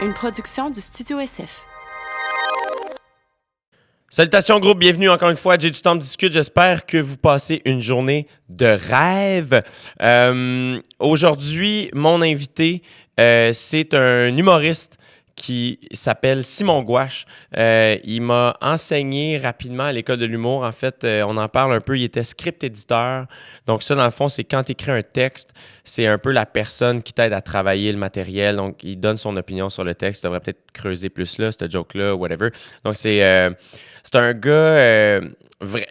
une production du Studio SF. Salutations groupe, bienvenue encore une fois à J'ai du temps de discute. J'espère que vous passez une journée de rêve. Aujourd'hui, mon invité, c'est un humoriste qui s'appelle Simon Gouache. Il m'a enseigné rapidement à l'école de l'humour. En fait, on en parle un peu. Il était script éditeur. Donc ça, dans le fond, c'est quand tu écris un texte, c'est un peu la personne qui t'aide à travailler le matériel. Donc, il donne son opinion sur le texte. Tu devrais peut-être creuser plus là, cette joke-là, whatever. Donc, c'est un gars...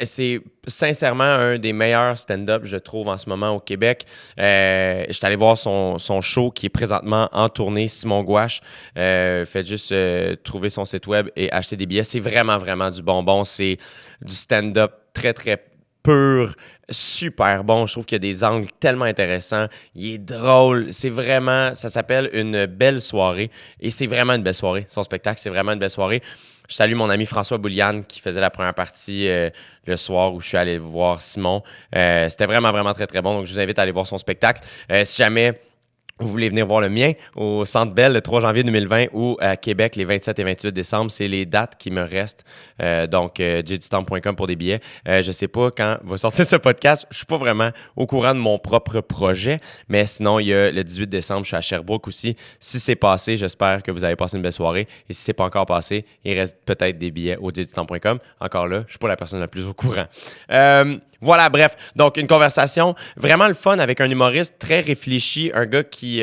c'est sincèrement un des meilleurs stand-up, je trouve, en ce moment au Québec. Je suis allé voir son show qui est présentement en tournée, Simon Gouache. Faites juste trouver son site web et acheter des billets. C'est vraiment, vraiment du bonbon. C'est du stand-up très, très pur, super bon. Je trouve qu'il y a des angles tellement intéressants. Il est drôle. C'est vraiment... Ça s'appelle une belle soirée. Et c'est vraiment une belle soirée. Son spectacle, c'est vraiment une belle soirée. Je salue mon ami François Bouliane qui faisait la première partie le soir où je suis allé voir Simon. C'était vraiment, vraiment très, très bon. Donc, je vous invite à aller voir son spectacle. Si jamais vous voulez venir voir le mien au Centre Bell le 3 janvier 2020 ou à Québec les 27 et 28 décembre, c'est les dates qui me restent. Donc, jdutemps.com pour des billets. Je sais pas quand va sortir ce podcast. Je suis pas vraiment au courant de mon propre projet, mais sinon, il y a le 18 décembre, je suis à Sherbrooke aussi. Si c'est passé, j'espère que vous avez passé une belle soirée. Et si c'est pas encore passé, il reste peut-être des billets au jdutemps.com. Encore là, je suis pas la personne la plus au courant. Voilà, bref. Donc, une conversation vraiment le fun avec un humoriste très réfléchi, un gars qui...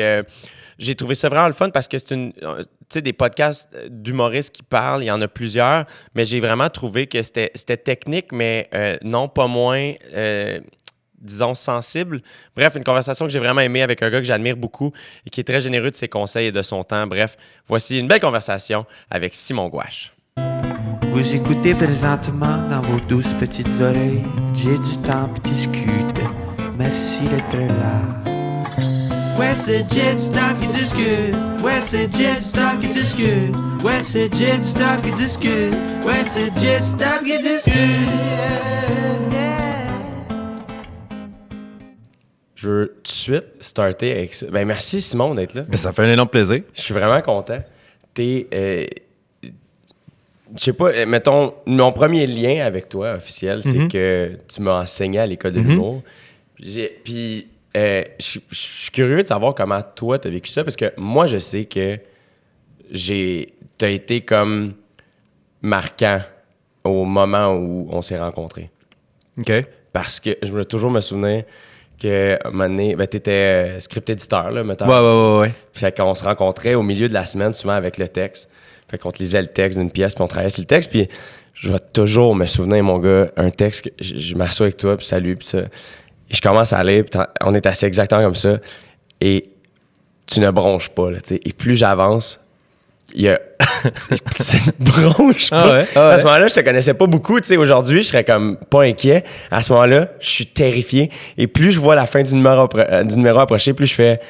j'ai trouvé ça vraiment le fun parce que c'est tu sais, des podcasts d'humoristes qui parlent, il y en a plusieurs, mais j'ai vraiment trouvé que c'était technique, mais non pas moins, disons, sensible. Bref, une conversation que j'ai vraiment aimée avec un gars que j'admire beaucoup et qui est très généreux de ses conseils et de son temps. Bref, voici une belle conversation avec Simon Gouache. Vous écoutez présentement dans vos douces petites oreilles. J'ai du temps pour discuter. Merci d'être là. Ouais, c'est J'ai du temps qui discute. Ouais, c'est J'ai du temps qui discute. Ouais, c'est J'ai du temps qui discute. Ouais, c'est J'ai du temps qui discute. Je veux tout de suite starter avec ça. Ben merci Simon d'être là. Ben, ça fait un énorme plaisir. Je suis vraiment content. T'es... je sais pas, mettons, mon premier lien avec toi officiel, c'est que tu m'as enseigné à l'école de l'humour. Puis, je suis curieux de savoir comment toi, t'as vécu ça, parce que moi, je sais que t'as été comme marquant au moment où on s'est rencontrés. OK. Parce que je veux toujours me souvenir qu'à un moment donné, ben, t'étais script éditeur, là, mettons. Ouais. Fait qu'on se rencontrait au milieu de la semaine, souvent avec le texte. Fait qu'on te lisait le texte d'une pièce, puis on travaillait sur le texte, puis je vais toujours me souvenir, mon gars, un texte que je m'assois avec toi, puis salut, puis ça. Et je commence à lire, puis on est assis exactement comme ça, et tu ne bronches pas, là, tu sais. Et plus j'avance, il y a... tu ne bronches pas. Ah ouais. À ce moment-là, je te connaissais pas beaucoup, tu sais. Aujourd'hui, je serais comme pas inquiet. À ce moment-là, je suis terrifié. Et plus je vois la fin du numéro approcher, plus je fais...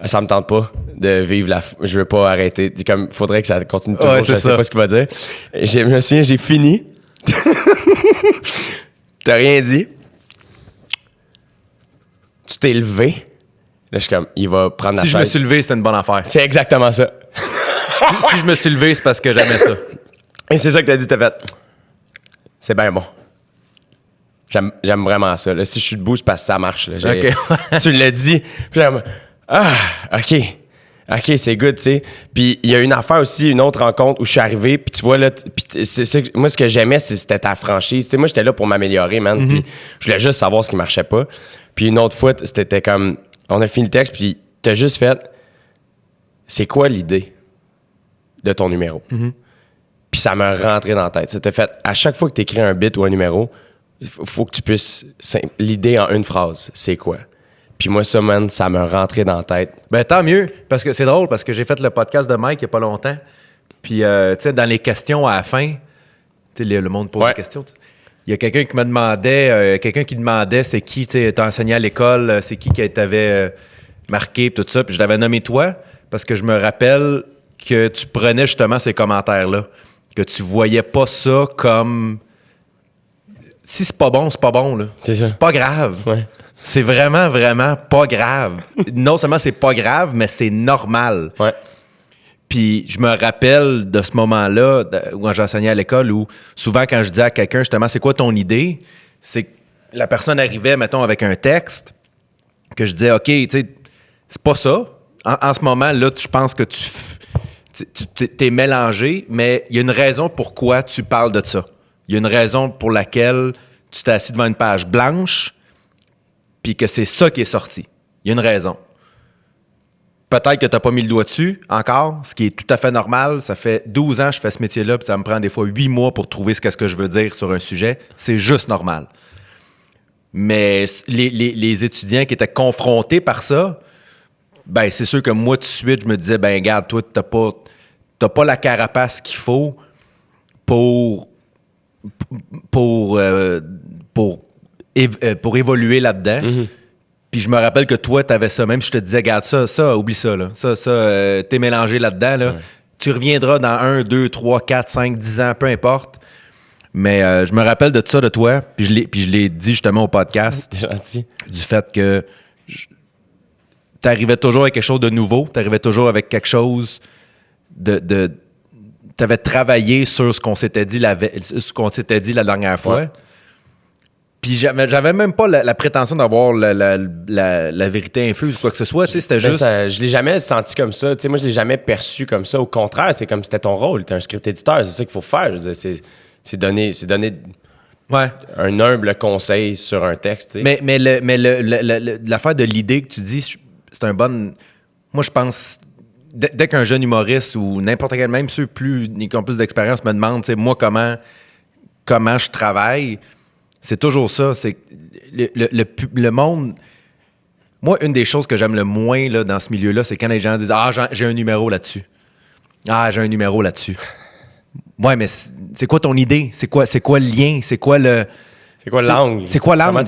Ça me tente pas de vivre je veux pas arrêter. Comme, faudrait que ça continue toujours. Je sais pas ce qu'il va dire. Je me souviens, j'ai fini. T'as rien dit. Tu t'es levé. Là, je suis comme, il va prendre la chaise. Si je me suis levé, c'était une bonne affaire. C'est exactement ça. si je me suis levé, c'est parce que j'aimais ça. Et c'est ça que t'as dit, t'as fait. C'est bien bon. J'aime vraiment ça. Là, si je suis debout, c'est parce que ça marche. Là. OK. Tu l'as dit. Puis j'aime... Ah, OK, c'est good, tu sais. Puis il y a une affaire aussi, une autre rencontre où je suis arrivé, puis tu vois, là, moi, ce que j'aimais, c'était ta franchise. Tu sais, moi, j'étais là pour m'améliorer, man, puis je voulais juste savoir ce qui marchait pas. Puis une autre fois, c'était comme, on a fini le texte, puis t'as juste fait, c'est quoi l'idée de ton numéro? Puis ça m'a rentré dans la tête. Ça t'a fait, à chaque fois que t'écris un bit ou un numéro, il faut que tu puisses, l'idée en une phrase, c'est quoi? Puis moi, ça, man, ça m'a rentré dans la tête. Ben tant mieux, parce que c'est drôle, parce que j'ai fait le podcast de Mike il y a pas longtemps. Puis, tu sais, dans les questions à la fin, tu sais, le monde pose des questions. Il y a quelqu'un qui me demandait, c'est qui, tu sais, t'as enseigné à l'école, c'est qui t'avait marqué, tout ça. Puis je l'avais nommé toi, parce que je me rappelle que tu prenais justement ces commentaires-là. Que tu voyais pas ça comme... Si c'est pas bon, c'est pas bon, là. C'est pas grave. Ouais. C'est vraiment, vraiment pas grave. Non seulement c'est pas grave, mais c'est normal. Ouais. Puis je me rappelle de ce moment-là, où j'enseignais à l'école, où souvent quand je disais à quelqu'un, justement, c'est quoi ton idée? C'est que la personne arrivait, mettons, avec un texte, que je disais, OK, tu sais, c'est pas ça. En ce moment, là, je pense que tu t'es mélangé, mais il y a une raison pourquoi tu parles de ça. Il y a une raison pour laquelle tu t'es assis devant une page blanche, puis que c'est ça qui est sorti. Il y a une raison. Peut-être que tu n'as pas mis le doigt dessus encore, ce qui est tout à fait normal. Ça fait 12 ans que je fais ce métier-là, puis ça me prend des fois 8 mois pour trouver ce que je veux dire sur un sujet. C'est juste normal. Mais les étudiants qui étaient confrontés par ça, ben c'est sûr que moi, tout de suite, je me disais, ben regarde, toi, t'as pas la carapace qu'il faut pour évoluer là-dedans. Mm-hmm. Puis je me rappelle que toi, t'avais ça. Même je te disais, regarde, ça, oublie ça, là. Ça, t'es mélangé là-dedans, là. Ouais. Tu reviendras dans 1, 2, 3, 4, 5, 10 ans, peu importe. Mais je me rappelle de ça de toi, puis je l'ai dit justement au podcast. T'es gentil. Du fait que t'arrivais toujours avec quelque chose de nouveau, t'arrivais toujours avec quelque chose t'avais travaillé sur ce qu'on s'était dit la dernière fois. Ouais. Puis j'avais même pas la prétention d'avoir la vérité infuse ou quoi que ce soit. C'était juste... je l'ai jamais senti comme ça. Moi, je l'ai jamais perçu comme ça. Au contraire, c'est comme si c'était ton rôle. T'es un script éditeur. C'est ça qu'il faut faire. C'est donner ouais. un humble conseil sur un texte. Mais l'affaire de l'idée que tu dis, c'est un bon... Moi, je pense... Dès qu'un jeune humoriste ou n'importe quel, même ceux qui ont plus d'expérience, me demandent, moi, comment je travaille... C'est toujours ça. C'est le monde... Moi, une des choses que j'aime le moins là, dans ce milieu-là, c'est quand les gens disent « Ah, j'ai un numéro là-dessus. Ah, j'ai un numéro là-dessus. » Ouais, mais c'est quoi ton idée? C'est quoi le lien? C'est quoi l'angle? C'est quoi l'angle?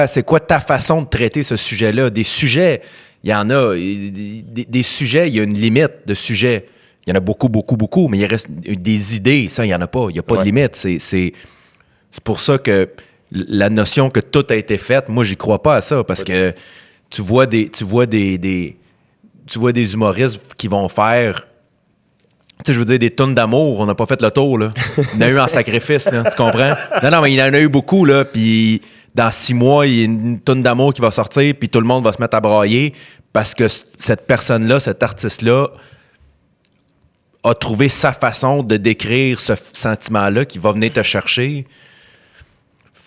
C'est quoi ta façon de traiter ce sujet-là? Des sujets, il y en a. Des sujets, il y a une limite de sujets. Il y en a beaucoup, beaucoup, beaucoup, mais il reste des idées. Ça, il n'y en a pas. Il n'y a pas de limite. C'est pour ça que la notion que tout a été fait, moi, j'y crois pas à ça, parce que tu vois des humoristes qui vont faire, tu sais, je veux dire, des tonnes d'amour, on n'a pas fait le tour, là. Il y en a eu en sacrifice, là, tu comprends? Non, mais il y en a eu beaucoup, là, puis dans 6 mois, il y a une tonne d'amour qui va sortir, puis tout le monde va se mettre à brailler, parce que cette personne-là, cet artiste-là, a trouvé sa façon de décrire ce sentiment-là qui va venir te chercher.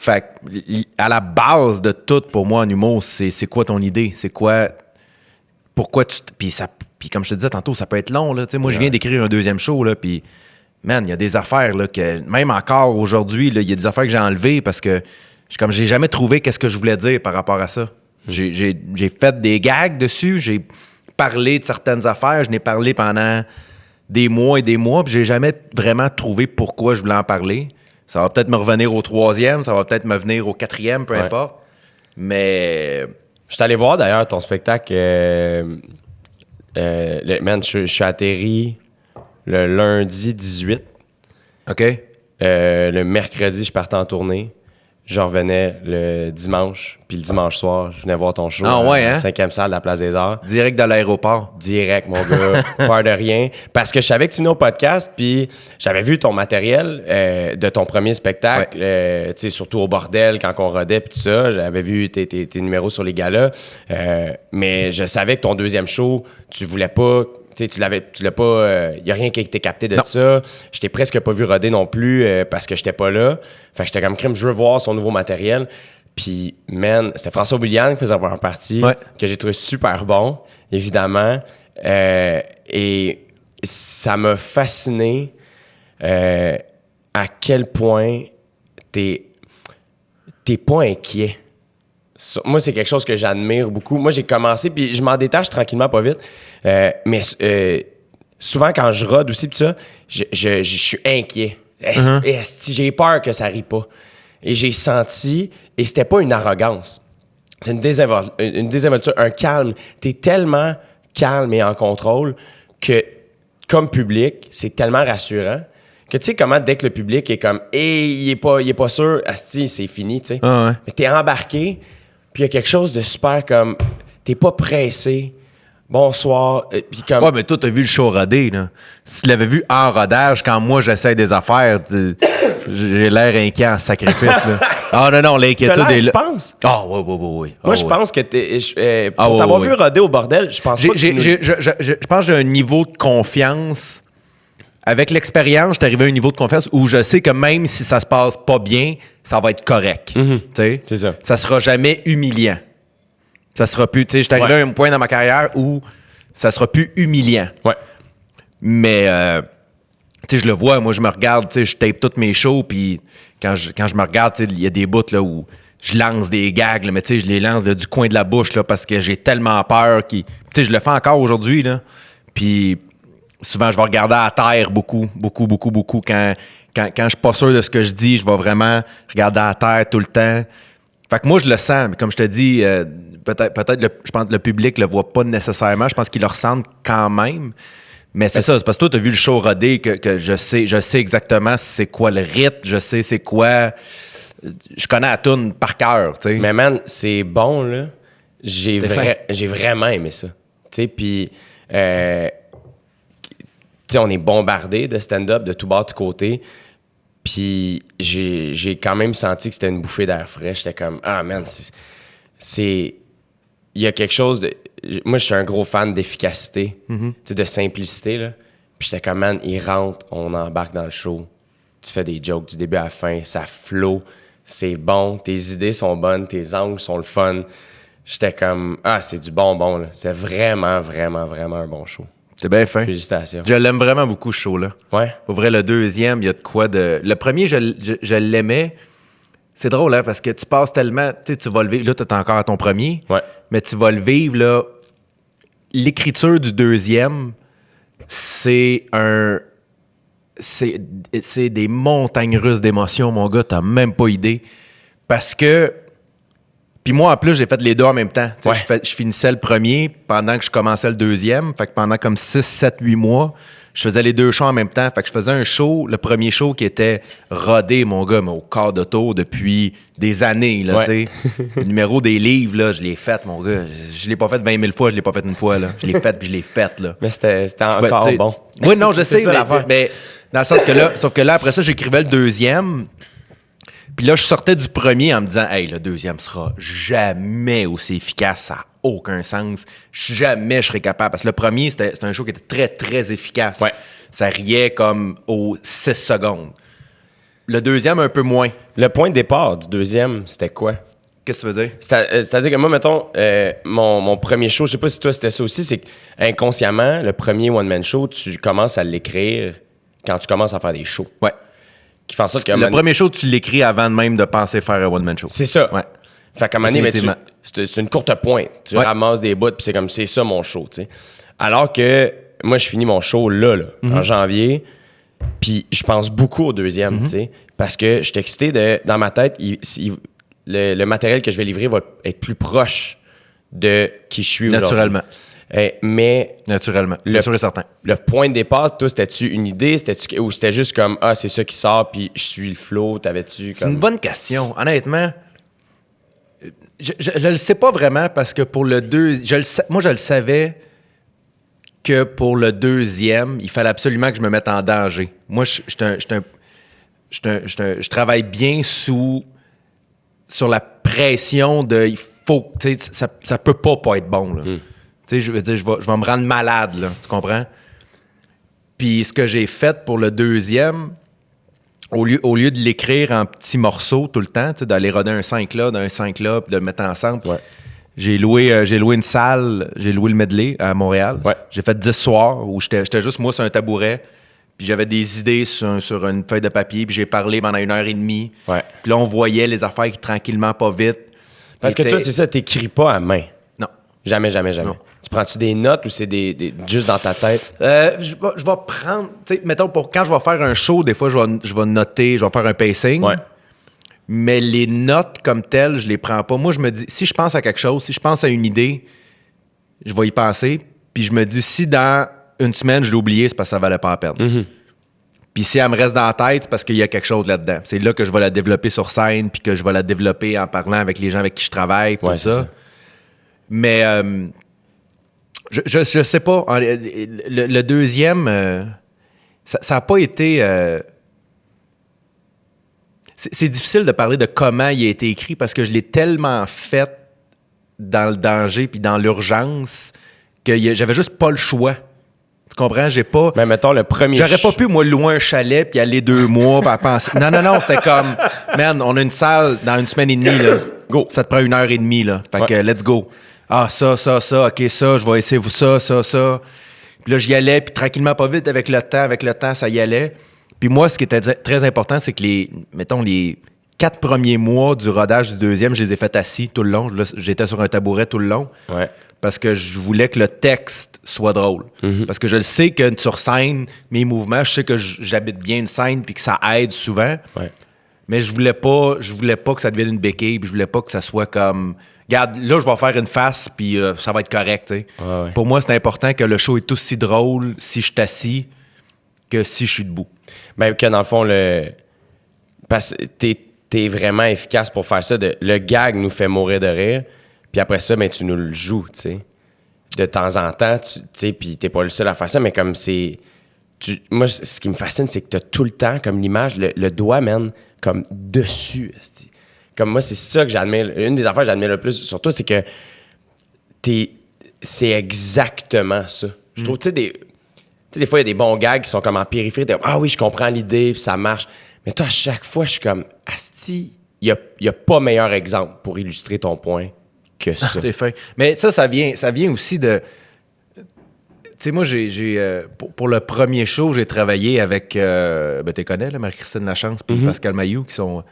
Fait à la base de tout, pour moi, en humour, c'est quoi ton idée? C'est quoi... Pourquoi tu... Puis comme je te disais tantôt, ça peut être long, là. Moi, je viens d'écrire un 2e show, là, puis... Man, il y a des affaires, là, que... Même encore aujourd'hui, il y a des affaires que j'ai enlevées parce que j'ai jamais trouvé qu'est-ce que je voulais dire par rapport à ça. J'ai fait des gags dessus, j'ai parlé de certaines affaires, je n'ai parlé pendant des mois et des mois, puis j'ai jamais vraiment trouvé pourquoi je voulais en parler. Ça va peut-être me revenir au 3e, ça va peut-être me venir au 4e, peu importe. Mais... Je suis allé voir d'ailleurs ton spectacle. Je suis atterri le lundi 18. OK. Le mercredi, je partais en tournée. Je revenais le dimanche. Puis le dimanche soir, je venais voir ton show. Ah ouais, hein? 5e salle de la Place des Arts. Direct de l'aéroport. Direct, mon gars. Peur de rien. Parce que je savais que tu venais au podcast, puis j'avais vu ton matériel de ton premier spectacle, tu sais, surtout au bordel, quand on rodait, puis tout ça. J'avais vu tes numéros sur les galas. Mais je savais que ton 2e show, tu voulais pas... Tu l'as pas... Il n'y a rien qui a été capté de ça. Je t'ai presque pas vu roder non plus parce que j'étais pas là. Fait que j'étais comme crime, je veux voir son nouveau matériel. Puis, man, c'était François Bouliane qui faisait la première partie, que j'ai trouvé super bon, évidemment. Et ça m'a fasciné à quel point t'es pas inquiet. Moi, c'est quelque chose que j'admire beaucoup. Moi, j'ai commencé, puis je m'en détache tranquillement, pas vite. Mais souvent, quand je rode aussi, pis ça, je suis inquiet. J'ai peur que ça rie pas. Et j'ai senti, et c'était pas une arrogance, c'est une désinvolture, un calme. T'es tellement calme et en contrôle que, comme public, c'est tellement rassurant que tu sais comment, dès que le public est comme « Hey, il est pas sûr, asti, c'est fini, tu sais. Mais t'es embarqué, puis il y a quelque chose de super comme... T'es pas pressé bonsoir. Puis comme... Ouais, mais toi, t'as vu le show rodé, là. Si tu l'avais vu en rodage, quand moi, j'essaie des affaires, j'ai l'air inquiet en sacrifice, là. Ah non, l'inquiétude est Tu là. penses? Ah, oui. Moi, je pense que pour t'avoir vu roder au bordel, je pense pas que Je pense que j'ai un niveau de confiance. Avec l'expérience, je suis arrivé à un niveau de confiance où je sais que même si ça se passe pas bien, ça va être correct. Tu sais? C'est ça. Ça sera jamais humiliant. Ça sera plus... Tu sais, je suis arrivé à un point dans ma carrière où ça sera plus humiliant. Ouais. Mais, tu sais, je le vois, moi, je me regarde, tu sais, je tape toutes mes shows, puis quand je me regarde, tu sais, il y a des bouts, là, où je lance des gags, là, mais tu sais, je les lance là, du coin de la bouche, là, parce que j'ai tellement peur tu sais, je le fais encore aujourd'hui, là, puis souvent, je vais regarder à terre beaucoup, quand je suis pas sûr de ce que je dis, je vais vraiment regarder à terre tout le temps. Fait que moi, je le sens, mais comme je te dis, peut-être je pense que le public le voit pas nécessairement, je pense qu'il le ressentent quand même. Mais c'est ça, c'est parce que toi, tu as vu le show rodé que je sais exactement c'est quoi le rythme, je sais c'est quoi. Je connais la toune par cœur, tu sais. Mais man, c'est bon, là. J'ai vraiment aimé ça. Tu sais, puis... tu sais, on est bombardé de stand-up de tout bas, de tout côté. Puis j'ai quand même senti que c'était une bouffée d'air frais. J'étais comme, ah man, c'est... Il y a quelque chose de... Moi, je suis un gros fan d'efficacité, tu sais, de simplicité, là. Puis j'étais comme, man, il rentre, on embarque dans le show. Tu fais des jokes du début à la fin, ça flow, c'est bon, tes idées sont bonnes, tes angles sont le fun. J'étais comme, ah, c'est du bonbon, là. C'est vraiment, vraiment, vraiment un bon show. C'est bien fin. Félicitations. Je l'aime vraiment beaucoup, ce show-là. Ouais. Pour vrai, le deuxième, il y a de quoi de... Le premier, je l'aimais. C'est drôle, hein, parce que tu passes tellement... Tu sais, tu vas le vivre... Là, tu es encore à ton premier. Ouais. Mais tu vas le vivre, là... L'écriture du deuxième, c'est des montagnes russes d'émotions, mon gars. T'as même pas idée. Parce que... Puis moi, en plus, j'ai fait les deux en même temps. Ouais. Je finissais le premier pendant que je commençais le deuxième. Fait que pendant comme 6, 7, 8 mois, je faisais les deux shows en même temps. Fait que je faisais un show, le premier show qui était rodé, mon gars, mais au quart d'auto depuis des années. Là, ouais. Le numéro des livres, là, je l'ai fait, mon gars. Je l'ai pas fait 20 000 fois, je l'ai pas fait une fois. Là. Je l'ai fait, puis je l'ai fait. Là. Mais c'était encore bon. Oui, non, je sais, mais dans le sens que là, sauf que là, après ça, j'écrivais le deuxième. Puis là, je sortais du premier en me disant « Hey, le deuxième sera jamais aussi efficace, ça n'a aucun sens. Jamais je serai capable. » Parce que le premier, c'était un show qui était très, très efficace. Ouais. Ça riait comme aux 6 secondes. Le deuxième, un peu moins. Le point de départ du deuxième, c'était quoi? Qu'est-ce que tu veux dire? C'est-à-dire que moi, mettons, mon premier show, je sais pas si toi, c'était ça aussi, c'est qu'inconsciemment, le premier one-man show, tu commences à l'écrire quand tu commences à faire des shows. Ouais. Qui fait en sorte que le premier show, tu l'écris avant même de penser faire un one-man show. C'est ça. Ouais. Fait qu'à un moment donné, c'est une courte pointe. Tu ramasses des bouts, puis c'est comme, c'est ça mon show, tu sais. Alors que moi, je finis mon show là, en janvier, puis je pense beaucoup au deuxième, tu sais, parce que je suis excité dans ma tête, le matériel que je vais livrer va être plus proche de qui je suis aujourd'hui. Naturellement. Mais... Naturellement, c'est sûr et certain. Le point de départ, toi, c'était-tu une idée? Ou c'était juste comme, ah, c'est ça qui sort, puis je suis le flow? T'avais-tu comme... C'est une bonne question. Honnêtement, je le sais pas vraiment parce que pour le moi, je le savais que pour le deuxième, il fallait absolument que je me mette en danger. Moi, je travaille bien sur la pression de... Il faut... Tu sais, ça peut pas être bon, là. Tu sais, je veux dire, je vais me rendre malade, là. Tu comprends? Puis ce que j'ai fait pour le deuxième, au lieu de l'écrire en petits morceaux tout le temps, tu sais, d'aller roder un 5 là, d'un 5 là, puis de le mettre ensemble, j'ai loué une salle, j'ai loué le Medley à Montréal. Ouais. J'ai fait 10 soirs où j'étais juste moi sur un tabouret, puis j'avais des idées sur une feuille de papier, puis j'ai parlé pendant 1h30. Ouais. Puis là, on voyait les affaires qui tranquillement, pas vite. Parce que toi, c'est ça, t'écris pas à main. Non. Jamais. Non. Tu prends-tu des notes ou c'est juste dans ta tête? Je vais prendre... Tu sais, mettons, quand je vais faire un show, des fois, je vais noter, je vais faire un pacing. Ouais. Mais les notes comme telles, je les prends pas. Moi, je me dis, si je pense à quelque chose, si je pense à une idée, je vais y penser. Puis je me dis, si dans une semaine, je l'ai oublié, c'est parce que ça valait pas la peine. Mm-hmm. Puis si elle me reste dans la tête, c'est parce qu'il y a quelque chose là-dedans. C'est là que je vais la développer sur scène, puis que je vais la développer en parlant avec les gens avec qui je travaille, tout ça. Mais... Je sais pas. Le deuxième, ça n'a pas été... c'est difficile de parler de comment il a été écrit parce que je l'ai tellement fait dans le danger puis dans l'urgence que j'avais juste pas le choix. Tu comprends? J'ai pas... Mais mettons le premier... J'aurais pas pu, moi, louer un chalet puis aller 2 mois puis penser... Non, c'était comme... Man, on a une salle dans 1 semaine et demie, là. Go. Ça te prend 1h30, là. Fait que let's go. Ah, ça, OK, ça, je vais essayer ça. Puis là, j'y allais, puis tranquillement, pas vite, avec le temps, ça y allait. Puis moi, ce qui était très important, c'est que les 4 premiers mois du rodage du deuxième, je les ai fait assis tout le long. Là, j'étais sur un tabouret tout le long. Ouais. Parce que je voulais que le texte soit drôle. Parce que je le sais que sur scène, mes mouvements, je sais que j'habite bien une scène puis que ça aide souvent. Ouais. Mais je voulais pas que ça devienne une béquille, puis je voulais pas que ça soit comme... Regarde, là, je vais faire une face, puis ça va être correct, tu sais. Ouais. Pour moi, c'est important que le show est aussi drôle si je suis assis que si je suis debout. Ben, que dans le fond, parce que t'es vraiment efficace pour faire ça. Le gag nous fait mourir de rire. Puis après ça, ben, tu nous le joues, tu sais. De temps en temps, tu sais, puis t'es pas le seul à faire ça, mais comme c'est... Moi, ce qui me fascine, c'est que t'as tout le temps, comme l'image, le doigt, man, comme dessus. Esti. Comme moi, c'est ça que j'admire. Une des affaires que j'admire le plus sur toi, c'est que c'est exactement ça. Je trouve, tu sais, des fois, il y a des bons gags qui sont comme en périphérie. Ah oui, je comprends l'idée, puis ça marche. Mais toi, à chaque fois, je suis comme, asti, il y a pas meilleur exemple pour illustrer ton point que ça. T'es fin. Mais ça vient aussi de... Tu sais, moi, pour le premier show, j'ai travaillé avec... tu connais, là, Marie-Christine Lachance et Pascal Mailloux, qui sont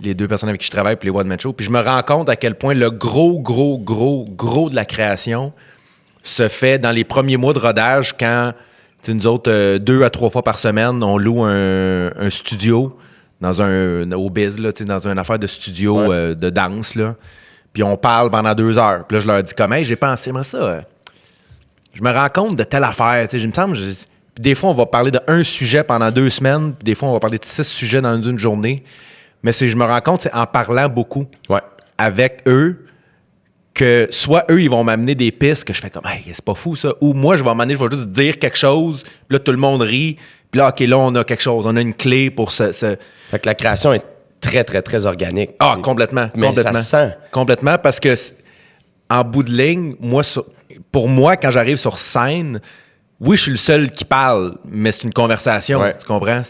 les 2 personnes avec qui je travaille pour les One Man Show. Puis je me rends compte à quel point le gros de la création se fait dans les premiers mois de rodage quand, nous autres, 2 à 3 fois par semaine, on loue un studio au Biz, là, dans une affaire de studio de danse, là. Puis on parle pendant 2 heures. Puis là, je leur dis comme, hey, j'ai pensé, moi, ça... je me rends compte de telle affaire. Il me semble... Puis des fois, on va parler d'un sujet pendant 2 semaines. Puis des fois, on va parler de 6 sujets dans une journée. Mais je me rends compte, c'est en parlant beaucoup avec eux que soit eux, ils vont m'amener des pistes que je fais comme, hey, c'est pas fou, ça. Ou moi, je vais m'amener, je vais juste dire quelque chose. Puis là, tout le monde rit. Puis là, OK, là, on a quelque chose. On a une clé pour ce... Fait que la création est très, très, très organique. Ah, complètement. Mais ça se sent. Complètement, parce que en bout de ligne, pour moi, quand j'arrive sur scène, oui, je suis le seul qui parle, mais c'est une conversation, tu comprends?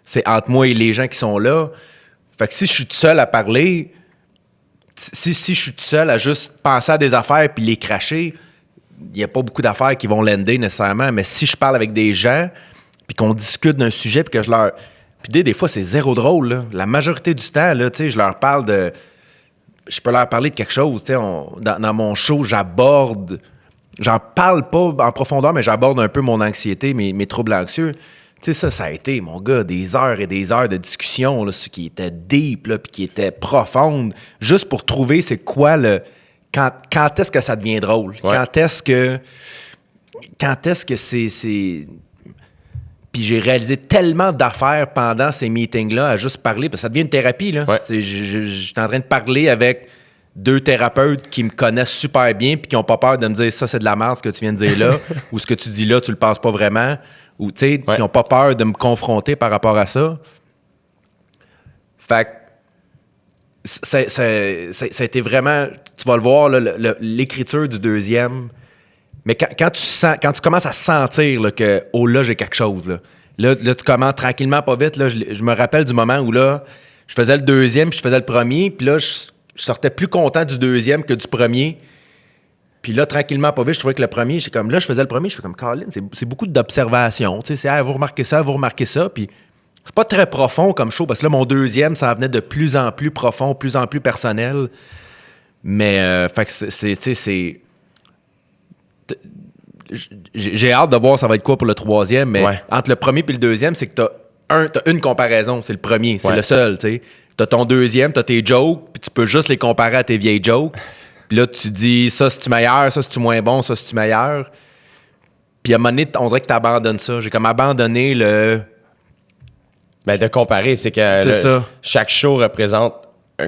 C'est entre moi et les gens qui sont là. Fait que si je suis tout seul à parler, si je suis tout seul à juste penser à des affaires puis les cracher, il n'y a pas beaucoup d'affaires qui vont lander nécessairement, mais si je parle avec des gens puis qu'on discute d'un sujet puis que je leur... Puis des fois, c'est zéro drôle, là. La majorité du temps, là, je leur parle de... Je peux leur parler de quelque chose, dans mon show, j'aborde... J'en parle pas en profondeur, mais j'aborde un peu mon anxiété, mes troubles anxieux. Tu sais, ça a été, mon gars, des heures et des heures de discussion, là, qui étaient deep, là, puis qui étaient profondes, juste pour trouver c'est quoi le... Quand est-ce que ça devient drôle? Ouais. Quand est-ce que c'est... Puis j'ai réalisé tellement d'affaires pendant ces meetings-là à juste parler, parce que ça devient une thérapie, là. Ouais. Je suis en train de parler avec 2 thérapeutes qui me connaissent super bien puis qui n'ont pas peur de me dire ça, c'est de la merde ce que tu viens de dire là, ou ce que tu dis là, tu le penses pas vraiment, ou tu sais, qui n'ont pas peur de me confronter par rapport à ça. Fait que ça a été vraiment, tu vas le voir, là, l'écriture du deuxième. Mais quand tu commences à sentir là, que, oh là, j'ai quelque chose, là, tu commences tranquillement, pas vite. Là, je me rappelle du moment où là, je faisais le deuxième, puis je faisais le premier, puis là, je sortais plus content du deuxième que du premier. Puis là, tranquillement, pas vite, je trouvais que le premier, je faisais le premier, je fais comme, Colin, c'est beaucoup d'observation. Tu sais, c'est, vous remarquez ça, puis c'est pas très profond comme show, parce que là, mon deuxième, ça venait de plus en plus profond, plus en plus personnel. Mais, fait que c'est j'ai hâte de voir ça va être quoi pour le troisième, mais entre le premier et le deuxième, c'est que t'as une comparaison, c'est le premier, c'est le seul, tu sais. T'as ton deuxième, t'as tes jokes, puis tu peux juste les comparer à tes vieilles jokes. Puis là, tu dis, ça, c'est-tu meilleur, ça, c'est-tu moins bon, ça, c'est-tu meilleur. Puis à un moment donné, on dirait que t'abandonnes ça. J'ai comme abandonné le... Ben, de comparer, c'est que chaque show représente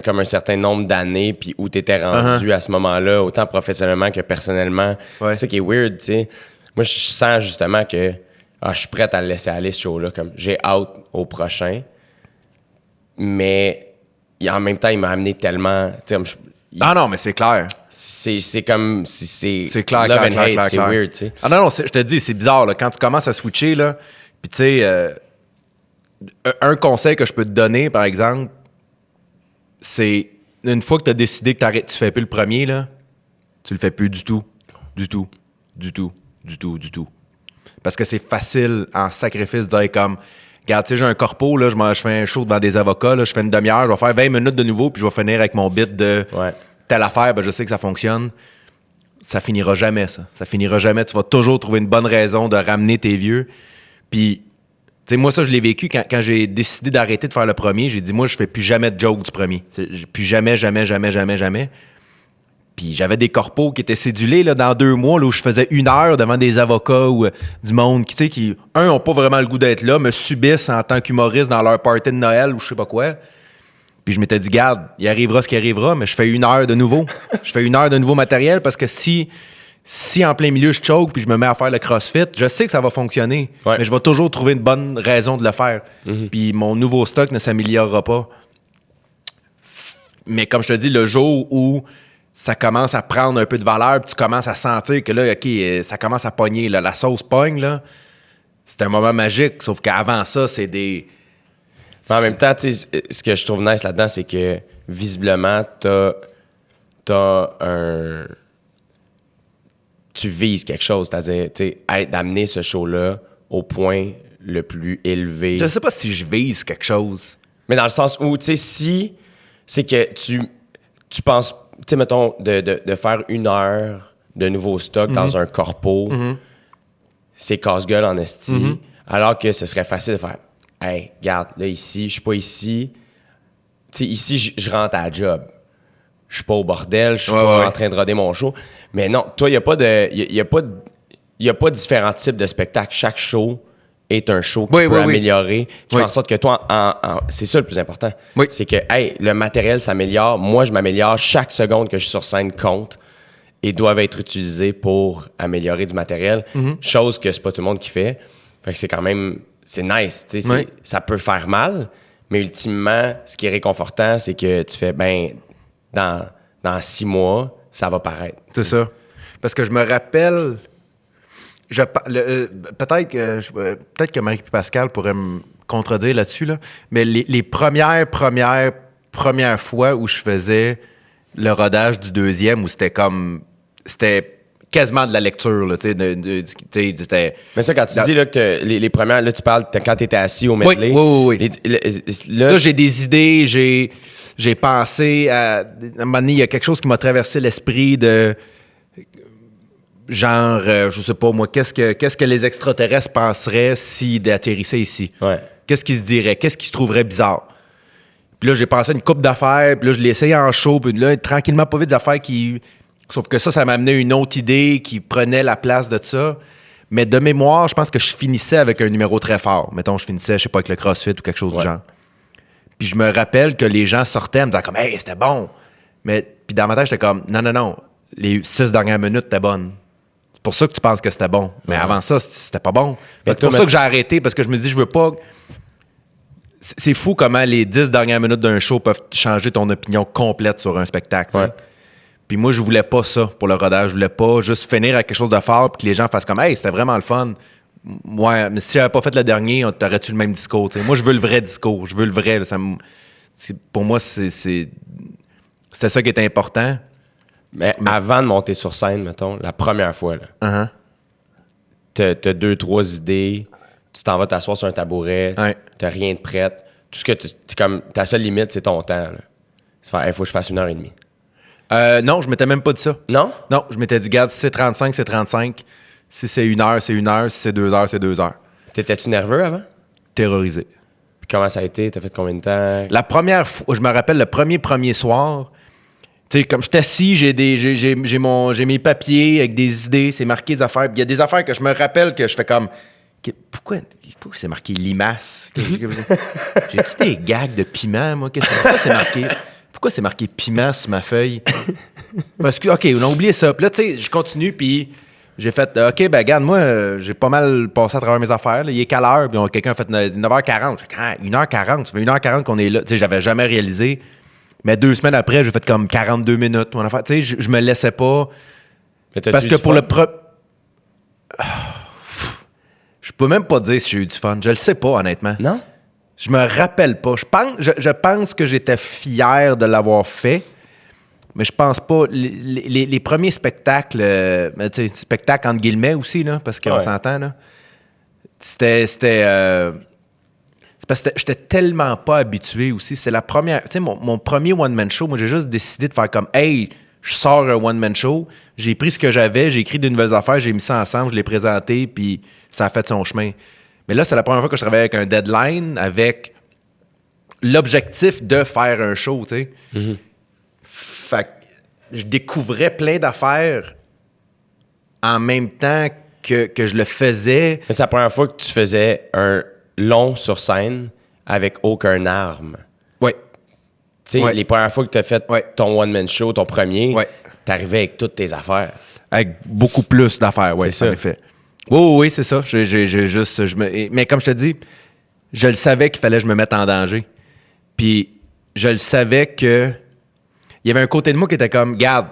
comme un certain nombre d'années, puis où tu étais rendu à ce moment-là, autant professionnellement que personnellement. Ouais. C'est ça qui est weird, tu sais. Moi, je sens justement que je suis prêt à le laisser aller, ce show-là. Comme, j'ai hâte au prochain. Mais en même temps, il m'a amené tellement... Ah non, mais c'est clair. C'est comme... C'est clair, love clair, and clair, hate, clair, c'est clair. weird, tu sais. Ah non, je te dis, c'est bizarre, là. Quand tu commences à switcher, là, puis tu sais, un conseil que je peux te donner, par exemple, c'est une fois que tu as décidé que tu fais plus le premier, là, tu le fais plus du tout. Du tout. Du tout. Du tout. Du tout. Parce que c'est facile en sacrifice de dire comme, regarde, tu sais, j'ai un corpo, là, je fais un show devant des avocats, là, je fais une demi-heure, je vais faire 20 minutes de nouveau, puis je vais finir avec mon bit de telle affaire, ben je sais que ça fonctionne. Ça finira jamais, ça. Ça finira jamais. Tu vas toujours trouver une bonne raison de ramener tes vieux. Puis, tu sais, moi, ça, je l'ai vécu quand j'ai décidé d'arrêter de faire le premier. J'ai dit, moi, je fais plus jamais de joke du premier. Plus jamais, jamais, jamais, jamais, jamais. Puis j'avais des corpos qui étaient cédulés là, dans 2 mois là, où je faisais 1 heure devant des avocats ou du monde qui, tu sais, qui, n'ont pas vraiment le goût d'être là, me subissent en tant qu'humoriste dans leur party de Noël ou je sais pas quoi. Puis je m'étais dit, garde, il arrivera ce qui arrivera, mais je fais 1 heure de nouveau. Je fais 1 heure de nouveau matériel parce que si en plein milieu je choke puis je me mets à faire le CrossFit, je sais que ça va fonctionner, mais je vais toujours trouver une bonne raison de le faire. Puis mon nouveau stock ne s'améliorera pas. Mais comme je te dis, le jour où ça commence à prendre un peu de valeur, puis tu commences à sentir que là, OK, ça commence à pogner, là, la sauce pogne, là, c'est un moment magique, sauf qu'avant ça, c'est des... Mais en même temps, tu sais, ce que je trouve nice là-dedans, c'est que visiblement, t'as un... Tu vises quelque chose, c'est-à-dire, tu sais, d'amener ce show-là au point le plus élevé. Je sais pas si je vise quelque chose. Mais dans le sens où, tu sais, si c'est que tu penses, tu sais, mettons, de faire 1 heure de nouveau stock dans un corpo, c'est casse-gueule en esti, alors que ce serait facile de faire, hey, regarde, là, ici, je suis pas ici. Tu sais, ici, je rentre à la job. Je suis pas au bordel, je suis pas en train de roder mon show. Mais non, toi, il n'y a pas de différents types de spectacles. Chaque show est un show qui peut améliorer, qui fait en sorte que toi, c'est ça le plus important. C'est que, hey, le matériel s'améliore. Moi, je m'améliore. Chaque seconde que je suis sur scène compte et doivent être utilisées pour améliorer du matériel. Chose que c'est pas tout le monde qui fait. Fait que c'est quand même... C'est nice. Tu sais, ça peut faire mal, mais ultimement, ce qui est réconfortant, c'est que tu fais, ben, dans 6 mois, ça va paraître. C'est ça. Parce que je me rappelle... peut-être que Marie Pascal pourrait me contredire là-dessus, là, mais les premières fois où je faisais le rodage du 2e, où c'était quasiment de la lecture, là, tu sais, c'était... Mais ça, quand tu dis là, que les premières, là, tu parles quand tu étais assis au medley. Oui. Là, j'ai des idées, j'ai pensé à un moment donné, il y a quelque chose qui m'a traversé l'esprit de... Genre, je sais pas moi, qu'est-ce que les extraterrestres penseraient s'ils atterrissaient ici? Qu'est-ce qu'ils se diraient? Qu'est-ce qu'ils se trouveraient bizarre? Puis là, j'ai pensé à une couple d'affaires, puis là, je l'ai essayé en show, puis là, tranquillement, pas vite, des affaires qui... Sauf que ça m'a amené une autre idée qui prenait la place de ça. Mais de mémoire, je pense que je finissais avec un numéro très fort. Mettons, je finissais, je sais pas, avec le CrossFit ou quelque chose du genre. Puis je me rappelle que les gens sortaient en me disant comme « Hey, c'était bon! » Mais puis dans ma tête, j'étais comme « Non, les 6 dernières minutes, c'était bonne. » C'est pour ça que tu penses que c'était bon. Mais avant ça, c'était pas bon. C'est pour ça que j'ai arrêté, parce que je me dis, je veux pas... C'est fou comment les 10 dernières minutes d'un show peuvent changer ton opinion complète sur un spectacle. Puis moi, je voulais pas ça pour le rodage. Je voulais pas juste finir avec quelque chose de fort puis que les gens fassent comme « Hey, c'était vraiment le fun. » Ouais, mais si j'avais pas fait le dernier, t'aurais-tu le même discours? T'sais? Moi, je veux le vrai discours. Je veux le vrai. Pour moi, c'était ça qui était important. Mais avant de monter sur scène, mettons, la première fois, là, t'as 2-3 idées, tu t'en vas t'asseoir sur un tabouret, t'as rien de prêt. Tout ce que ta seule limite, c'est ton temps. Il faut que je fasse 1h30. Non, je m'étais même pas dit ça. Non? Non, je m'étais dit, regarde, si c'est 35, c'est 35. Si c'est 1 heure, c'est 1 heure. Si c'est 2 heures, c'est 2 heures. T'étais-tu nerveux avant? Terrorisé. Puis comment ça a été? T'as fait combien de temps? La première fois, je me rappelle le premier soir, tu sais, comme je suis assis, j'ai mes papiers avec des idées, c'est marqué des affaires. Il y a des affaires que je me rappelle que je fais comme... Pourquoi c'est marqué limace? J'ai-tu des gags de piment, moi? Qu'est-ce que c'est marqué? Pourquoi c'est marqué piment sur ma feuille? Parce que, OK, on a oublié ça. Puis là, tu sais, je continue, puis j'ai fait, OK, ben regarde, moi, j'ai pas mal passé à travers mes affaires. Là. Il est quelle heure? Puis quelqu'un a fait 9h40. Je fais, 1h40, ça fait 1h40 qu'on est là. Tu sais, j'avais jamais réalisé. Mais 2 semaines après, j'ai fait comme 42 minutes. Mon affaire. Tu sais, je me laissais pas. Parce que pour le je peux même pas dire si j'ai eu du fun. Je le sais pas, honnêtement. Non? Je me rappelle pas. Je pense que j'étais fier de l'avoir fait, mais je pense pas. Les premiers spectacles, tu sais, spectacles entre guillemets aussi, là, parce qu'on s'entend, là. C'est parce que j'étais tellement pas habitué aussi. C'est la première. Tu sais, mon premier one-man show, moi, j'ai juste décidé de faire comme, hey, je sors un one-man show. J'ai pris ce que j'avais, j'ai écrit de nouvelles affaires, j'ai mis ça ensemble, je l'ai présenté, puis ça a fait son chemin. Mais là, c'est la première fois que je travaillais avec un deadline, avec l'objectif de faire un show, tu sais. Mm-hmm. Fait que je découvrais plein d'affaires en même temps que je le faisais. Mais c'est la première fois que tu faisais un long sur scène avec aucun arme. Oui. Tu sais, les premières fois que tu as fait ton one-man show, ton premier, t'arrivais avec toutes tes affaires. Avec beaucoup plus d'affaires, oui, en effet. Oui, c'est ça. Mais comme je te dis, je le savais qu'il fallait que je me mette en danger. Puis je le savais que il y avait un côté de moi qui était comme, garde,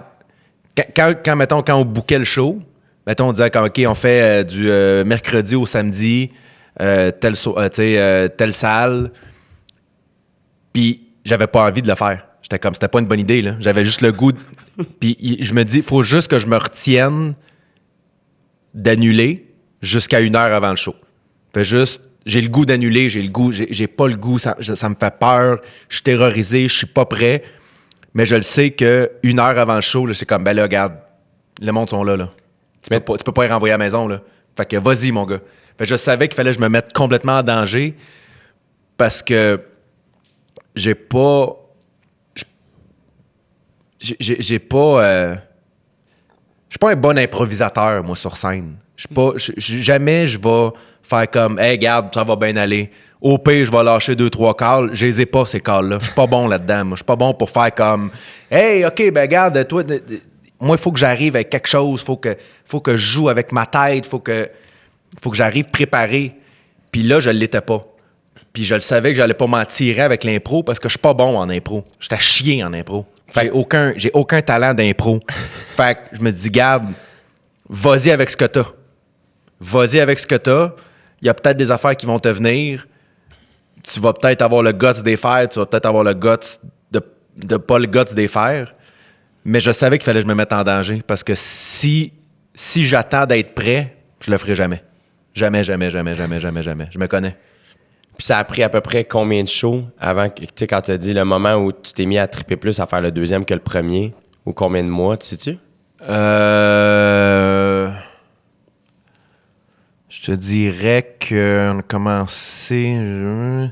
quand on bookait le show, mettons, on disait, OK, on fait du mercredi au samedi, telle salle, puis j'avais pas envie de le faire. J'étais comme, c'était pas une bonne idée, là. J'avais juste le goût. Puis je me dis, il faut juste que je me retienne d'annuler jusqu'à 1 heure avant le show. Fait juste, j'ai le goût d'annuler, j'ai pas le goût, ça me fait peur, je suis terrorisé, je suis pas prêt, mais je le sais que 1 heure avant le show, là, c'est comme, ben là, regarde, le monde sont là. Tu peux pas les renvoyer à la maison, là. Fait que vas-y, mon gars. Fait que je savais qu'il fallait que je me mette complètement en danger parce que j'ai pas... J'ai pas... Je suis pas un bon improvisateur, moi, sur scène. Jamais je vais faire comme, hey, regarde, ça va bien aller. Au pire, je vais lâcher 2-3 calls. Je les ai pas, ces calls-là. Je suis pas bon là-dedans. Moi, je suis pas bon pour faire comme, hey, OK, ben, regarde, toi, moi, il faut que j'arrive avec quelque chose. Faut que je joue avec ma tête. Faut que j'arrive préparé. Puis là, je l'étais pas. Puis je le savais que j'allais pas m'en tirer avec l'impro parce que je suis pas bon en impro. J'étais à chier en impro. J'ai aucun talent d'impro. Fait que je me dis, garde, vas-y avec ce que t'as. Vas-y avec ce que t'as. Il y a peut-être des affaires qui vont te venir. Tu vas peut-être avoir le guts des faire. Tu vas peut-être avoir le guts de pas le guts des faire. Mais je savais qu'il fallait que je me mette en danger. Parce que si j'attends d'être prêt, je le ferai jamais. Jamais. Je me connais. Puis ça a pris à peu près combien de shows avant que, tu sais, quand tu as dit le moment où tu t'es mis à triper plus à faire le deuxième que le premier, ou combien de mois, tu sais-tu? Je te dirais qu'on a commencé 1 an,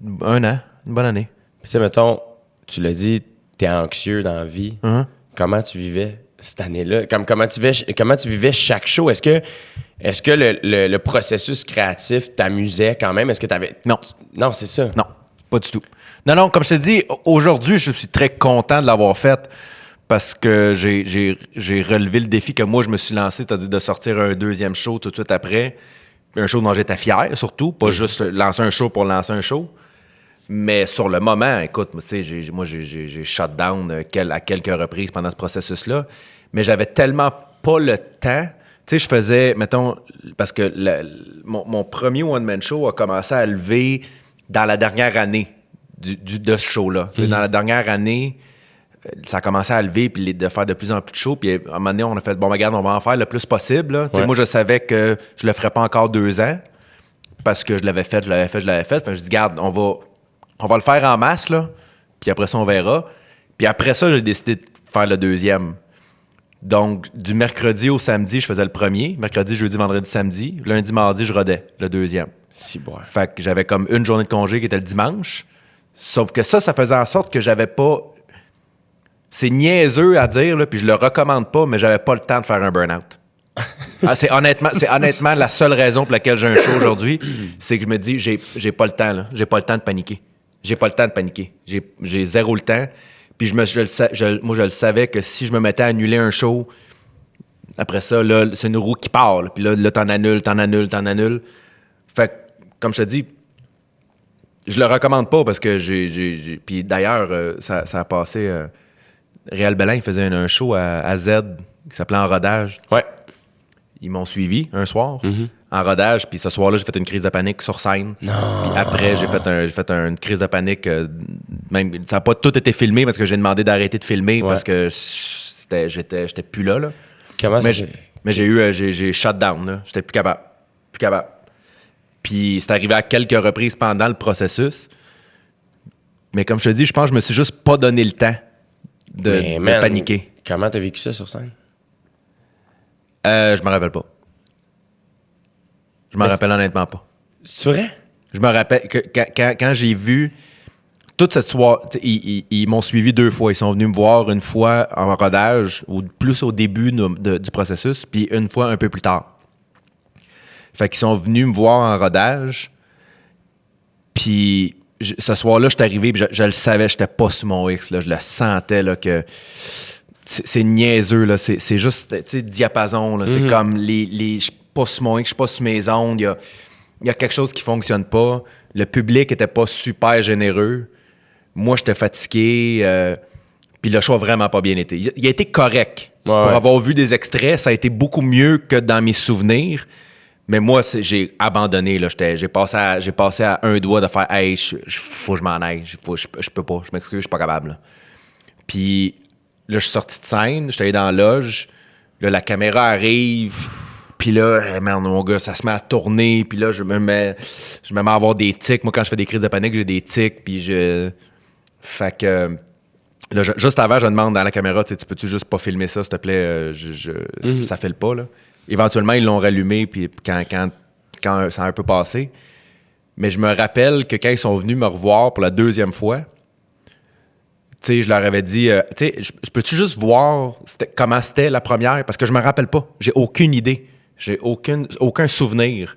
une bonne année. Puis tu sais, mettons, tu l'as dit, t'es anxieux dans la vie. Uh-huh. Comment tu vivais cette année-là? Comment tu vivais chaque show? Est-ce que le processus créatif t'amusait quand même? Est-ce que t'avais... Non. Non, c'est ça. Non, pas du tout. Non, comme je te dis, aujourd'hui, je suis très content de l'avoir fait parce que j'ai relevé le défi que moi, je me suis lancé, c'est-à-dire de sortir un deuxième show tout de suite après. Un show dont j'étais fier, surtout. Pas juste lancer un show pour lancer un show. Mais sur le moment, écoute, j'ai shut down à quelques reprises pendant ce processus-là. Mais j'avais tellement pas le temps. Tu sais, je faisais, mettons, parce que mon premier one-man show a commencé à lever dans la dernière année de ce show-là. Tu sais, dans la dernière année, ça a commencé à lever puis de faire de plus en plus de shows. Puis à un moment donné, on a fait, bon, regarde, on va en faire le plus possible. Là. Ouais. Moi, je savais que je le ferais pas encore 2 ans parce que je l'avais fait. Fait que je dis, regarde, on va le faire en masse, là. Puis après ça, on verra. Puis après ça, j'ai décidé de faire le deuxième. Donc, du mercredi au samedi, je faisais le premier. Mercredi, jeudi, vendredi, samedi. Lundi, mardi, je rodais le deuxième. Si bon. Fait que j'avais comme une journée de congé qui était le dimanche. Sauf que ça faisait en sorte que j'avais pas... C'est niaiseux à dire, là, puis je le recommande pas, mais j'avais pas le temps de faire un burn-out. C'est honnêtement la seule raison pour laquelle j'ai un show aujourd'hui, c'est que je me dis, j'ai pas le temps, là. J'ai pas le temps de paniquer. J'ai 0 le temps. Puis moi, je le savais que si je me mettais à annuler un show, après ça, là, c'est une roue qui part. Là. Puis là, t'en annules. Fait que, comme je te dis, je le recommande pas parce que j'ai... Puis d'ailleurs, ça a passé... Réal Bellin, il faisait un show à Z qui s'appelait En rodage. Ouais. Ils m'ont suivi un soir en rodage. Puis ce soir-là, j'ai fait une crise de panique sur scène. Non. Puis après, j'ai fait une crise de panique. Même, ça n'a pas tout été filmé parce que j'ai demandé d'arrêter de filmer parce que j'étais plus là. Comment Mais c'est... j'ai shut down. Là. J'étais plus capable. Puis c'est arrivé à quelques reprises pendant le processus. Mais comme je te dis, je pense que je me suis juste pas donné le temps de paniquer. Comment t'as vécu ça sur scène? Je me rappelle pas. Je me rappelle honnêtement pas. C'est vrai? Je me rappelle que quand j'ai vu toute cette soirée, ils m'ont suivi 2 fois. Ils sont venus me voir une fois en rodage, ou plus au début du processus, puis une fois un peu plus tard. Fait qu'ils sont venus me voir en rodage, puis ce soir-là, je suis arrivé, puis je le savais, j'étais pas sur mon X, là, je le sentais, là, que c'est niaiseux, là, c'est juste, tu sais, diapason, là, c'est comme je suis pas sur mon X, je suis pas sur mes ondes, il y a quelque chose qui fonctionne pas, le public était pas super généreux, moi, j'étais fatigué, puis le show a vraiment pas bien été. Il a été correct. Ouais. Pour avoir vu des extraits, ça a été beaucoup mieux que dans mes souvenirs. Mais moi, j'ai abandonné. Là. J'ai passé à un doigt de faire « Hey, faut que je m'en aille. Je peux pas. Je m'excuse, je suis pas capable. » là. Puis là, je suis sorti de scène. J'étais allé dans la loge. Là, la caméra arrive. Puis là, merde, mon gars, ça se met à tourner. Puis là, je me mets à avoir des tics. Moi, quand je fais des crises de panique, j'ai des tics. Puis Fait que... Là, juste avant, je demande dans la caméra, tu peux-tu juste pas filmer ça, s'il te plaît? Ça file pas, là. Éventuellement, ils l'ont rallumé, puis quand ça a un peu passé. Mais je me rappelle que quand ils sont venus me revoir pour la 2e fois, tu sais, je leur avais dit, tu sais, je peux-tu juste voir comment c'était la première? Parce que je me rappelle pas. J'ai aucune idée. J'ai aucun souvenir.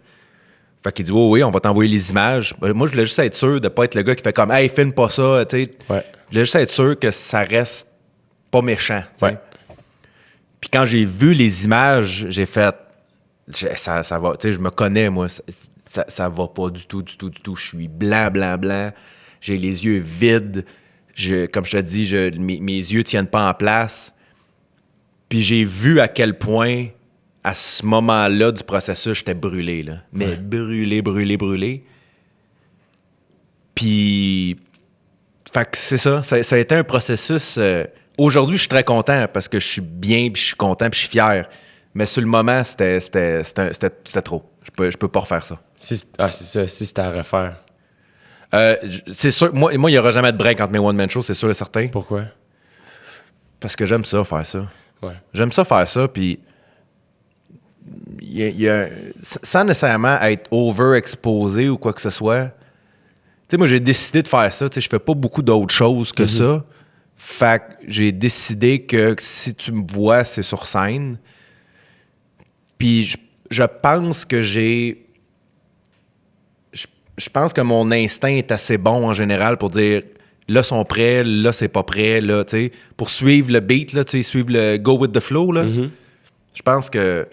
Fait qu'il dit, oh, oui, on va t'envoyer les images. Moi, je voulais juste être sûr de pas être le gars qui fait comme, hey, filme pas ça, tu sais. Ouais. Je voulais juste être sûr que ça reste pas méchant, tu sais. Ouais. Puis quand j'ai vu les images, j'ai fait, ça va, tu sais, je me connais, moi, ça va pas du tout. Je suis blanc. J'ai les yeux vides. Comme je te dis, mes yeux tiennent pas en place. Puis j'ai vu à quel point, à ce moment-là du processus, j'étais brûlé, là. Mais brûlé. Puis, fait que c'est ça. Ça a été un processus... Aujourd'hui, je suis très content parce que je suis bien, puis je suis content, puis je suis fier. Mais sur le moment, c'était trop. Je peux pas refaire ça. C'est ça, si c'était à refaire. C'est sûr, moi, il n'y aura jamais de break entre mes one-man shows, c'est sûr et certain. Pourquoi? Parce que j'aime ça, faire ça. Ouais. J'aime ça, faire ça, puis sans nécessairement être overexposé ou quoi que ce soit. Tu sais, moi, j'ai décidé de faire ça. Tu sais, je fais pas beaucoup d'autres choses que ça. Fait que j'ai décidé que si tu me vois, c'est sur scène. Puis je pense que je pense que mon instinct est assez bon en général pour dire là, sont prêts, là, c'est pas prêt, là, tu sais, pour suivre le beat, là, tu sais, suivre le go with the flow, là. Je pense que...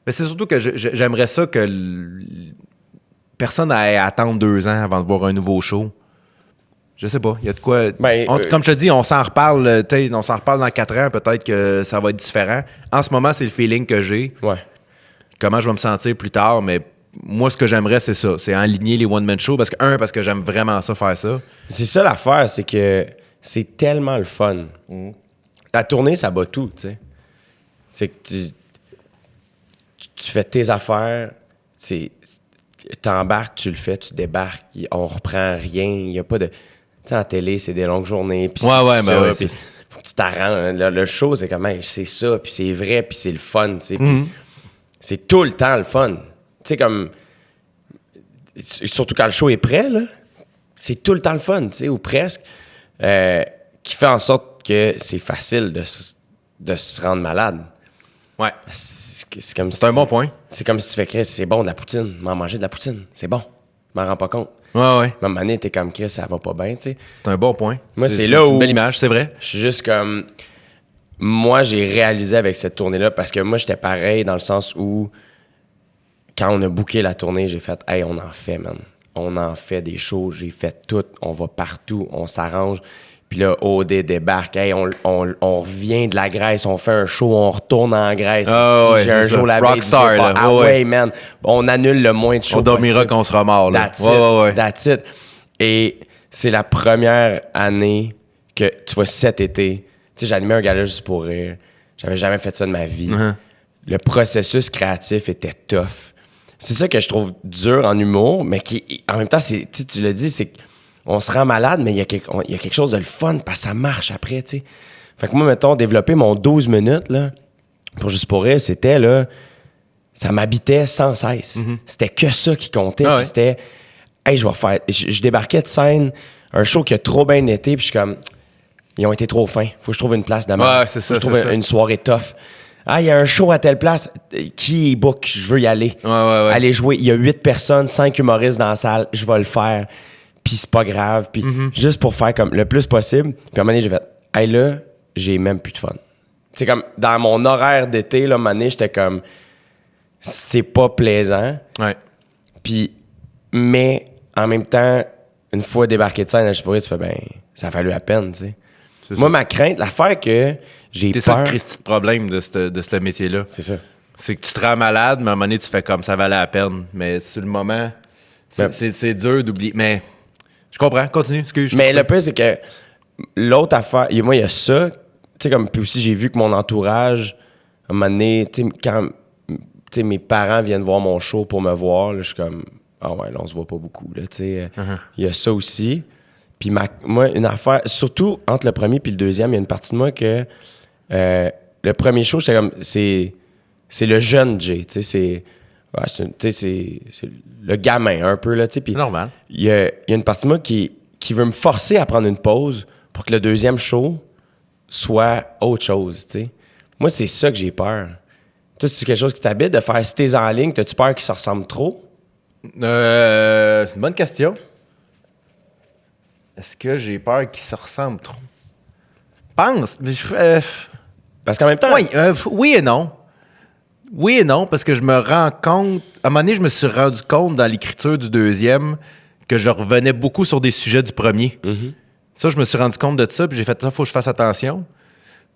Mais c'est surtout que j'aimerais ça que personne n'ait à attendre 2 ans avant de voir un nouveau show. Je sais pas, il y a de quoi... comme je te dis, on s'en reparle dans 4 ans, peut-être que ça va être différent. En ce moment, c'est le feeling que j'ai. Ouais. Comment je vais me sentir plus tard, mais moi, ce que j'aimerais, c'est ça. C'est aligner les one-man shows, parce que j'aime vraiment ça, faire ça. C'est ça l'affaire, c'est que c'est tellement le fun. La tournée, ça bat tout, tu sais. C'est que tu fais tes affaires, t'embarques, tu le fais, tu débarques, on reprend rien, il n'y a pas de... Tu sais, en télé, c'est des longues journées, puis faut que tu t'arranges. Le show, c'est comme, hey, c'est ça, puis c'est vrai, puis c'est le fun, tu sais, puis c'est tout le temps le fun. Tu sais, comme... Surtout quand le show est prêt, là, c'est tout le temps le fun, tu sais, ou presque, qui fait en sorte que c'est facile de se rendre malade. Ouais. C'est comme C'est un bon point. C'est comme si tu fais que c'est bon de la poutine, m'en manger de la poutine, c'est bon. Je m'en rends pas compte. Ouais. À un moment donné, t'es comme Chris, ça va pas bien, tu sais. C'est un bon point. Moi, c'est là où- une belle image, c'est vrai. Je suis juste comme. Moi, j'ai réalisé avec cette tournée-là parce que moi, j'étais pareil dans le sens où, quand on a booké la tournée, j'ai fait, hey, on en fait, man. On en fait des shows, j'ai fait tout, on va partout, on s'arrange. Puis là, OD débarque, hey, on revient de la Grèce, on fait un show, on retourne en Grèce. Ah esti, ouais, j'ai un c'est show ça. la veille. Rockstar, du départ. là. Ah Ouais, ouais, man. On annule le moins de shows On dormira possible. qu'on sera mort, là. That's it. Ouais. That's it. Et c'est la première année que, tu vois, cet été, tu sais, j'animais un gala juste pour rire. J'avais jamais fait ça de ma vie. Uh-huh. Le processus créatif était tough. C'est ça que je trouve dur en humour, mais qui, en même temps, c'est, tu l'as dit, c'est qu'on se rend malade, mais il y a quelque chose de le fun parce que ça marche après, tu sais. Fait que moi, mettons, développer mon 12 minutes, là, pour juste pour rire, c'était, là, ça m'habitait sans cesse. C'était que ça qui comptait. Ah Puis ouais. c'était, hey, je vais faire. Je débarquais de scène, un show qui a trop bien été, puis je suis comme, ils ont été trop fins. Faut que je trouve une place de merde. Ouais, c'est ça, Faut que je trouve c'est ça. une soirée tough. Ah, il y a un show à telle place. Qui est book? Je veux y aller. Ouais. Aller jouer. Il y a 8 personnes, 5 humoristes dans la salle. Je vais le faire. Puis c'est pas grave. Puis juste pour faire comme le plus possible. Puis à un moment donné, j'ai fait, hey là, j'ai même plus de fun. C'est comme dans mon horaire d'été, là, à un moment donné, j'étais comme, c'est pas plaisant. Ouais. Puis, mais en même temps, une fois débarqué de scène, je pourrais, tu fais, ben, ça a fallu la peine, tu sais. C'est Moi, ça. ma crainte, l'affaire que j'ai C'est ça peur. le Christy de problème de ce métier-là. C'est ça. C'est que tu te rends malade, mais à un moment donné, tu fais comme ça valait la peine. Mais sur le moment, Ben- c'est dur d'oublier. Mais je comprends, continue, excuse. Mais le pire, c'est que l'autre affaire, moi, il y a ça. Tu sais, comme, puis aussi, j'ai vu que mon entourage, à un moment donné, tu sais, quand mes parents viennent voir mon show pour me voir, là, je suis comme, ah ouais, là, on se voit pas beaucoup, là, tu sais. Il y a ça aussi. Puis moi, une affaire, surtout entre le premier puis le deuxième, il y a une partie de moi que le premier show, j'étais comme, c'est le jeune Jay, tu sais, c'est le gamin un peu, là, tu sais. Puis C'est normal. il y a une partie de moi qui veut me forcer à prendre une pause pour que le deuxième show soit autre chose, tu sais. Moi, c'est ça que j'ai peur. Toi, c'est quelque chose qui t'habite de faire si t'es en ligne, t'as-tu peur qu'ils se ressemblent trop? C'est une bonne question. Est-ce que j'ai peur qu'ils se ressemblent trop? Pense. Parce qu'en même temps, Oui et non. Oui et non, parce que je me rends compte... À un moment donné, je me suis rendu compte dans l'écriture du deuxième que je revenais beaucoup sur des sujets du premier. Ça, je me suis rendu compte de ça, puis j'ai fait ça, faut que je fasse attention.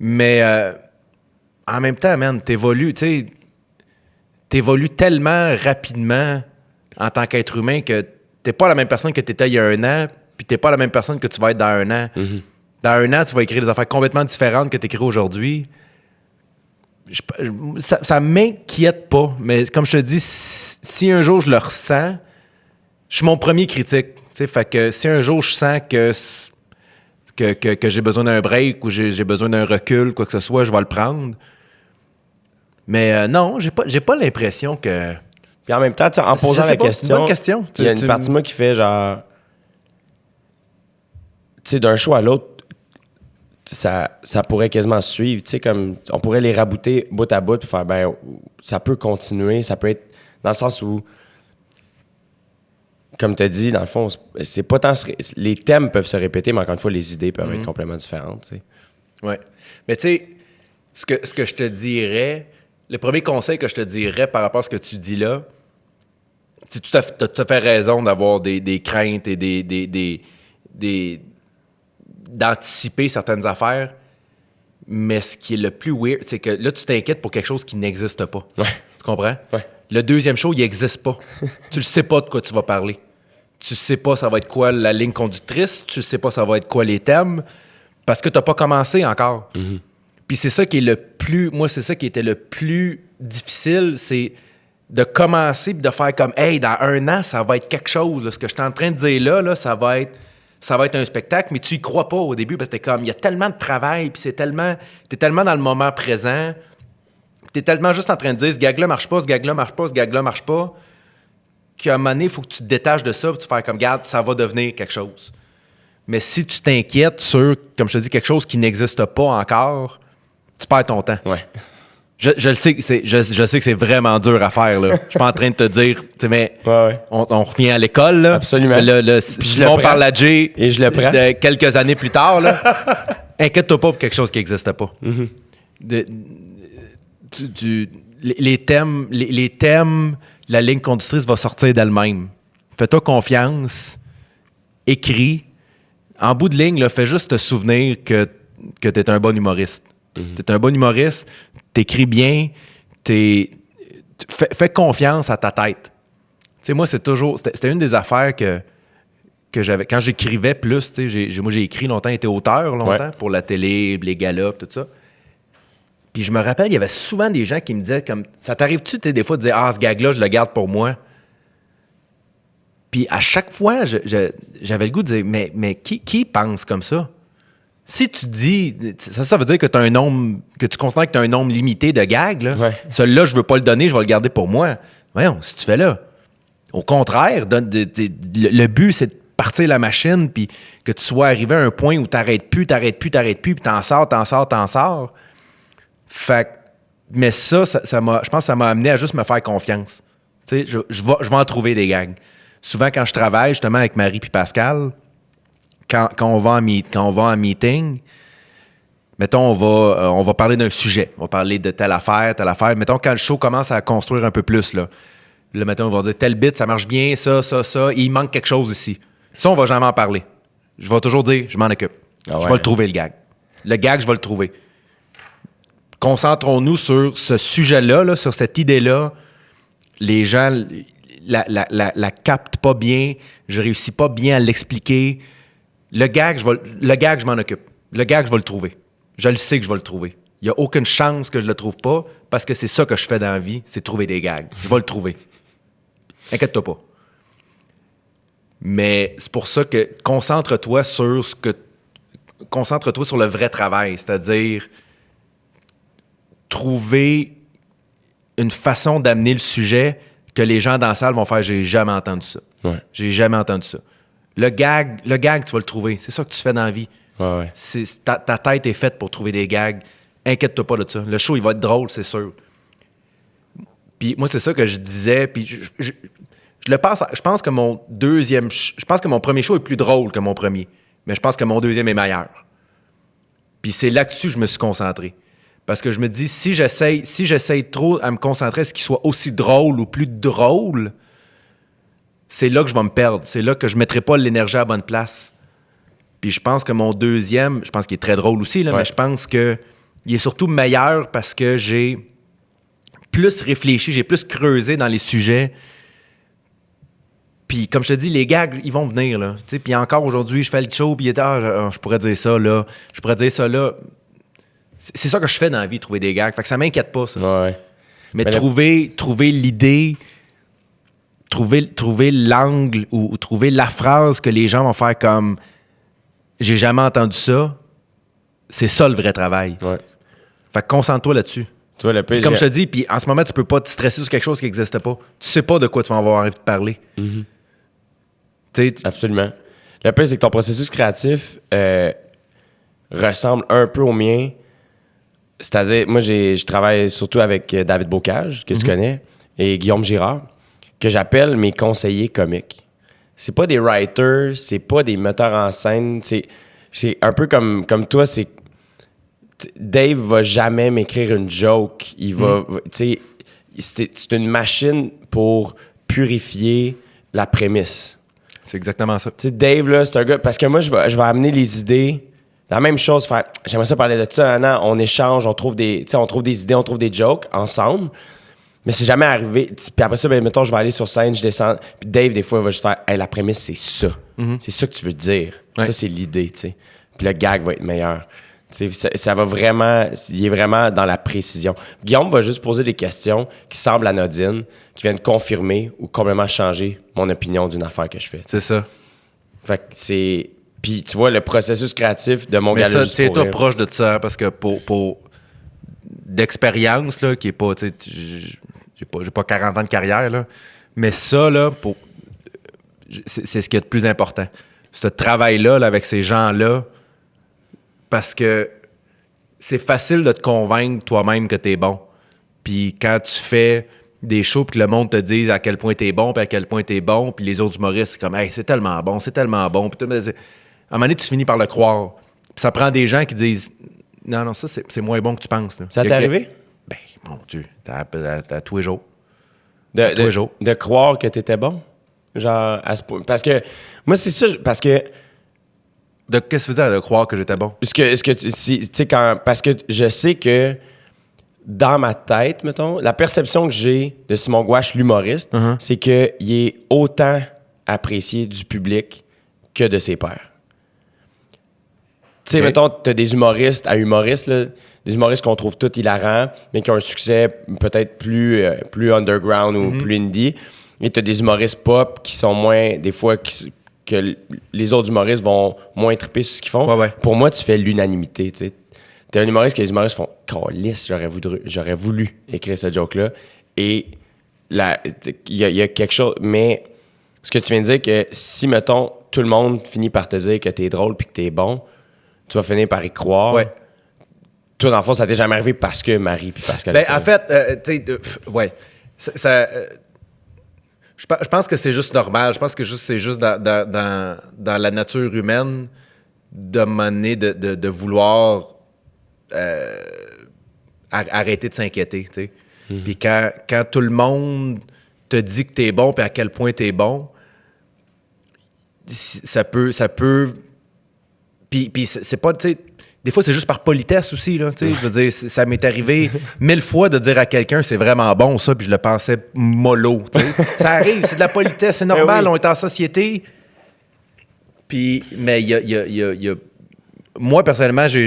Mais en même temps, man, t'évolues tellement rapidement en tant qu'être humain que t'es pas la même personne que t'étais il y a un an, puis t'es pas la même personne que tu vas être dans un an. Dans un an, tu vas écrire des affaires complètement différentes que t'écris aujourd'hui. Ça m'inquiète pas, mais comme je te dis, si un jour je le ressens, je suis mon premier critique. Fait que si un jour je sens que j'ai besoin d'un break ou j'ai besoin d'un recul, quoi que ce soit, je vais le prendre. Mais non, j'ai pas l'impression que... puis en même temps, tu sais, en Je posant sais la pas, c'est une question, bonne question. il y a une partie de moi qui fait genre, tu sais, d'un show à l'autre, ça pourrait quasiment se suivre, tu sais, comme on pourrait les rabouter bout à bout puis faire, ben, ça peut continuer, ça peut être dans le sens où, comme tu as dit, dans le fond, c'est pas tant... Les thèmes peuvent se répéter, mais encore une fois, les idées peuvent être complètement différentes, tu sais. Ouais. Mais tu sais, ce que je te dirais, le premier conseil que je te dirais par rapport à ce que tu dis là, tu as tout à fait raison d'avoir des craintes et d'anticiper certaines affaires. Mais ce qui est le plus weird, c'est que là, tu t'inquiètes pour quelque chose qui n'existe pas. Ouais. Tu comprends? Ouais. Le deuxième show, il n'existe pas. Tu ne sais pas de quoi tu vas parler. Tu sais pas ça va être quoi la ligne conductrice. Tu sais pas ça va être quoi les thèmes. Parce que tu n'as pas commencé encore. Puis c'est ça qui est le plus... Moi, c'est ça qui était le plus difficile, c'est de commencer et de faire comme « Hey, dans un an, ça va être quelque chose. Là. Ce que je suis en train de dire là, ça va être un spectacle. » Mais tu y crois pas au début parce que t'es comme... Il y a tellement de travail, puis t'es tellement dans le moment présent. T'es tellement juste en train de dire « Ce gag-là marche pas, ce gag-là marche pas, ce gag-là marche pas. » Qu'à un moment donné, il faut que tu te détaches de ça et tu fais comme « Garde, ça va devenir quelque chose. » Mais si tu t'inquiètes sur, comme je te dis, quelque chose qui n'existe pas encore, tu perds ton temps. Ouais. Je le sais que je sais que c'est vraiment dur à faire, là. Je suis pas en train de te dire, tu sais, mais Ouais. on revient à l'école, là. Absolument. Si on parle à Jay Et je le prends. quelques années plus tard, là, inquiète-toi pas pour quelque chose qui n'existe pas. Les thèmes, la ligne conductrice va sortir d'elle-même. Fais-toi confiance, écris. En bout de ligne, là, fais juste te souvenir que tu es un bon humoriste. Tu es un bon humoriste, t'écris bien, fais confiance à ta tête. Tu sais, moi, c'était une des affaires que j'avais. Quand j'écrivais plus, tu sais, moi, j'ai écrit longtemps, été auteur longtemps pour la télé, les galas, tout ça. Puis je me rappelle, il y avait souvent des gens qui me disaient comme ça t'arrive-tu, tu sais, des fois, de dire ah, ce gag-là, je le garde pour moi. Puis à chaque fois, j'avais le goût de dire mais qui pense comme ça? Si tu dis, ça veut dire que tu as un nombre, que tu considères que tu as un nombre limité de gags, là. Ouais. Celui-là, je veux pas le donner, je vais le garder pour moi. Voyons, si tu fais là. Au contraire, le but, c'est de partir la machine, puis que tu sois arrivé à un point où t'arrêtes plus, puis t'en sors. Fait que, mais ça m'a, je pense que ça m'a amené à juste me faire confiance. Tu sais, je vais en trouver des gags. Souvent, quand je travaille, justement, avec Marie puis Pascal, quand on va en meeting, mettons, on va parler d'un sujet. On va parler de telle affaire. Mettons, quand le show commence à construire un peu plus, là mettons, on va dire tel bit, ça marche bien, ça. Il manque quelque chose ici. Ça, on va jamais en parler. Je vais toujours dire, je m'en occupe. Ah ouais. Je vais le trouver, le gag. Le gag, je vais le trouver. Concentrons-nous sur ce sujet-là, là, sur cette idée-là. Les gens la captent pas bien. Je réussis pas bien à l'expliquer. Le gag, je m'en occupe. Le gag, je vais le trouver. Je le sais que je vais le trouver. Il n'y a aucune chance que je le trouve pas parce que c'est ça que je fais dans la vie, c'est trouver des gags. Je vais le trouver. Inquiète-toi pas. Mais c'est pour ça que concentre-toi sur le vrai travail, c'est-à-dire trouver une façon d'amener le sujet que les gens dans la salle vont faire « J'ai jamais entendu ça. Ouais. J'ai jamais entendu ça. » Le gag, tu vas le trouver. C'est ça que tu fais dans la vie. Ouais. Ta tête est faite pour trouver des gags. Inquiète-toi pas de ça. Le show, il va être drôle, c'est sûr. Puis moi, c'est ça que je disais. Puis je pense que mon premier show est plus drôle que mon premier. Mais je pense que mon deuxième est meilleur. Puis c'est là-dessus que je me suis concentré. Parce que je me dis, si j'essaye trop à me concentrer à ce qu'il soit aussi drôle ou plus drôle, c'est là que je vais me perdre. C'est là que je ne mettrai pas l'énergie à la bonne place. Puis je pense que mon deuxième, je pense qu'il est très drôle aussi, là, mais je pense qu'il est surtout meilleur parce que j'ai plus réfléchi, j'ai plus creusé dans les sujets. Puis comme je te dis, les gags, ils vont venir, là. Puis encore aujourd'hui, je fais le show, puis je pourrais dire ça là, je pourrais dire ça là. C'est ça que je fais dans la vie, trouver des gags. Fait que ça m'inquiète pas, ça. Ouais. Mais trouver l'idée, trouver l'angle ou trouver la phrase que les gens vont faire comme « J'ai jamais entendu ça », c'est ça le vrai travail. Ouais. Fait que concentre-toi là-dessus. Tu vois, le pire, Puis comme je te dis, puis en ce moment, tu peux pas te stresser sur quelque chose qui n'existe pas. Tu sais pas de quoi tu vas avoir envie de parler. Mm-hmm. Tu sais, Absolument. Le pire, c'est que ton processus créatif ressemble un peu au mien. C'est-à-dire, moi, je travaille surtout avec David Bocage, que tu connais, et Guillaume Girard, que j'appelle mes conseillers comiques. C'est pas des writers, c'est pas des metteurs en scène. C'est un peu comme toi, c'est... Dave va jamais m'écrire une joke. Il va... Tu sais, c'est une machine pour purifier la prémisse. c'est exactement ça. Tu sais, Dave, là, c'est un gars... Parce que moi, je vais amener les idées... La même chose, faire j'aimerais ça parler de ça, non, on échange, on trouve des idées, on trouve des jokes ensemble, mais c'est jamais arrivé. Puis après ça, ben, mettons, je vais aller sur scène, je descends, puis Dave, des fois, il va juste faire hey, la prémisse, c'est ça. C'est ça que tu veux dire. Ouais. Ça, c'est l'idée, tu sais. Puis le gag va être meilleur. Tu sais, ça va vraiment... Il est vraiment dans la précision. Guillaume va juste poser des questions qui semblent anodines, qui viennent confirmer ou complètement changer mon opinion d'une affaire que je fais. C'est ça. Fait que c'est... Puis, tu vois, le processus créatif de mon Mais gala ça, juste tu es pour toi rire. proche de ça, parce que pour d'expérience, là, qui est pas, tu sais, j'ai pas 40 ans de carrière, là, mais ça, là, c'est ce qui est le plus important. Ce travail-là, là, avec ces gens-là, parce que c'est facile de te convaincre toi-même que t'es bon. Puis quand tu fais des shows, puis que le monde te dise à quel point t'es bon, puis à quel point t'es bon, puis les autres humoristes, c'est comme, hey, c'est tellement bon. Puis à un moment donné, tu finis par le croire. Puis ça prend des gens qui disent, non, ça, c'est moins bon que tu penses. Là. Ça t'est arrivé? Ben, mon Dieu, à tous les jours. De croire que t'étais bon? Genre, à ce point. Parce que, moi, c'est ça, parce que... Qu'est-ce que tu veux dire de croire que j'étais bon? Parce que je sais que dans ma tête, mettons, la perception que j'ai de Simon Gouache, l'humoriste, c'est qu'il est autant apprécié du public que de ses pairs. Tu sais, mettons, t'as des humoristes à humoristes, là, des humoristes qu'on trouve tous hilarants, mais qui ont un succès peut-être plus underground ou plus indie. Et t'as des humoristes pop qui sont moins, des fois, que les autres humoristes vont moins triper sur ce qu'ils font. Ouais. Pour moi, tu fais l'unanimité, tu sais. T'es un humoriste que les humoristes font « Calisse, j'aurais voulu écrire ce joke-là. » Et il y a quelque chose... Mais ce que tu viens de dire, que si, mettons, tout le monde finit par te dire que t'es drôle puis que t'es bon, tu vas finir par y croire. Ouais. Toi, dans le fond, ça t'est jamais arrivé parce que Marie puis Pascal... Ben, en fait, tu sais, ouais. Je pense que c'est juste normal. Je pense que c'est juste dans la nature humaine de mener, de vouloir arrêter de s'inquiéter. Tu sais. Puis quand tout le monde te dit que t'es bon, puis à quel point t'es bon, ça peut. Puis c'est pas, tu sais. Des fois, c'est juste par politesse aussi, là, tu sais. Je veux dire, ça m'est arrivé 1000 fois de dire à quelqu'un, c'est vraiment bon, ça, puis je le pensais mollo, tu sais. Ça arrive, c'est de la politesse, c'est normal, on est en société. Puis, mais il y a... Moi, personnellement, je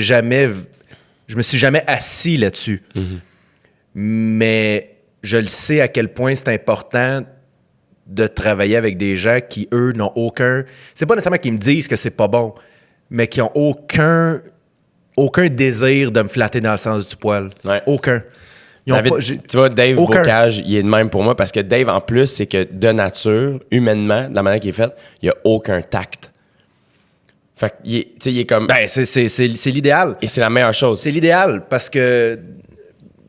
me suis jamais assis là-dessus. Mais je le sais à quel point c'est important de travailler avec des gens qui, eux, n'ont aucun... C'est pas nécessairement qu'ils me disent que c'est pas bon, mais qui ont aucun désir de me flatter dans le sens du poil. Ouais. Aucun. David, tu vois, Dave Bocage, il est de même pour moi parce que Dave, en plus, c'est que de nature, humainement, de la manière qu'il est fait, il a aucun tact. Fait qu'il est comme... Ben, c'est l'idéal. Et c'est la meilleure chose. C'est l'idéal parce que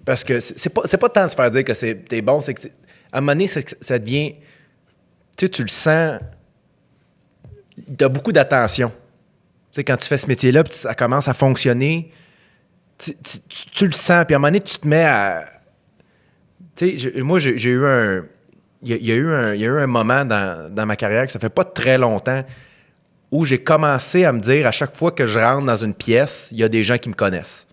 c'est pas tant de se faire dire que t'es bon, c'est que à un moment donné, ça devient... Tu sais, tu le sens... T'as beaucoup d'attention. Tu sais, quand tu fais ce métier-là, puis ça commence à fonctionner, tu le sens. Puis à un moment donné, tu te mets à... Tu sais, moi, j'ai eu un... Il y a eu un moment dans ma carrière, que ça fait pas très longtemps, où j'ai commencé à me dire, à chaque fois que je rentre dans une pièce, il y a des gens qui me connaissent.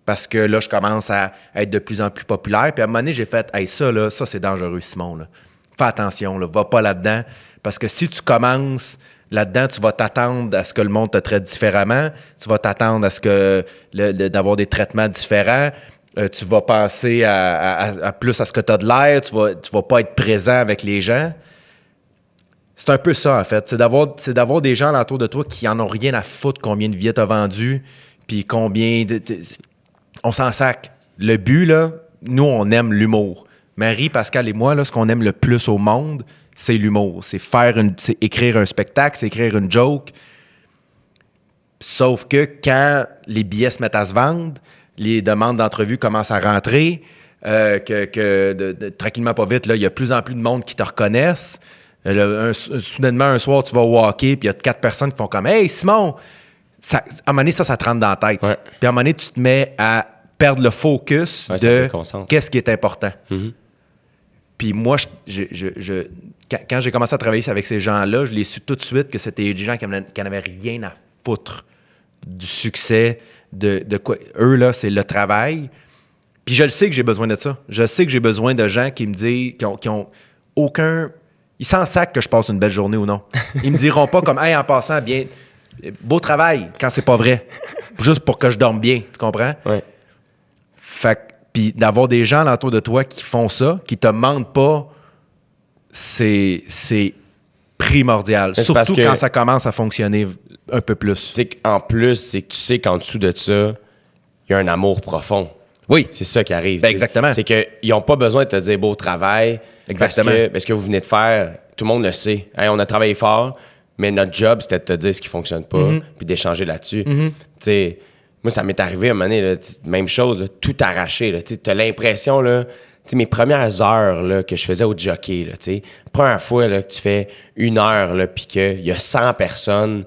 Parce que là, je commence à être de plus en plus populaire. Puis à un moment donné, j'ai fait, hey, ça, c'est dangereux, Simon. Là. Fais attention, là, va pas là-dedans. Parce que si tu commences là-dedans, tu vas t'attendre à ce que le monde te traite différemment. Tu vas t'attendre à ce que d'avoir des traitements différents. Tu vas penser à plus à ce que tu as de l'air. Tu vas pas être présent avec les gens. C'est un peu ça, en fait. C'est d'avoir des gens autour de toi qui en ont rien à foutre combien de billets t'as vendu, puis combien on s'en sac. Le but, là, nous, on aime l'humour. Marie, Pascal et moi, là, ce qu'on aime le plus au monde, c'est l'humour. C'est écrire un spectacle, c'est écrire une joke. Sauf que quand les billets se mettent à se vendre, les demandes d'entrevue commencent à rentrer, tranquillement, pas vite, il y a de plus en plus de monde qui te reconnaissent. Soudainement, un soir, tu vas walker, puis il y a 4 personnes qui font comme « Hey, Simon! » À un moment donné, ça te rentre dans la tête. Ouais. Puis à un moment donné, tu te mets à perdre le focus de qu'est-ce qui est important. Mm-hmm. Puis moi, quand j'ai commencé à travailler avec ces gens-là, je l'ai su tout de suite que c'était des gens qui n'avaient rien à foutre du succès, de quoi. Eux, là, c'est le travail. Puis je le sais que j'ai besoin de ça. Je sais que j'ai besoin de gens qui me disent, qui ont aucun... Ils s'en sacent que je passe une belle journée ou non. Ils me diront pas comme « Hey, en passant, bien, beau travail » quand c'est pas vrai. Juste pour que je dorme bien, tu comprends? Ouais. Fait que, puis d'avoir des gens autour de toi qui font ça, qui te mentent pas, c'est primordial. C'est surtout quand ça commence à fonctionner un peu plus. C'est qu'en plus, c'est que tu sais qu'en dessous de ça, il y a un amour profond. Oui. C'est ça qui arrive. Ben exactement. C'est qu'ils n'ont pas besoin de te dire beau travail. Exactement. Parce que vous venez de faire, tout le monde le sait. Hey, on a travaillé fort, mais notre job, c'était de te dire ce qui ne fonctionne pas, puis d'échanger là-dessus. Tu sais, Moi, ça m'est arrivé à un moment donné, là, même chose, là, tout arraché. Tu as l'impression, là, mes premières heures là, que je faisais au jockey, là, première fois là, que tu fais 1 heure, puis qu'il y a 100 personnes,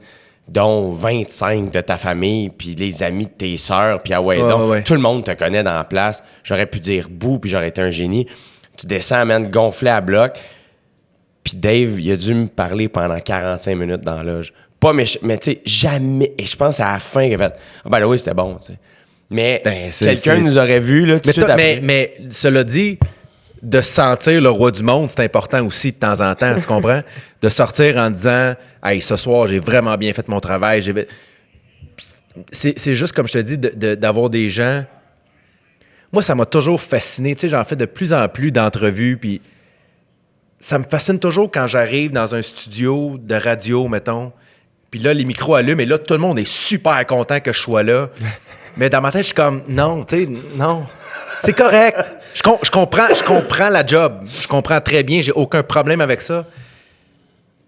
dont 25 de ta famille, puis les amis de tes sœurs, puis tout le monde te connaît dans la place. J'aurais pu dire bouh, puis j'aurais été un génie. Tu descends, man, gonflé à bloc. Puis Dave, il a dû me parler pendant 45 minutes dans la loge. Pas mais tu sais, jamais. Et je pense à la fin qu'il a fait « Ah ben là, oui, c'était bon, tu sais. » Mais quelqu'un nous aurait vu, là, tout de suite après. Mais cela dit, de se sentir le roi du monde, c'est important aussi de temps en temps, tu comprends? De sortir en disant « Hey, ce soir, j'ai vraiment bien fait mon travail. » C'est juste, comme je te dis, d'avoir des gens... Moi, ça m'a toujours fasciné. Tu sais, j'en fais de plus en plus d'entrevues, puis ça me fascine toujours quand j'arrive dans un studio de radio, mettons, puis là, les micros allument, et là, tout le monde est super content que je sois là. Mais dans ma tête, je suis comme, non, tu sais, non. C'est correct. Je comprends la job. Je comprends très bien. J'ai aucun problème avec ça.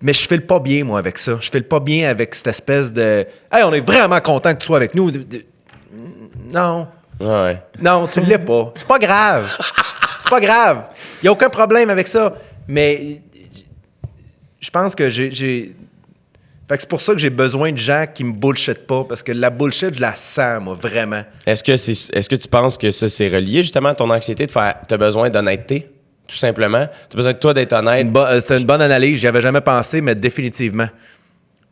Mais je file pas bien, moi, avec ça. Je file pas bien avec cette espèce de... Hey, on est vraiment content que tu sois avec nous. Non. Ouais. Non, tu l'es pas. C'est pas grave. C'est pas grave. Il y a aucun problème avec ça. Mais je pense que j'ai... Fait que c'est pour ça que j'ai besoin de gens qui me bullshittent pas, parce que la bullshit, je la sens, moi, vraiment. Est-ce que tu penses que ça, c'est relié justement à ton anxiété de faire... T'as besoin d'honnêteté, tout simplement? T'as besoin de toi d'être honnête? C'est une bonne analyse. J'y avais jamais pensé, mais définitivement.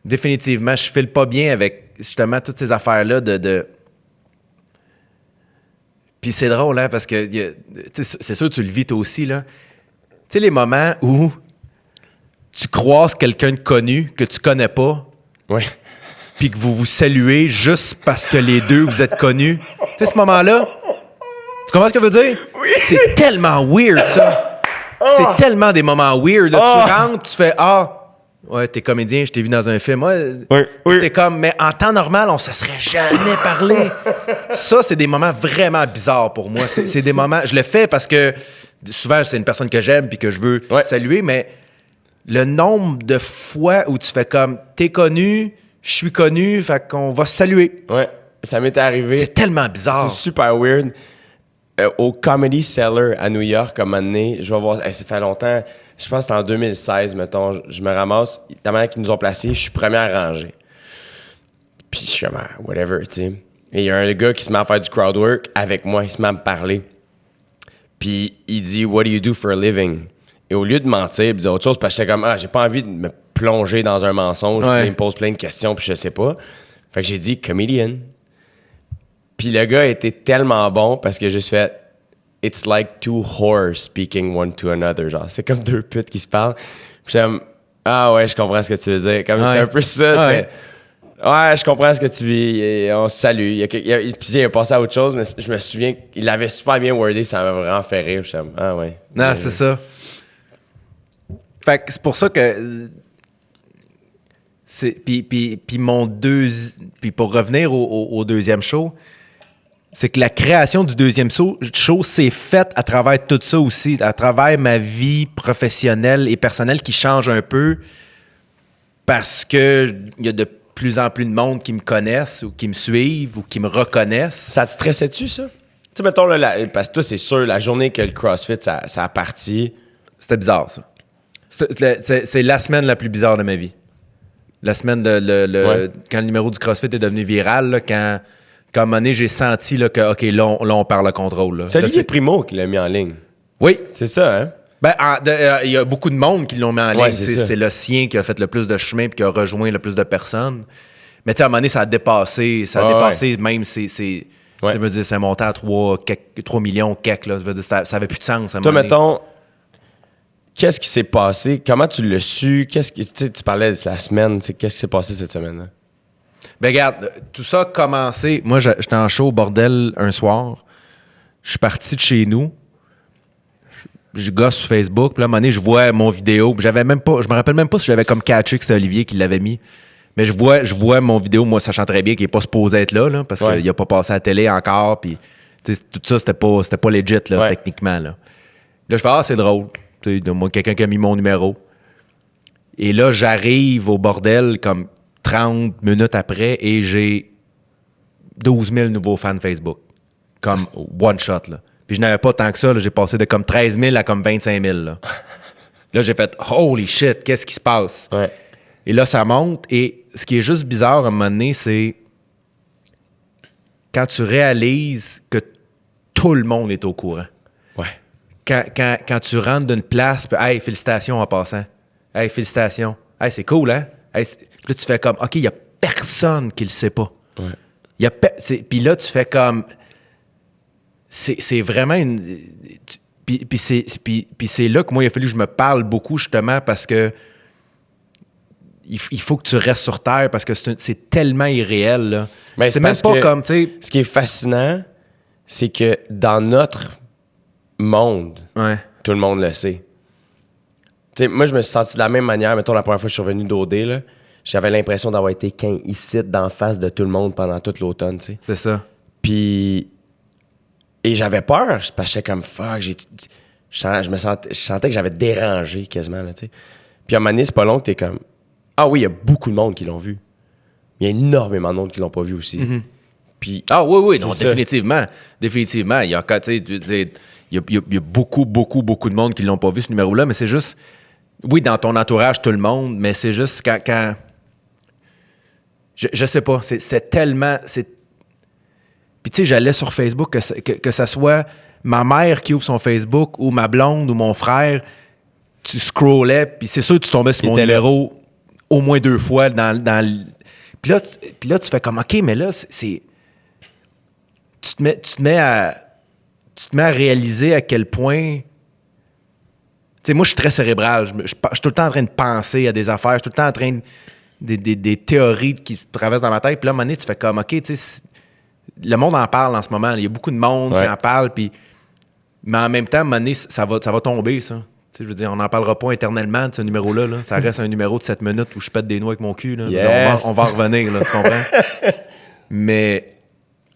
Définitivement, je file pas bien avec, justement, toutes ces affaires-là de... Puis c'est drôle, hein, parce que c'est sûr que tu le vis toi aussi, là. Tu sais, les moments où tu croises quelqu'un de connu que tu connais pas, Oui. puis que vous vous saluez juste parce que les deux, vous êtes connus. Tu sais, ce moment-là, tu comprends ce que je veux dire? Oui. C'est tellement weird, ça. C'est tellement des moments weird. Là. Tu rentres, tu fais « Ah, ouais, t'es comédien, je t'ai vu dans un film. Ouais, oui. T'es comme, mais en temps normal, on se serait jamais parlé. » Ça, c'est des moments vraiment bizarres pour moi. C'est des moments... Je le fais parce que souvent, c'est une personne que j'aime puis que je veux saluer, mais le nombre de fois où tu fais comme « T'es connu, je suis connu, fait qu'on va se saluer. » Ouais, ça m'est arrivé. C'est tellement bizarre. C'est super weird. Au Comedy Cellar à New York, comme un moment donné, je vais voir... ça fait longtemps... Je pense que c'était en 2016, mettons. Je me ramasse, la manière qu'ils nous ont placés, je suis première rangée. Puis je suis comme, whatever, tu sais. Et il y a un gars qui se met à faire du crowd work avec moi, il se met à me parler. Puis il dit, What do you do for a living? Et au lieu de mentir, il disait autre chose, parce que j'étais comme, j'ai pas envie de me plonger dans un mensonge, puis il me pose plein de questions, puis je sais pas. Fait que j'ai dit, comedian. Puis le gars était tellement bon parce que j'ai juste fait, It's like two whores speaking one to another. Genre, c'est comme deux putes qui se parlent. Puis j'aime, ouais, je comprends ce que tu veux dire. Comme c'était un peu ça. Ouais, je comprends ce que tu vis. Et on se salue. Puis il a passé à autre chose, mais je me souviens qu'il l'avait super bien wordé. Ça m'a vraiment fait rire. Je suis ouais. Non, c'est ça. Fait que c'est pour ça que. Puis pour revenir au deuxième show, c'est que la création du deuxième show s'est faite à travers tout ça aussi, à travers ma vie professionnelle et personnelle qui change un peu parce que il y a de plus en plus de monde qui me connaissent ou qui me suivent ou qui me reconnaissent. Ça te stressait-tu, ça? Tu sais, mettons, là, parce que toi, c'est sûr, la journée que le CrossFit, ça a parti... C'était bizarre, ça. C'est la semaine la plus bizarre de ma vie. La semaine quand le numéro du CrossFit est devenu viral, là, quand à un moment donné, j'ai senti là, que, OK, là, on perd le contrôle. Là. C'est Olivier Primo qui l'a mis en ligne. Oui. C'est ça, hein? Ben, il y a beaucoup de monde qui l'ont mis en ligne. C'est le sien qui a fait le plus de chemin et qui a rejoint le plus de personnes. Mais tu sais, à un moment donné, ça a dépassé. Même c'est je veux dire, c'est monté à 3 millions quelques. Là, ça avait plus de sens. Toi, mettons, qu'est-ce qui s'est passé? Comment tu l'as su? Tu parlais de la semaine. Qu'est-ce qui s'est passé cette semaine-là? Ben regarde, tout ça a commencé. Moi, j'étais en show au bordel un soir. Je suis parti de chez nous. Je gosse sur Facebook. Puis là, à un moment donné, je vois mon vidéo. Puis j'avais même pas... Je me rappelle même pas si j'avais comme catché que c'était Olivier qui l'avait mis. Mais je vois mon vidéo, moi, sachant très bien qu'il n'est pas supposé être là parce qu'il n'a pas passé à la télé encore. Puis tout ça, c'était pas legit, là, techniquement. Là, je fais « c'est drôle. » Moi, quelqu'un qui a mis mon numéro. Et là, j'arrive au bordel comme 30 minutes après et j'ai 12 000 nouveaux fans Facebook. Comme one shot, là. Puis je n'avais pas tant que ça, là. J'ai passé de comme 13 000 à comme 25 000, là. Là, j'ai fait « Holy shit, qu'est-ce qui se passe? » Ouais. Et là, ça monte. Et ce qui est juste bizarre à un moment donné, c'est quand tu réalises que tout le monde est au courant. Ouais. Quand tu rentres d'une place, puis, hey, félicitations en passant. Hey, félicitations. Hey, c'est cool, hein? Hey, là, tu fais comme, OK, il n'y a personne qui le sait pas. Ouais. Puis là, tu fais comme, c'est vraiment une... Puis c'est là que moi, il a fallu que je me parle beaucoup, justement, parce que il faut que tu restes sur Terre, parce que c'est tellement irréel, là. Ben, c'est même parce pas que comme, tu sais... Ce qui est fascinant, c'est que dans notre monde, Ouais. tout le monde le sait. Tu sais, moi, je me suis senti de la même manière. Mettons, la première fois que je suis revenu d'OD, là, j'avais l'impression d'avoir été ici, d'en face de tout le monde pendant tout l'automne, tu sais. C'est ça. Puis... Et j'avais peur, parce que j'étais comme, fuck, je sentais que j'avais dérangé quasiment, là, tu sais. Puis à un moment donné, c'est pas long que t'es comme, ah oui, il y a beaucoup de monde qui l'ont vu. Il y a énormément de monde qui l'ont pas vu aussi. Puis, Ah oui, non, c'est ça. définitivement. Définitivement. Il y a, il y a beaucoup de monde qui l'ont pas vu, ce numéro-là, mais c'est juste... Oui, dans ton entourage, tout le monde, mais c'est juste quand je sais pas, c'est tellement... Puis tu sais, j'allais sur Facebook, que ça soit ma mère qui ouvre son Facebook, ou ma blonde, ou mon frère, tu scrollais, puis c'est sûr que tu tombais sur Il mon était là. numéro au moins 2 fois Puis là, tu fais comme, OK, mais là, c'est... Tu te mets à réaliser à quel point... Tu sais, moi, je suis très cérébral. Je suis tout le temps en train de penser à des affaires. Je suis tout le temps en train de... Des théories qui traversent dans ma tête. Puis là, à un moment donné, tu fais comme, OK, tu sais... Le monde en parle en ce moment. Il y a beaucoup de monde qui en parle. Puis... Mais en même temps, à un moment donné, ça va tomber, ça. Tu sais, je veux dire, on n'en parlera pas éternellement de ce numéro-là. Là. Ça reste un numéro de 7 minutes où je pète des noix avec mon cul. Là. Yes. On va en revenir, là, tu comprends? Mais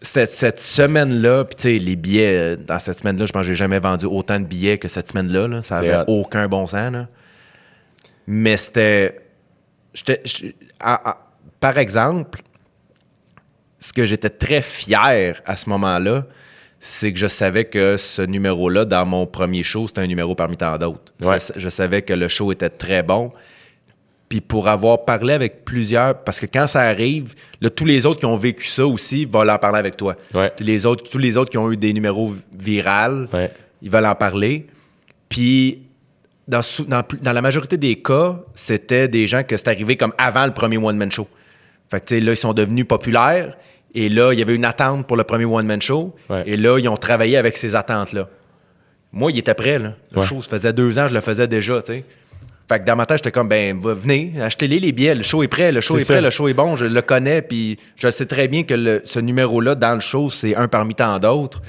cette semaine-là, puis tu sais, les billets, dans cette semaine-là, je pense que j'ai jamais vendu autant de billets que cette semaine-là. Là. Ça C'est avait hot. aucun bon sens. Là. Mais c'était... par exemple, ce que j'étais très fier à ce moment-là, c'est que je savais que ce numéro-là, dans mon premier show, c'était un numéro parmi tant d'autres. Ouais. Je savais que le show était très bon. Puis pour avoir parlé avec plusieurs... Parce que quand ça arrive, là, tous les autres qui ont vécu ça aussi veulent en parler avec toi. Ouais. Tous les autres qui ont eu des numéros virals, Ouais. ils veulent en parler. Puis dans la majorité des cas, c'était des gens que c'est arrivé comme avant le premier one-man show. Fait que tu sais, là, ils sont devenus populaires. Et là, il y avait une attente pour le premier one-man show. Ouais. Et là, ils ont travaillé avec ces attentes-là. Moi, il était prêt, là. Le Ouais. show, ça faisait 2 ans, je le faisais déjà, tu sais. Fait que dans ma tête, j'étais comme, venez, achetez-les les billets. Le show est prêt, le show C'est est prêt, ça. le show est bon, je le connais. Puis je sais très bien que ce numéro-là, dans le show, c'est un parmi tant d'autres.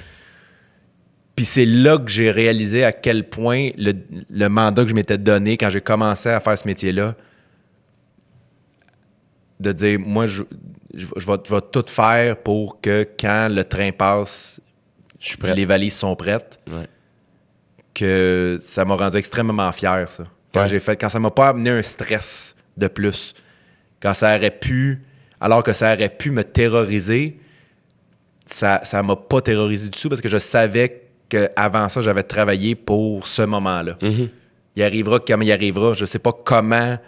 Puis c'est là que j'ai réalisé à quel point le mandat que je m'étais donné quand j'ai commencé à faire ce métier-là, de dire, moi, je vais tout faire pour que quand le train passe, Je suis prêt. les valises sont prêtes, Ouais. que ça m'a rendu extrêmement fier, ça. Quand ça m'a pas amené un stress de plus. Quand ça aurait pu, alors que ça aurait pu me terroriser, ça m'a pas terrorisé du tout parce que je savais qu'avant ça, j'avais travaillé pour ce moment-là. Mhm. Il arrivera comme il arrivera. Je sais pas comment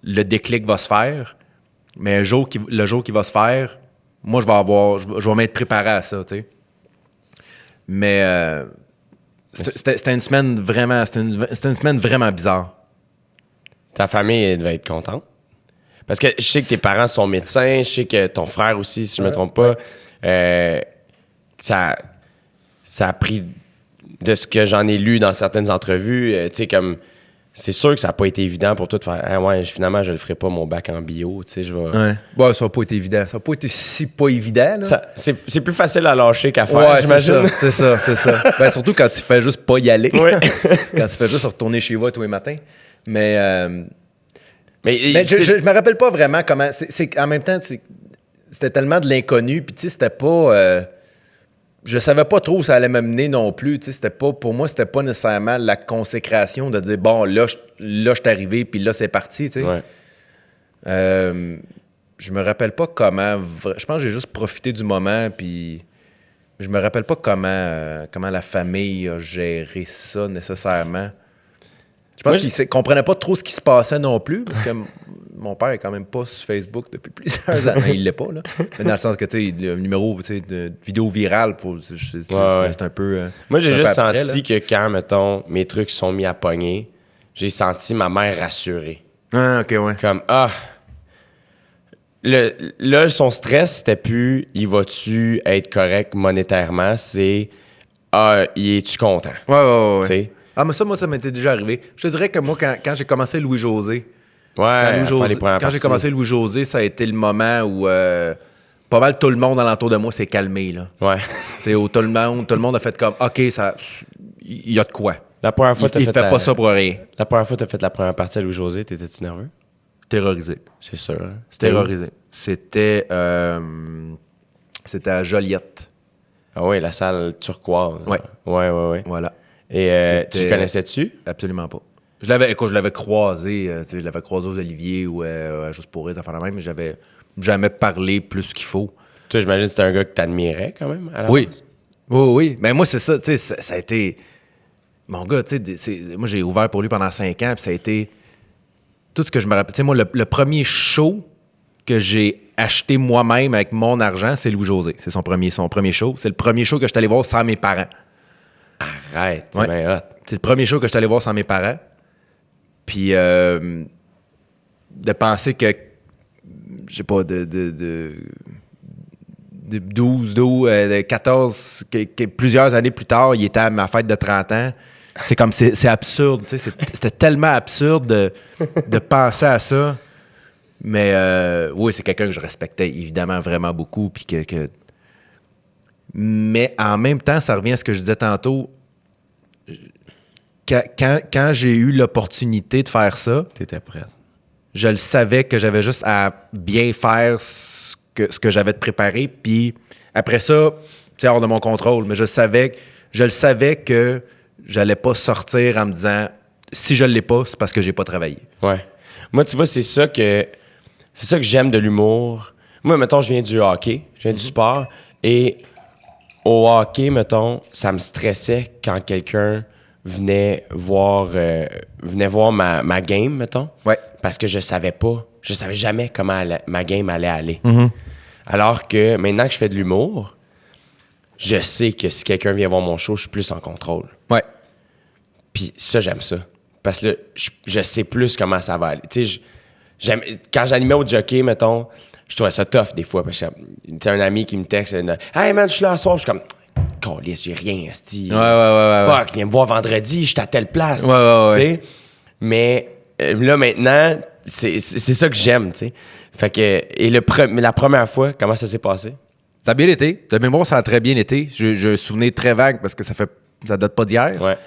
le déclic va se faire, mais le jour qui va se faire, moi, je vais m'être préparé à ça, tu sais. Mais c'était une semaine vraiment, c'était une semaine vraiment bizarre. Ta famille elle devait être contente. Parce que je sais que tes parents sont médecins, je sais que ton frère aussi, si je me trompe pas. Ça a pris de ce que j'en ai lu dans certaines entrevues. Tu sais, comme c'est sûr que ça n'a pas été évident pour toi de faire ah ouais, finalement, je le ferai pas mon bac en bio. Tu sais, je vais. Ouais. Bon, ça n'a pas été évident. Ça n'a pas été si pas évident, là. C'est plus facile à lâcher qu'à faire, j'imagine. c'est ça. Ben, surtout quand tu fais juste pas y aller. Ouais. Quand tu fais juste retourner chez toi tous les matins. Mais Mais je me rappelle pas vraiment comment... en même temps, c'était tellement de l'inconnu, puis tu sais, c'était pas... je savais pas trop où ça allait m'amener non plus, tu sais, c'était pas... Pour moi, c'était pas nécessairement la consécration de dire, bon, là, je suis arrivé, puis là, c'est parti, tu sais. Ouais. je me rappelle pas comment. Je pense que j'ai juste profité du moment, puis je me rappelle pas comment la famille a géré ça nécessairement. Je pense qu'ils comprenaient pas trop ce qui se passait non plus, parce que mon père est quand même pas sur Facebook depuis plusieurs années. Il l'est pas, là. Mais dans le sens que, tu sais, le numéro de vidéo virale, c'est un peu. Moi, j'ai juste abstrait, senti que quand, mettons, mes trucs sont mis à pogner, j'ai senti ma mère rassurée. Ah, ok, ouais. Comme, là, son stress, c'était plus, il va-tu être correct monétairement? C'est, y es-tu content? Ouais. Tu sais? Ah, mais ça m'était déjà arrivé. Je te dirais que moi, quand j'ai commencé Louis-José, Ouais, quand j'ai commencé Louis-José, ça a été le moment où pas mal tout le monde alentour de moi s'est calmé, là. Ouais. Tu sais, où tout le monde a fait comme, OK, il y a de quoi. La première fois, Il fait pas ça pour rien. La première fois que t'as fait la première partie à Louis-José, t'étais-tu nerveux? Terrorisé. C'est sûr. Hein? C'était Terrorisé. C'était à Joliette. Ah oui, la salle turquoise. Ouais. Ouais. Voilà. Et tu connaissais-tu? Absolument pas. Je l'avais croisé. Je l'avais croisé aux Oliviers ou Juste pour rire, ça fait la même, mais j'avais jamais parlé plus qu'il faut. Toi, j'imagine que c'était un gars que t'admirais quand même à la base. Oui. Mais moi, c'est ça. Tu sais, ça a été... Mon gars, tu sais, moi, j'ai ouvert pour lui pendant 5 ans, puis ça a été... Tout ce que je me rappelle... Tu sais, moi, le premier show que j'ai acheté moi-même avec mon argent, c'est Louis-José. C'est son premier show. C'est le premier show que je suis allé voir sans mes parents. Arrête, Ouais. c'est bien hot. C'est le premier show que je suis allé voir sans mes parents. Puis de penser que, je sais pas, de 14, plusieurs années plus tard, il était à ma fête de 30 ans. C'est comme, c'est absurde. Tu sais, c'était tellement absurde de penser à ça. Mais oui, c'est quelqu'un que je respectais évidemment vraiment beaucoup. Puis Mais en même temps, ça revient à ce que je disais tantôt. Quand j'ai eu l'opportunité de faire ça, T'étais prête. je le savais que j'avais juste à bien faire ce que j'avais de préparé. Puis après ça, c'est hors de mon contrôle. Mais je le savais que j'allais pas sortir en me disant si je l'ai pas, c'est parce que j'ai pas travaillé. Ouais. Moi, tu vois, c'est ça que j'aime de l'humour. Moi, mettons, je viens du hockey, je viens du sport. Et au hockey, mettons, ça me stressait quand quelqu'un venait voir ma game, mettons. Ouais. Parce que je savais jamais comment ma game allait aller. Alors que maintenant que je fais de l'humour, je sais que si quelqu'un vient voir mon show, je suis plus en contrôle. Ouais. Puis ça, j'aime ça. Parce que là, je sais plus comment ça va aller. Tu sais, quand j'animais au jockey, mettons, je trouvais ça tough des fois. Parce que t'as un ami qui me texte, hey man, je suis là ce soir. Je suis comme, câlisse, j'ai rien, esti. Ouais. Fuck, viens me voir vendredi, je suis à telle place. Ouais. Tu sais? Mais là, maintenant, c'est ça que j'aime, tu sais. Fait que, et la première fois, comment ça s'est passé? Ça a bien été. De mémoire, ça a très bien été. Je me souvenais très vague parce que ça date pas d'hier. Ouais.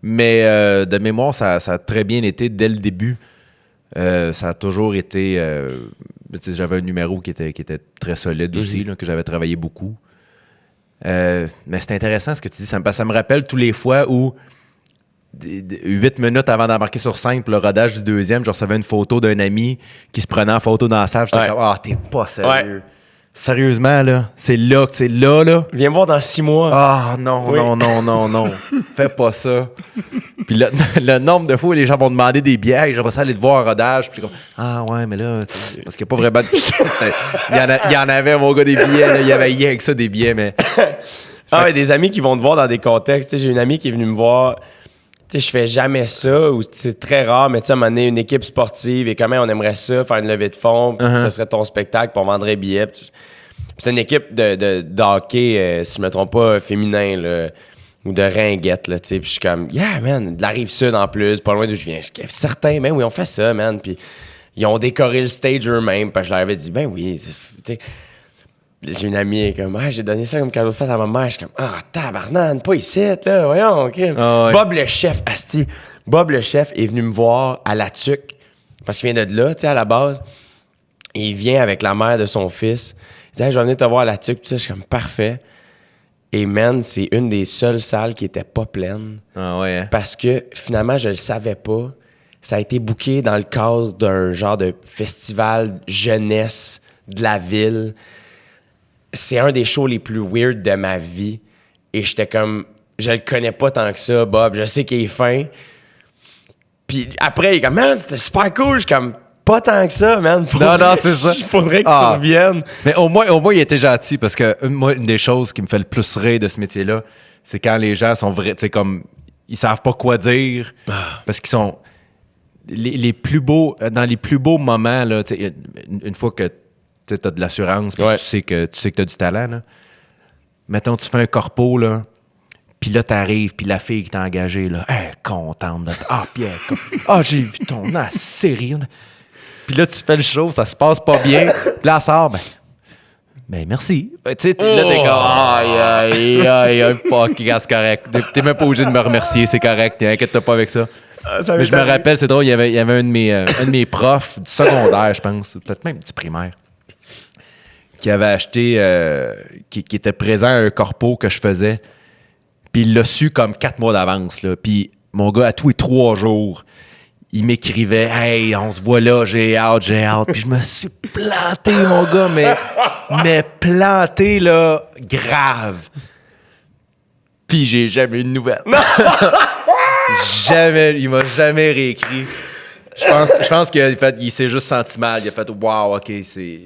Mais de mémoire, ça a très bien été dès le début. Ça a toujours été... j'avais un numéro qui était très solide aussi, là, que j'avais travaillé beaucoup. Mais c'est intéressant ce que tu dis. Ça me rappelle tous les fois où 8 minutes avant d'embarquer sur scène pour le rodage du deuxième, je recevais une photo d'un ami qui se prenait en photo dans la salle. J'étais comme, t'es pas sérieux. Ouais. Sérieusement, là, c'est là. Viens me voir dans 6 mois. Ah, non. Fais pas ça. Puis le nombre de fois où les gens m'ont demandé des billets, j'aimerais ça aller te voir en rodage. Puis ouais, mais là, parce qu'il n'y a pas vraiment de... il y en avait, mon gars, des billets. Là, il y avait rien que ça, des billets, mais... Des amis qui vont te voir dans des contextes. T'sais, j'ai une amie qui est venue me voir... Tu sais, je fais jamais ça, ou c'est très rare, mais tu sais, à un moment donné, une équipe sportive, et comment on aimerait ça, faire une levée de fonds, puis ce serait ton spectacle, puis on vendrait billets. Puis c'est une équipe de hockey, si je me trompe pas, féminin, là, ou de ringuette, là, tu sais. Puis je suis comme, yeah, man, de la Rive-Sud en plus, pas loin d'où je viens. Je suis certain, ben oui, on fait ça, man. Puis ils ont décoré le stage eux-mêmes, puis je leur avais dit, ben oui, tu sais. J'ai une amie comme, j'ai donné ça comme cadeau de fête à ma mère. Je suis comme, tabarnane, pas ici, là, voyons, OK. Ouais. Bob le chef, asti. Bob le chef est venu me voir à La Tuque, parce qu'il vient de là, tu sais, à la base. Et il vient avec la mère de son fils. Il dit, je vais venir te voir à La Tuque, puis ça, je suis comme, parfait. Et man, c'est une des seules salles qui était pas pleine. Ah ouais, hein? Parce que finalement, je le savais pas. Ça a été booké dans le cadre d'un genre de festival jeunesse de la ville. C'est un des shows les plus weird de ma vie. Et j'étais comme, je le connais pas tant que ça, Bob. Je sais qu'il est fin. Puis après, il est comme, man, c'était super cool. Je suis comme, pas tant que ça, man. Non, c'est ça. Il faudrait que tu reviennes. Mais au moins, il était gentil parce que moi, une des choses qui me fait le plus rire de ce métier-là, c'est quand les gens sont vrais, tu sais, comme, ils savent pas quoi dire parce qu'ils sont les plus beaux, dans les plus beaux moments, là, tu sais, une fois que tu as de l'assurance, puis tu sais que tu as du talent, là. Mettons, tu fais un corpo, là, puis là, t'arrives, puis la fille qui t'a engagé, là, elle est contente de Pierre, j'ai vu ton série. Puis là, tu fais le show, ça se passe pas bien. Puis là, elle sort, ben merci. Tu sais, là, t'es comme, aïe, fuck, c'est correct. T'es même pas obligé de me remercier, c'est correct. Inquiète-toi pas avec ça. Mais je me rappelle, c'est drôle, il y avait un de mes profs du secondaire, je pense, ou peut-être même du primaire, qui avait acheté, qui était présent à un corpo que je faisais. Puis il l'a su comme 4 mois d'avance, là. Puis mon gars, à tous les 3 jours, il m'écrivait « Hey, on se voit là, j'ai hâte. » Puis je me suis planté, mon gars, mais planté, là, grave. Puis j'ai jamais eu de nouvelles. Jamais, il m'a jamais réécrit. Je pense qu'il s'est juste senti mal. Il a fait « Wow, OK, c'est... »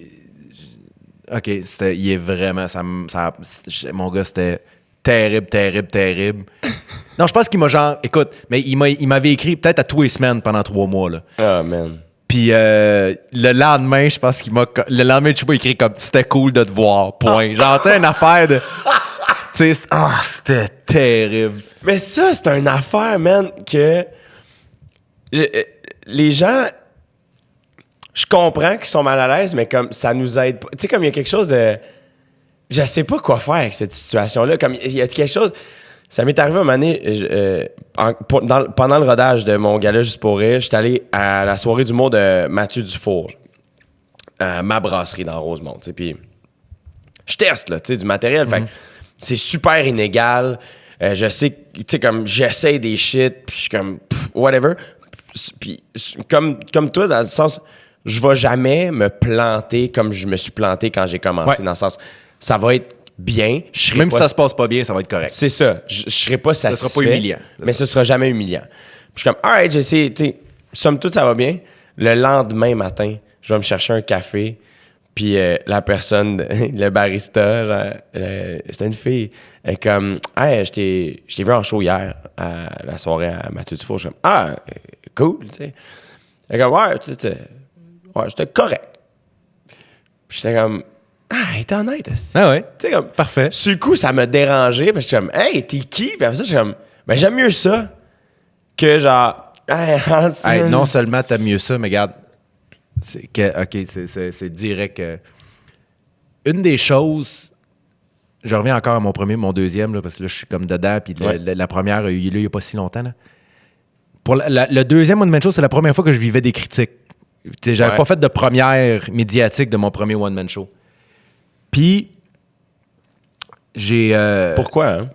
OK, il est vraiment... mon gars, c'était terrible. Non, je pense qu'il m'a genre... Écoute, mais il m'avait écrit peut-être à tous les semaines pendant 3 mois, là. Ah, man. Puis le lendemain, je pense qu'il m'a... Le lendemain, je sais pas, écrit comme « C'était cool de te voir, point. » Genre, tu sais, une affaire de... Tu sais, c'était terrible. Mais ça, c'est une affaire, man, que... les gens... Je comprends qu'ils sont mal à l'aise, mais comme ça nous aide pas. Tu sais, comme il y a quelque chose de... Je sais pas quoi faire avec cette situation-là. Comme il y a quelque chose... Ça m'est arrivé un moment donné, pendant le rodage de mon gala Juste pour rire, j'étais allé à la soirée d'humour de Mathieu Dufour, à ma brasserie dans Rosemont. Puis je teste là, du matériel. Fait que c'est super inégal. Je sais, tu sais, comme j'essaye des shit, puis je suis comme whatever. Puis comme toi, dans le sens, je vais jamais me planter comme je me suis planté quand j'ai commencé. Dans le sens, ça va être bien. Même si ça se passe pas bien, ça va être correct. C'est ça. Je serai pas satisfait. Ça sera pas humiliant. Mais ce sera jamais humiliant. Puis je suis comme, alright, j'ai essayé, tu sais, somme toute, ça va bien. Le lendemain matin, je vais me chercher un café. Puis la personne, le barista, genre, c'était une fille. Elle est comme, hey, je t'ai vu en show hier à la soirée à Mathieu Dufour. Je suis comme, cool, tu sais. Elle est comme, ouais, tu sais, j'étais correct. Puis j'étais comme, elle était honnête. Ah ouais? Tu sais, comme, parfait. Sur le coup, ça m'a dérangé. Parce que j'étais comme, hey, t'es qui? Puis après ça, j'étais comme, ben, j'aime mieux ça que genre, hey, non seulement t'aimes mieux ça, mais regarde, c'est direct. Une des choses, je reviens encore à mon deuxième, là, parce que là, je suis comme dedans, puis la première a eu lieu il n'y a pas si longtemps. Là. Pour le deuxième One Man Show, c'est la première fois que je vivais des critiques. J'avais pas fait de première médiatique de mon premier One Man Show. Puis, j'ai... Pourquoi, hein?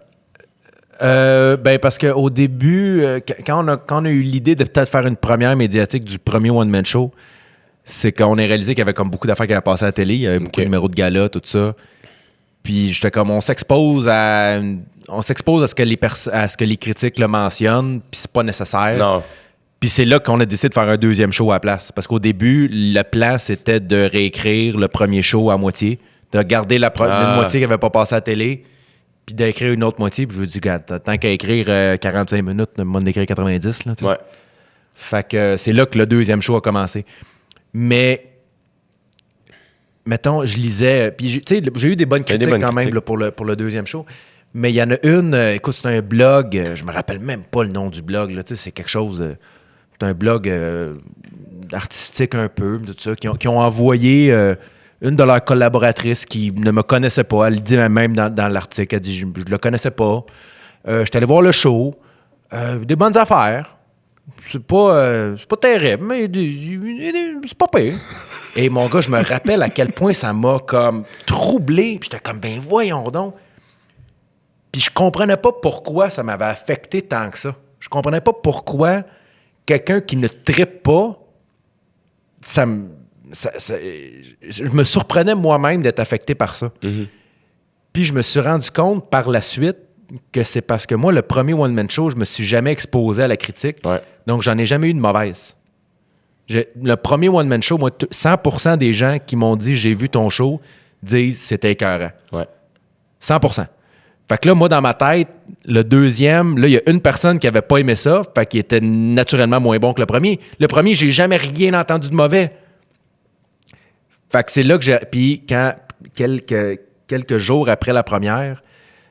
Ben parce qu'au début, quand on a eu l'idée de peut-être faire une première médiatique du premier One Man Show, c'est qu'on a réalisé qu'il y avait comme beaucoup d'affaires qui avaient passé à la télé. Il y avait beaucoup de numéros de gala, tout ça. Puis j'étais comme, on s'expose à ce que les critiques le mentionnent, puis c'est pas nécessaire. Non. Puis c'est là qu'on a décidé de faire un deuxième show à la place. Parce qu'au début, le plan, c'était de réécrire le premier show à moitié, de garder une moitié qui n'avait pas passé à la télé, puis d'écrire une autre moitié. Puis je me dis, tant qu'à écrire 45 minutes, on va en écrire 90. Là, ouais. Fait que c'est là que le deuxième show a commencé. Mais, mettons, je lisais... Puis, tu sais, j'ai eu des bonnes critiques quand même là, pour le deuxième show. Mais il y en a une... écoute, c'est un blog... je me rappelle même pas le nom du blog. Là, c'est quelque chose... c'est un blog artistique un peu, tout ça, qui ont envoyé... une de leurs collaboratrices qui ne me connaissait pas, elle dit même dans l'article, elle dit « Je le connaissais pas. J'étais allé voir le show. Des bonnes affaires. C'est pas terrible, mais c'est pas pire. » Et mon gars, je me rappelle à quel point ça m'a comme troublé. Puis j'étais comme « Ben voyons donc. » Puis je comprenais pas pourquoi ça m'avait affecté tant que ça. Je comprenais pas pourquoi quelqu'un qui ne trippe pas, ça me... je me surprenais moi-même d'être affecté par ça. Mhm. Puis je me suis rendu compte par la suite que c'est parce que moi, le premier one-man show, je me suis jamais exposé à la critique. Ouais. Donc, j'en ai jamais eu de mauvaise. Le premier one-man show, moi, 100% des gens qui m'ont dit « j'ai vu ton show » disent « c'était écœurant Ouais. ». 100%. Fait que là, moi, dans ma tête, le deuxième, là, il y a une personne qui avait pas aimé ça, fait qu'il était naturellement moins bon que le premier. Le premier, j'ai jamais rien entendu de mauvais. Fait que c'est là que j'ai... Puis quand, quelques jours après la première,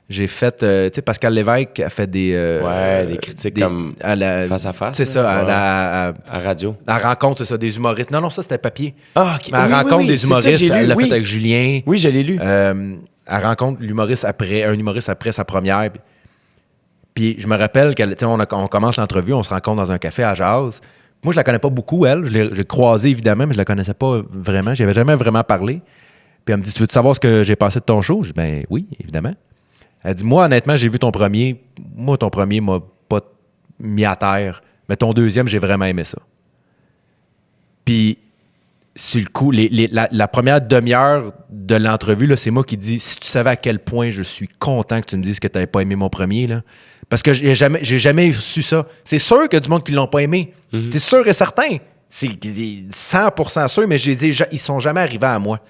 j'ai fait... tu sais, Pascal Lévesque a fait des... Des critiques comme face à face. C'est ça, Ouais. à radio. la rencontre, c'est ça, des humoristes. Non, ça, c'était papier. Ah, OK. À la rencontre des humoristes, elle l'a fait avec Julien. Oui, je l'ai lu. Elle rencontre l'humoriste après, un humoriste après sa première. Puis je me rappelle qu'on commence l'entrevue, on se rencontre dans un café à Jazz. Moi, je la connais pas beaucoup, elle. J'ai croisé, évidemment, mais je la connaissais pas vraiment. J'y avais jamais vraiment parlé. Puis elle me dit, tu veux savoir ce que j'ai pensé de ton show? Je dis, ben oui, évidemment. Elle dit, moi, honnêtement, j'ai vu ton premier. Moi, ton premier m'a pas mis à terre. Mais ton deuxième, j'ai vraiment aimé ça. Puis, sur le coup, la première demi-heure de l'entrevue, là, c'est moi qui dis, si tu savais à quel point je suis content que tu me dises que tu n'avais pas aimé mon premier, là. Parce que j'ai jamais su ça. C'est sûr qu'il y a du monde qui ne l'ont pas aimé. C'est sûr et certain. C'est 100% sûr, mais ils sont jamais arrivés à moi.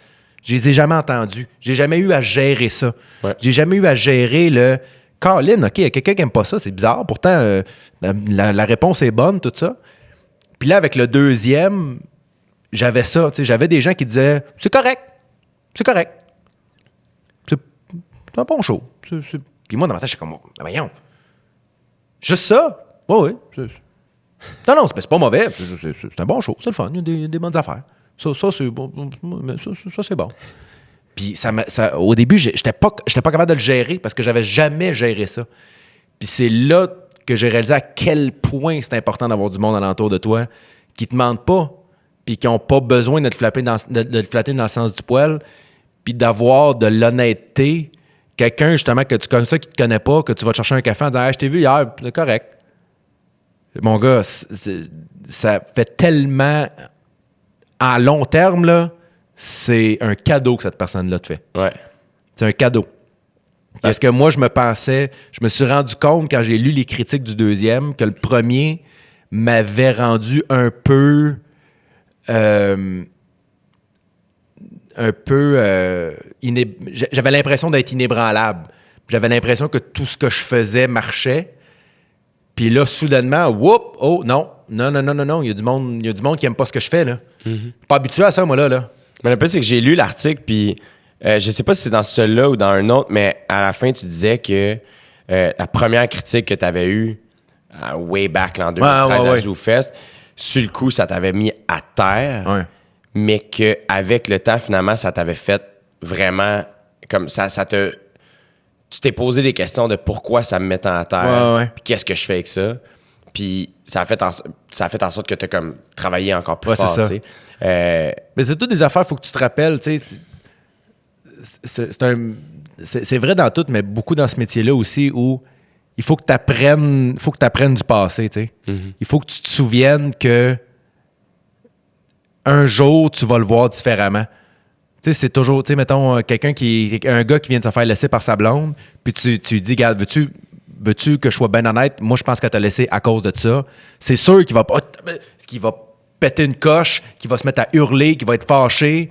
Je les ai jamais entendus. J'ai jamais eu à gérer ça. Ouais. J'ai jamais eu à gérer le Colin, OK, il y a quelqu'un qui n'aime pas ça, c'est bizarre. Pourtant, la réponse est bonne, tout ça. Puis là, avec le deuxième, j'avais ça. J'avais des gens qui disaient c'est correct. C'est correct. C'est un bon show. Puis moi, dans ma tête, je suis comme voyons. Juste ça? Oui. Non, c'est pas mauvais. C'est un bon show. C'est le fun. Il y a des bonnes affaires. Ça c'est bon. Ça, c'est bon. Puis au début, j'étais pas capable de le gérer parce que j'avais jamais géré ça. Puis c'est là que j'ai réalisé à quel point c'est important d'avoir du monde alentour de toi qui te mentent pas puis qui n'ont pas besoin de te flatter dans le sens du poil puis d'avoir de l'honnêteté. Quelqu'un, justement, que tu connais ça, qui te connaît pas, que tu vas te chercher un café en disant hey, « je t'ai vu hier, c'est correct. » Mon gars, ça fait tellement... À long terme, là, c'est un cadeau que cette personne-là te fait. Ouais. C'est un cadeau. Parce que moi, je me suis rendu compte quand j'ai lu les critiques du deuxième que le premier m'avait rendu un peu j'avais l'impression d'être inébranlable. J'avais l'impression que tout ce que je faisais marchait. Puis là, soudainement, whoop, oh non, il y a du monde qui aime pas ce que je fais, là. Mm-hmm. Pas habitué à ça, moi, là. Mais le plus, c'est que j'ai lu l'article, puis je sais pas si c'est dans celui-là ou dans un autre, mais à la fin, tu disais que la première critique que tu avais eue, way back, là, en 2013, à ZooFest, sur le coup, ça t'avait mis à terre, Ouais. mais qu'avec le temps, finalement, ça t'avait fait vraiment comme ça te... Tu t'es posé des questions de pourquoi ça me met à terre, puis qu'est-ce que je fais avec ça. Puis ça a fait en sorte que tu as comme travaillé encore plus fort, tu sais. Mais c'est toutes des affaires, il faut que tu te rappelles, tu sais. C'est vrai dans tout, mais beaucoup dans ce métier-là aussi où il faut que tu apprennes du passé, tu sais. Mm-hmm. Il faut que tu te souviennes que un jour, tu vas le voir différemment. Tu sais, c'est toujours, tu sais, mettons, un gars qui vient de se faire laisser par sa blonde, puis tu dis, regarde, veux-tu que je sois bien honnête? Moi, je pense qu'elle t'a laissé à cause de ça. C'est sûr qu'il va péter une coche, qu'il va se mettre à hurler, qu'il va être fâché.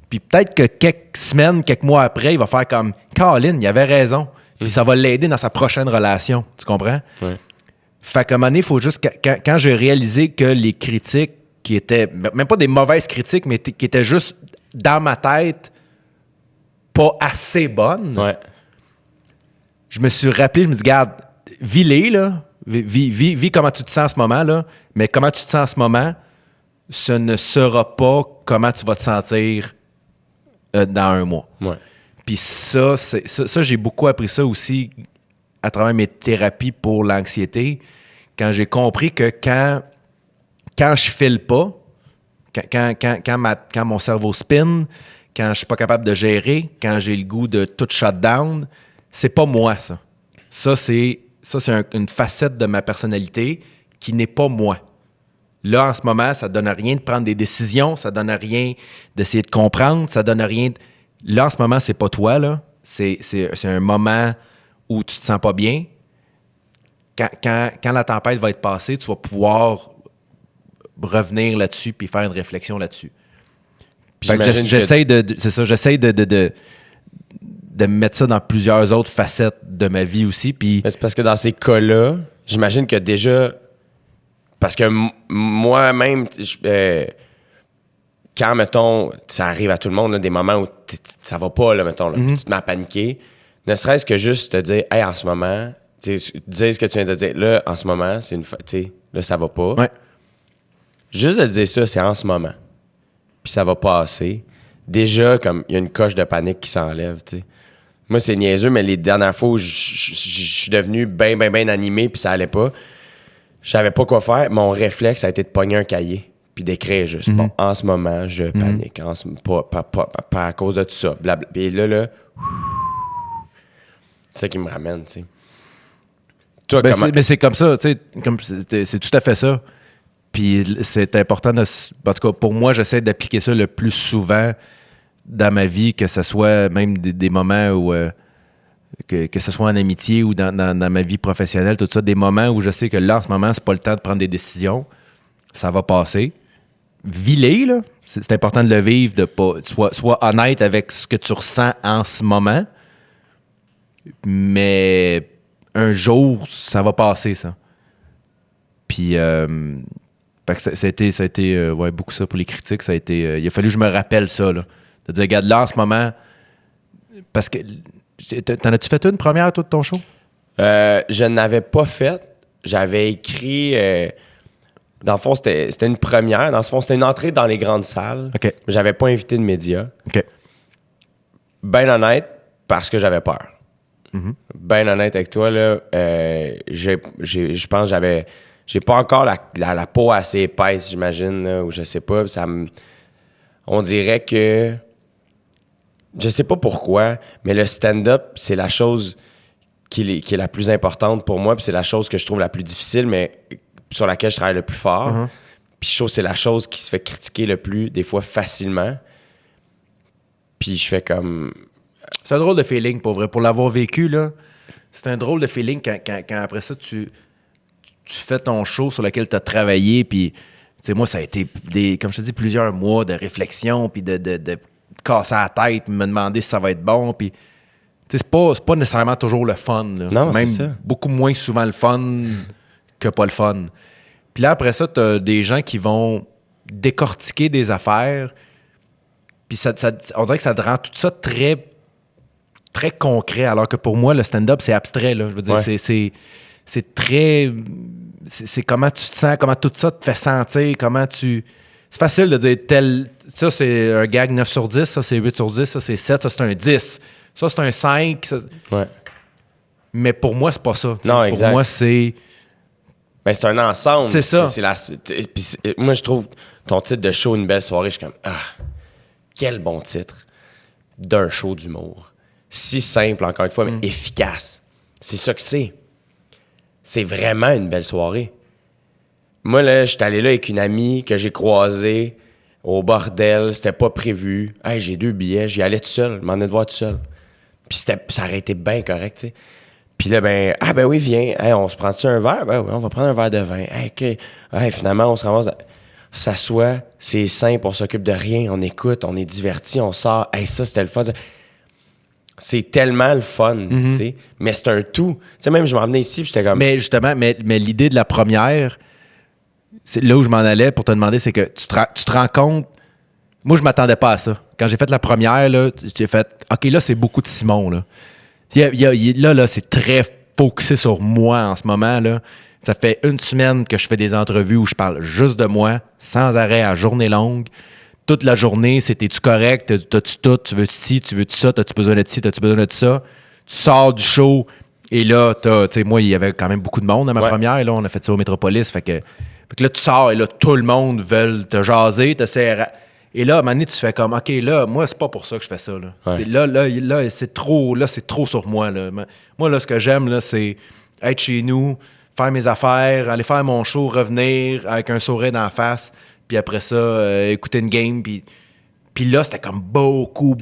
Puis peut-être que quelques mois après, il va faire comme Colin, il avait raison. Puis ça va l'aider dans sa prochaine relation. Tu comprends? Ouais. Fait qu'à un moment donné, il faut juste... Quand j'ai réalisé que les critiques qui étaient... Même pas des mauvaises critiques, mais qui étaient juste dans ma tête pas assez bonnes... Ouais. Je me suis rappelé, je me dis, regarde, vis-les, là. Vis comment tu te sens en ce moment, là. Mais comment tu te sens en ce moment, ce ne sera pas comment tu vas te sentir dans un mois. Ouais. Puis ça, j'ai beaucoup appris ça aussi à travers mes thérapies pour l'anxiété. Quand j'ai compris que quand je file pas, quand mon cerveau spin, quand je suis pas capable de gérer, quand j'ai le goût de tout shut down, c'est pas moi, ça. Ça, c'est une facette de ma personnalité qui n'est pas moi. Là, en ce moment, ça donne rien de prendre des décisions, ça donne rien d'essayer de comprendre, ça donne rien... Là, en ce moment, c'est pas toi, là. C'est un moment où tu te sens pas bien. Quand la tempête va être passée, tu vas pouvoir revenir là-dessus puis faire une réflexion là-dessus. Fait que j'essaie de mettre ça dans plusieurs autres facettes de ma vie aussi. Puis... Mais c'est parce que dans ces cas-là, j'imagine que déjà... Parce que moi-même, quand, mettons, ça arrive à tout le monde, là, des moments où ça va pas, là, mettons, là, puis tu te mets à paniquer, ne serait-ce que juste te dire, hey, en ce moment, dire ce que tu viens de dire, là, en ce moment, c'est là, ça va pas. Ouais. Juste de dire ça, c'est en ce moment. Puis ça va passer. Déjà, comme, il y a une coche de panique qui s'enlève, tu sais. Moi, c'est niaiseux, mais les dernières fois où je suis devenu bien animé, puis ça allait pas, je savais pas quoi faire. Mon réflexe a été de pogner un cahier puis d'écrire juste. Bon, en ce moment, je panique. Pas à cause de tout ça. Blabla. Puis là, c'est ça qui me ramène, tu sais. Toi, Mais c'est comme ça, tu sais, c'est tout à fait ça. Puis c'est important de... En tout cas, pour moi, j'essaie d'appliquer ça le plus souvent dans ma vie, que ce soit même des moments où... Que ce soit en amitié ou dans ma vie professionnelle, tout ça, des moments où je sais que là, en ce moment, c'est pas le temps de prendre des décisions. Ça va passer. Vis-les, là. C'est important de le vivre, de pas... Sois honnête avec ce que tu ressens en ce moment. Mais un jour, ça va passer, ça. Puis... fait que ça a été ouais, beaucoup ça pour les critiques. Ça a été... il a fallu que je me rappelle ça, là. De dire, regarde, là, en ce moment... Parce que... T'en as-tu fait une première, toi, de ton show? Je n'avais pas fait. J'avais écrit... dans le fond, c'était une première. Dans le fond, c'était une entrée dans les grandes salles. OK. J'avais pas invité de médias. OK. Ben honnête, parce que j'avais peur. Ben honnête avec toi, là, je pense que j'ai pas encore la peau assez épaisse, j'imagine, là, ou je sais pas. On dirait que... Je sais pas pourquoi, mais le stand-up, c'est la chose qui est la plus importante pour moi, puis c'est la chose que je trouve la plus difficile, mais sur laquelle je travaille le plus fort. Puis je trouve que c'est la chose qui se fait critiquer le plus, des fois facilement. Puis je fais comme... C'est un drôle de feeling, pour vrai. Pour l'avoir vécu, là, c'est un drôle de feeling quand après ça, tu fais ton show sur lequel tu as travaillé, puis, tu sais, moi, ça a été, comme je te dis, plusieurs mois de réflexion, puis de casser la tête, me demander si ça va être bon, puis... C'est pas nécessairement toujours le fun. Là. Non, c'est même ça. beaucoup moins souvent le fun que pas le fun. Puis là, après ça, t'as des gens qui vont décortiquer des affaires, puis on dirait que ça te rend tout ça très, très concret, alors que pour moi, le stand-up, c'est abstrait. Là. Je veux dire, Ouais. c'est très... C'est comment tu te sens, comment tout ça te fait sentir, comment tu... C'est facile de dire tel... Ça, c'est un gag 9 sur 10, ça, c'est 8 sur 10, ça, c'est 7, ça, c'est un 10. Ça, c'est un 5. Ça... Ouais. Mais pour moi, c'est pas ça. Non, pour exact. moi, c'est... Ben, c'est un ensemble. C'est ça. Moi, je trouve ton titre de show, Une belle soirée, je suis comme, quel bon titre d'un show d'humour. Si simple, encore une fois, mais efficace. C'est ça que c'est. C'est vraiment une belle soirée. Moi, là, j'étais allé là avec une amie que j'ai croisée au bordel. C'était pas prévu. Hey, j'ai 2 billets. J'y allais tout seul. Je m'en ai de voir tout seul. Puis ça aurait été bien correct, tu sais. Puis là, ben oui, viens. Hey, on se prend-tu un verre? Ben oui, on va prendre un verre de vin. Hey, OK. Hey, finalement, on se ramasse. S'assoit, c'est simple, on s'occupe de rien, on écoute, on est diverti, on sort. Hey, ça, c'était le fun. C'est tellement le fun, tu sais. Mais c'est un tout. Tu sais, même, je m'en venais ici, puis j'étais comme... Mais justement, mais l'idée de la première, c'est là où je m'en allais pour te demander, c'est que tu te rends compte... Moi, je m'attendais pas à ça. Quand j'ai fait la première, là, j'ai fait... OK, là, c'est beaucoup de Simon, là. Là, c'est très focusé sur moi en ce moment, là. Ça fait 1 semaine que je fais des entrevues où je parle juste de moi, sans arrêt, à journée longue. Toute la journée, c'est t'es-tu correct? T'as-tu tout? Tu veux ci? Tu veux ça? T'as-tu besoin de ci? T'as-tu besoin de ça? Tu sors du show et là, tu sais, moi, il y avait quand même beaucoup de monde à ma première. Là, on a fait ça au Métropolis. Fait que là, tu sors et là, tout le monde veut te jaser, te serrer. Et là, à un moment donné, tu fais comme, OK, là, moi, c'est pas pour ça que je fais ça. Là, Ouais. là c'est trop sur moi. Là. Moi, là, ce que j'aime, là, c'est être chez nous, faire mes affaires, aller faire mon show, revenir avec un sourire d'en face, puis après ça, écouter une game, puis là, c'était comme beaucoup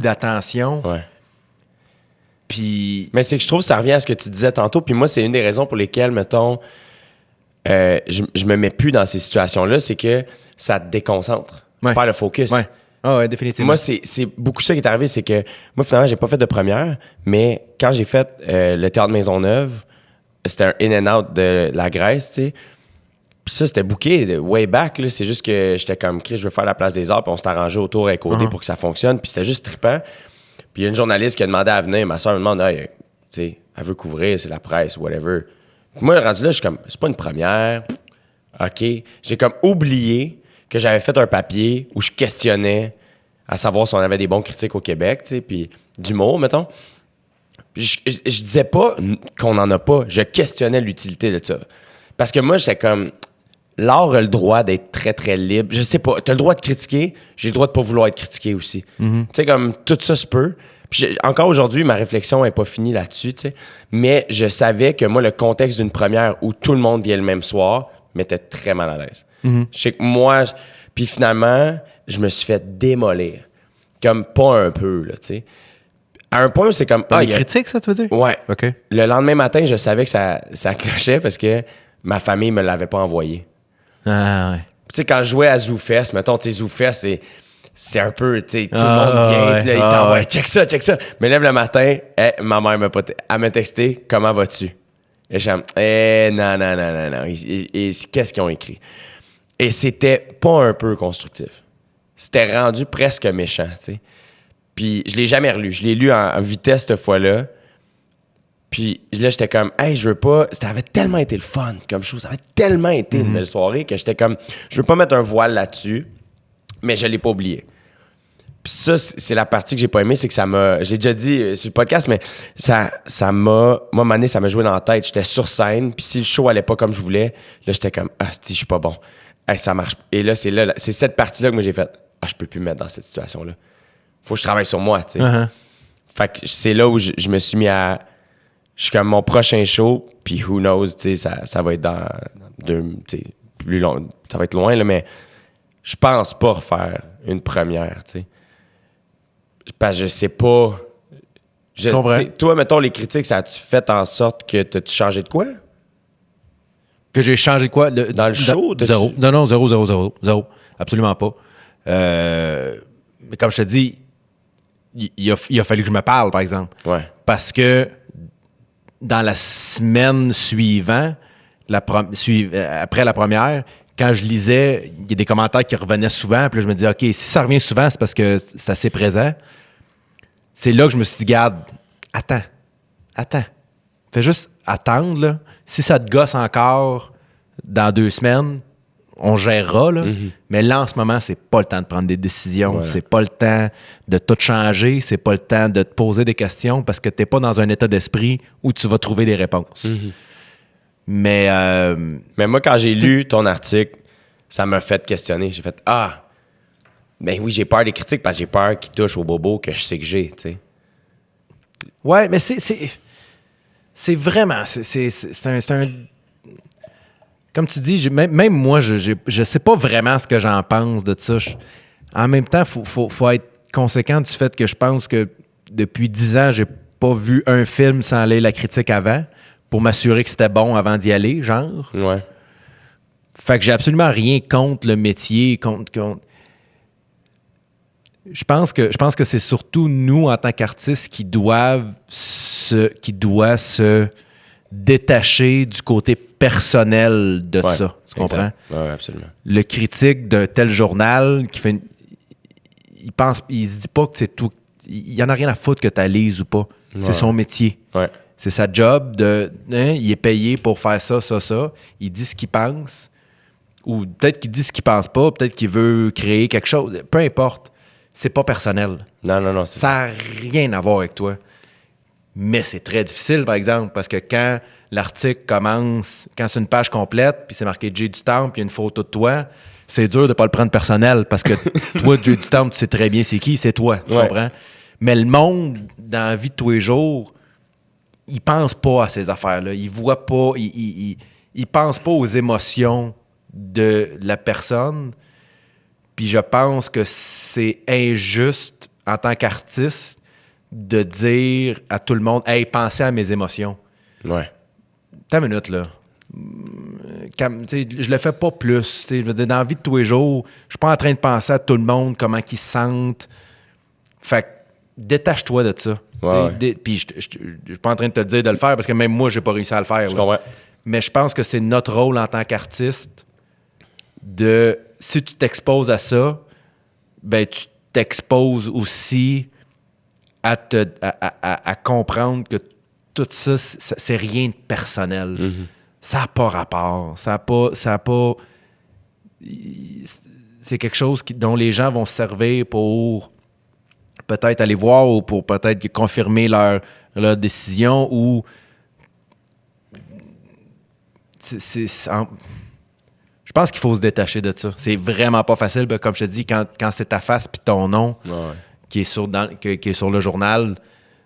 d'attention. Ouais. Puis... Mais c'est que je trouve que ça revient à ce que tu disais tantôt. Puis moi, c'est une des raisons pour lesquelles, mettons, je me mets plus dans ces situations-là, c'est que ça te déconcentre. Ouais. Tu perds le focus. Ouais. Ah ouais, définitivement. Moi, c'est beaucoup ça qui est arrivé, c'est que moi, finalement, j'ai pas fait de première, mais quand j'ai fait le Théâtre Maisonneuve, c'était un in and out de la Grèce, tu sais. Puis ça, c'était booké way back, là. C'est juste que j'étais comme, Chris, je veux faire la place des arts, puis on s'est arrangé autour avec OD pour que ça fonctionne, puis c'était juste trippant. Puis il y a une journaliste qui a demandé à venir, ma soeur me demande, hey, tu sais, elle veut couvrir, c'est la presse, whatever. Puis moi, rendu là, je suis comme, c'est pas une première. OK. J'ai comme oublié que j'avais fait un papier où je questionnais à savoir si on avait des bons critiques au Québec, tu sais, puis d'humour, mettons. Puis je disais pas qu'on n'en a pas, je questionnais l'utilité de ça. Parce que moi, j'étais comme, l'art a le droit d'être très, très libre. Je sais pas, t'as le droit de critiquer, j'ai le droit de pas vouloir être critiqué aussi. Tu sais, comme, tout ça se peut. Puis encore aujourd'hui, ma réflexion n'est pas finie là-dessus, tu sais. Mais je savais que moi, le contexte d'une première où tout le monde vient le même soir m'était très mal à l'aise. Je sais que moi... Puis finalement, je me suis fait démolir. Comme pas un peu, là, tu sais. À un point où c'est comme... les critiques, ça, tu veux dire? Ouais. OK. Le lendemain matin, je savais que ça clochait parce que ma famille me l'avait pas envoyé. Ah, ouais. Tu sais, quand je jouais à ZooFest, mettons, tu sais, ZooFest, c'est un peu, tu sais, tout le monde vient, ouais, puis là, il t'envoie, check ça. Mais lève le matin, ma mère elle m'a texté, comment vas-tu? Et je suis comme, non. Et qu'est-ce qu'ils ont écrit? Et c'était pas un peu constructif. C'était rendu presque méchant, tu sais. Puis je l'ai jamais relu. Je l'ai lu en vitesse cette fois-là. Puis là, j'étais comme, hey, je veux pas... Ça avait tellement été le fun comme chose. Ça avait tellement été une belle soirée que j'étais comme, je veux pas mettre un voile là-dessus, mais je l'ai pas oublié. Puis ça, c'est la partie que j'ai pas aimée, c'est que ça m'a... J'ai déjà dit sur le podcast, mais ça m'a... Moi, à un moment donné, ça m'a joué dans la tête. J'étais sur scène, puis si le show allait pas comme je voulais, là, j'étais comme, je suis pas bon. Hey, ça marche. Et là, c'est cette partie-là que moi, j'ai fait, je peux plus me mettre dans cette situation-là. Faut que je travaille sur moi, tu sais. Fait que c'est là où je me suis mis à... Je suis comme mon prochain show, puis who knows, tu sais, ça va être dans plus long. Ça va être loin, là, mais je pense pas refaire une première, tu sais. Parce que je sais pas... Toi, mettons, les critiques, ça a-tu fait en sorte que t'as-tu changé de quoi? Que j'ai changé de quoi? Dans le show? Zéro. Non, zéro. Absolument pas. Mais comme je te dis, il a fallu que je me parle, par exemple. Ouais. Parce que dans la semaine suivante, après la première, quand je lisais, il y a des commentaires qui revenaient souvent. Puis là, je me disais, OK, si ça revient souvent, c'est parce que c'est assez présent. C'est là que je me suis dit, garde, attends. Fais juste attendre, là. Si ça te gosse encore dans 2 semaines, on gérera, là. Mais là, en ce moment, c'est pas le temps de prendre des décisions. Voilà. C'est pas le temps de tout changer. C'est pas le temps de te poser des questions parce que t'es pas dans un état d'esprit où tu vas trouver des réponses. Mais moi, quand j'ai lu ton article, ça m'a fait questionner. J'ai fait, ben oui, j'ai peur des critiques parce que j'ai peur qu'ils touchent au bobo que je sais que j'ai, tu sais. Ouais, mais c'est vraiment... C'est un... Comme tu dis, même moi, je sais pas vraiment ce que j'en pense de ça. En même temps, faut être conséquent du fait que je pense que depuis 10 ans, j'ai pas vu un film sans lire la critique avant pour m'assurer que c'était bon avant d'y aller, genre. Ouais. Fait que j'ai absolument rien contre le métier, contre... Je pense que c'est surtout nous, en tant qu'artistes, qui doit se détacher du côté personnel de ça. Tu comprends? Oui, absolument. Le critique d'un tel journal qui fait il se dit pas que c'est tout. Il y en a rien à foutre que tu lises ou pas. Ouais. C'est son métier. Ouais. C'est sa job il est payé pour faire ça. Il dit ce qu'il pense. Ou peut-être qu'il dit ce qu'il pense pas. Peut-être qu'il veut créer quelque chose. Peu importe. C'est pas personnel. Non. Ça n'a rien à voir avec toi. Mais c'est très difficile, par exemple, parce que quand l'article commence, quand c'est une page complète, puis c'est marqué Jay du Temple, puis il y a une photo de toi, c'est dur de pas le prendre personnel, parce que toi, Jay du Temple, tu sais très bien c'est qui, c'est toi, tu comprends? Mais le monde, dans la vie de tous les jours, il pense pas à ces affaires-là. Il voit pas, il pense pas aux émotions de la personne. Puis je pense que c'est injuste en tant qu'artiste de dire à tout le monde « Hey, pensez à mes émotions. » Ouais. T'as une minute, là. Je le fais pas plus. Je veux dire, dans la vie de tous les jours, je suis pas en train de penser à tout le monde, comment ils se sentent. Fait que détache-toi de ça. Ouais. Puis je suis pas en train de te dire de le faire parce que même moi, j'ai pas réussi à le faire. Je là. comprends. Mais je pense que c'est notre rôle en tant qu'artiste de, si tu t'exposes à ça, ben tu t'exposes aussi à comprendre que tout ça, c'est rien de personnel. Mm-hmm. Ça n'a pas rapport. Ça a pas... C'est quelque chose dont les gens vont se servir pour peut-être aller voir ou pour peut-être confirmer leur décision ou... Je pense qu'il faut se détacher de ça. C'est vraiment pas facile. Comme je te dis, quand c'est ta face puis ton nom qui est sur le journal,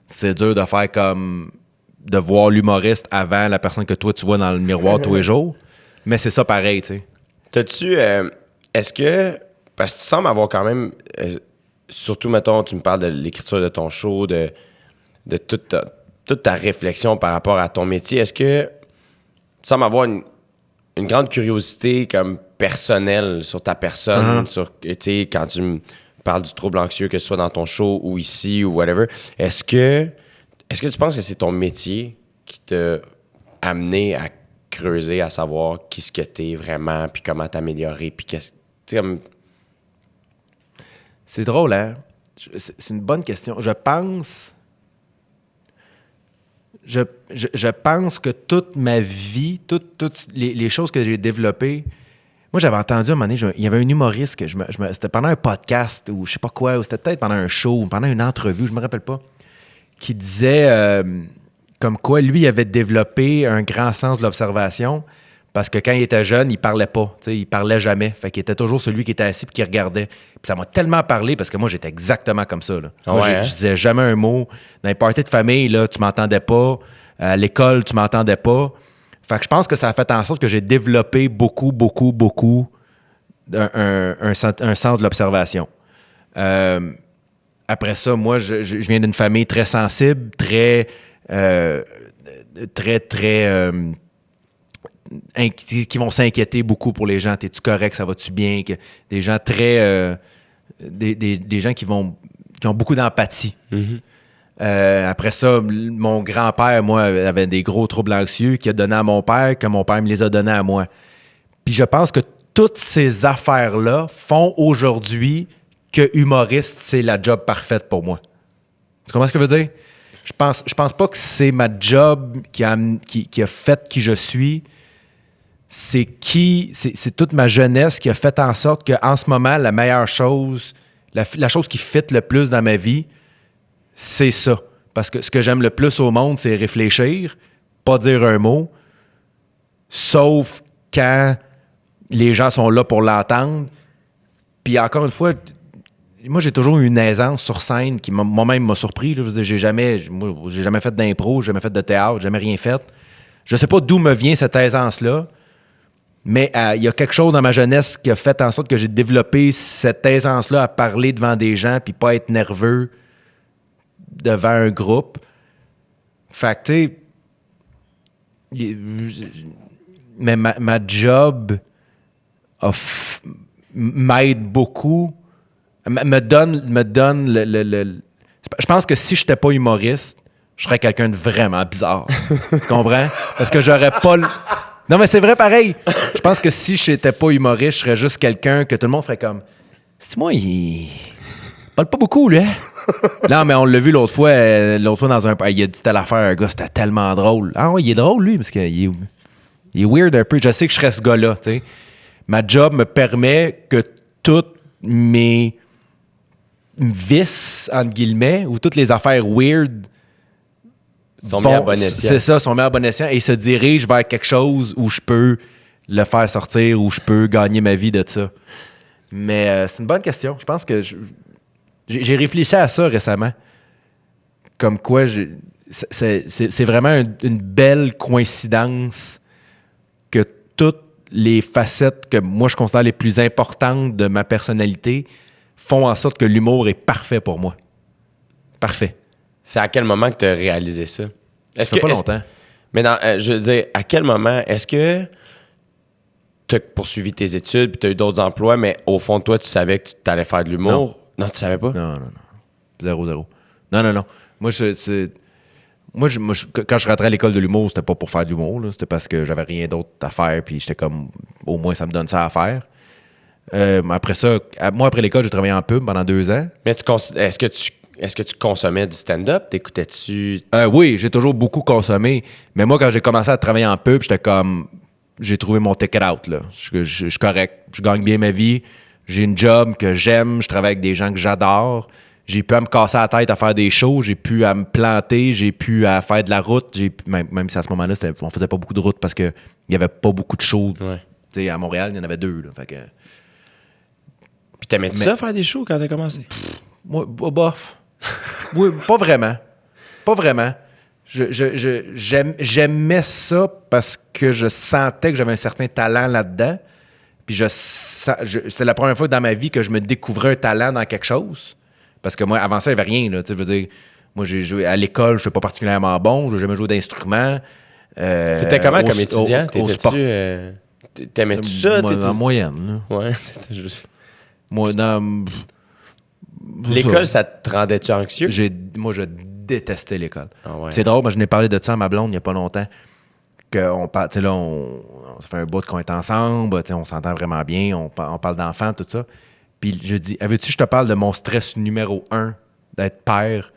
c'est dur de faire comme... de voir l'humoriste avant la personne que toi, tu vois dans le miroir tous les jours. Mais c'est ça pareil, tu sais. T'as-tu... est-ce que... Parce que tu sembles avoir quand même... surtout, mettons, tu me parles de l'écriture de ton show, de toute ta réflexion par rapport à ton métier. Est-ce que tu sembles avoir une grande curiosité comme personnelle sur ta personne, sur, tu sais, quand tu me parles du trouble anxieux, que ce soit dans ton show ou ici ou whatever, est-ce que tu penses que c'est ton métier qui t'a amené à creuser, à savoir qui ce que t'es vraiment, puis comment t'améliorer, puis qu'est-ce... Tu sais, comme... C'est drôle, hein? C'est une bonne question. Je pense que toute ma vie, toutes les choses que j'ai développées... Moi, j'avais entendu à un moment donné, il y avait un humoriste, c'était pendant un podcast ou je sais pas quoi, ou c'était peut-être pendant un show ou pendant une entrevue, je me rappelle pas, qui disait comme quoi lui avait développé un grand sens de l'observation parce que quand il était jeune, il parlait pas, il parlait jamais. Fait qu'il était toujours celui qui était assis et qui regardait. Puis ça m'a tellement parlé parce que moi, j'étais exactement comme ça. Là. Moi, je disais jamais un mot. Dans les parties de famille, là, tu m'entendais pas. À l'école, tu m'entendais pas. Fait que je pense que ça a fait en sorte que j'ai développé beaucoup un sens de l'observation. Après ça, moi, je viens d'une famille très sensible, très qui vont s'inquiéter beaucoup pour les gens. T'es-tu correct? Ça va-tu bien? Des gens très... des gens qui ont beaucoup d'empathie. Mm-hmm. Après ça, mon grand-père, moi, avait des gros troubles anxieux qu'il a donné à mon père, que mon père me les a donnés à moi. Puis je pense que toutes ces affaires-là font aujourd'hui que humoriste, c'est la job parfaite pour moi. Tu comprends ce que je veux dire? Je pense pas que c'est ma job qui a fait qui je suis. C'est toute ma jeunesse qui a fait en sorte qu'en ce moment, la meilleure chose, la chose qui fit le plus dans ma vie, c'est ça. Parce que ce que j'aime le plus au monde, c'est réfléchir, pas dire un mot, sauf quand les gens sont là pour l'entendre. Puis encore une fois, moi, j'ai toujours eu une aisance sur scène qui moi-même m'a surpris. Là. Je veux dire, j'ai jamais fait d'impro, j'ai jamais fait de théâtre, j'ai jamais rien fait. Je sais pas d'où me vient cette aisance-là, mais il y a quelque chose dans ma jeunesse qui a fait en sorte que j'ai développé cette aisance-là à parler devant des gens puis pas être nerveux devant un groupe. Fait que, tu sais, mais ma job m'aide beaucoup. Me donne je pense que si je n'étais pas humoriste, je serais quelqu'un de vraiment bizarre. Tu comprends? Parce que j'aurais pas... Non, mais c'est vrai pareil. Je pense que si je n'étais pas humoriste, je serais juste quelqu'un que tout le monde ferait comme... C'est moi, il parle pas beaucoup, là. Non, mais on l'a vu l'autre fois dans un... Il a dit telle affaire à un gars, c'était tellement drôle. Ah oui, il est drôle, lui, parce qu'il est weird un peu. Je sais que je serais ce gars-là, tu sais. Ma job me permet que toutes mes vices, entre guillemets, ou toutes les affaires weird sont mis à bon escient. C'est ça, sont mis à bon escient et se dirigent vers quelque chose où je peux le faire sortir, où je peux gagner ma vie de ça. Mais c'est une bonne question. Je pense que j'ai réfléchi à ça récemment. Comme quoi, c'est vraiment une belle coïncidence que toutes les facettes que moi je considère les plus importantes de ma personnalité font en sorte que l'humour est parfait pour moi. Parfait. C'est à quel moment que tu as réalisé ça? Ça fait pas longtemps. Mais je veux dire, à quel moment est-ce que tu as poursuivi tes études puis tu as eu d'autres emplois, mais au fond, toi, tu savais que tu allais faire de l'humour? Non, tu savais pas? Non. 0. Non. Moi, quand je rentrais à l'école de l'humour, c'était pas pour faire de l'humour. Là. C'était parce que j'avais rien d'autre à faire. Puis j'étais comme, au moins, ça me donne ça à faire. Après ça, après l'école, j'ai travaillé en pub pendant 2 ans. Mais est-ce que tu consommais du stand-up? T'écoutais-tu? Oui, j'ai toujours beaucoup consommé. Mais moi, quand j'ai commencé à travailler en pub, j'étais comme, j'ai trouvé mon ticket out. Là. Je suis correct. Je gagne bien ma vie. J'ai une job que j'aime. Je travaille avec des gens que j'adore. J'ai pu à me casser la tête à faire des shows, j'ai pu à me planter, j'ai pu à faire de la route. Même si à ce moment-là, on faisait pas beaucoup de route parce qu'il n'y avait pas beaucoup de shows. Ouais. À Montréal, il y en avait 2. Là, fait que... Puis t'aimais-tu ça, faire des shows quand t'as commencé? Moi, bof. Oui, pas vraiment. Pas vraiment. J'aimais ça parce que je sentais que j'avais un certain talent là-dedans. Puis c'était la première fois dans ma vie que je me découvrais un talent dans quelque chose. Parce que moi, avant ça, il n'y avait rien. Là, je veux dire, moi, j'ai joué à l'école, je ne suis pas particulièrement bon. Je n'ai jamais joué d'instrument. T'étais comment comme étudiant? T'aimais-tu ça? En moyenne. Là. Ouais, t'étais juste... Moi, L'école, ça te rendait-tu anxieux? Moi, je détestais l'école. Ah ouais. C'est drôle, moi, je n'ai parlé de ça à ma blonde il n'y a pas longtemps. Ça fait un bout qu'on est ensemble, on s'entend vraiment bien, on parle d'enfants, tout ça. Puis je dis, veux-tu, je te parle de mon stress numéro 1 d'être père,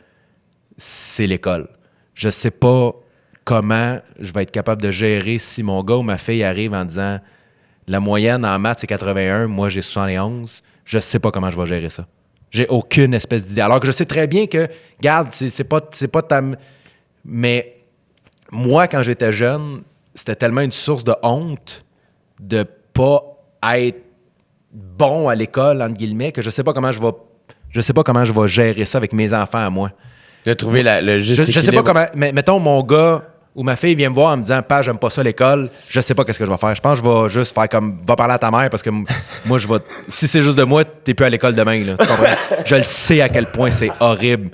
c'est l'école. Je sais pas comment je vais être capable de gérer si mon gars ou ma fille arrive en disant la moyenne en maths c'est 81, moi j'ai 71. Je sais pas comment je vais gérer ça. J'ai aucune espèce d'idée. Alors que je sais très bien que, regarde, c'est pas ta... Mais moi, quand j'étais jeune, c'était tellement une source de honte de pas être bon à l'école, entre guillemets, que je sais pas comment je vais gérer ça avec mes enfants à moi. De trouver le juste équilibre. Je sais pas comment... Mais mettons, mon gars ou ma fille vient me voir en me disant « Père, j'aime pas ça l'école », je sais pas qu'est-ce que je vais faire. Je pense que je vais juste faire comme « Va parler à ta mère » parce que moi, je vais... Si c'est juste de moi, t'es plus à l'école demain, là. Tu comprends? Je le sais à quel point c'est horrible.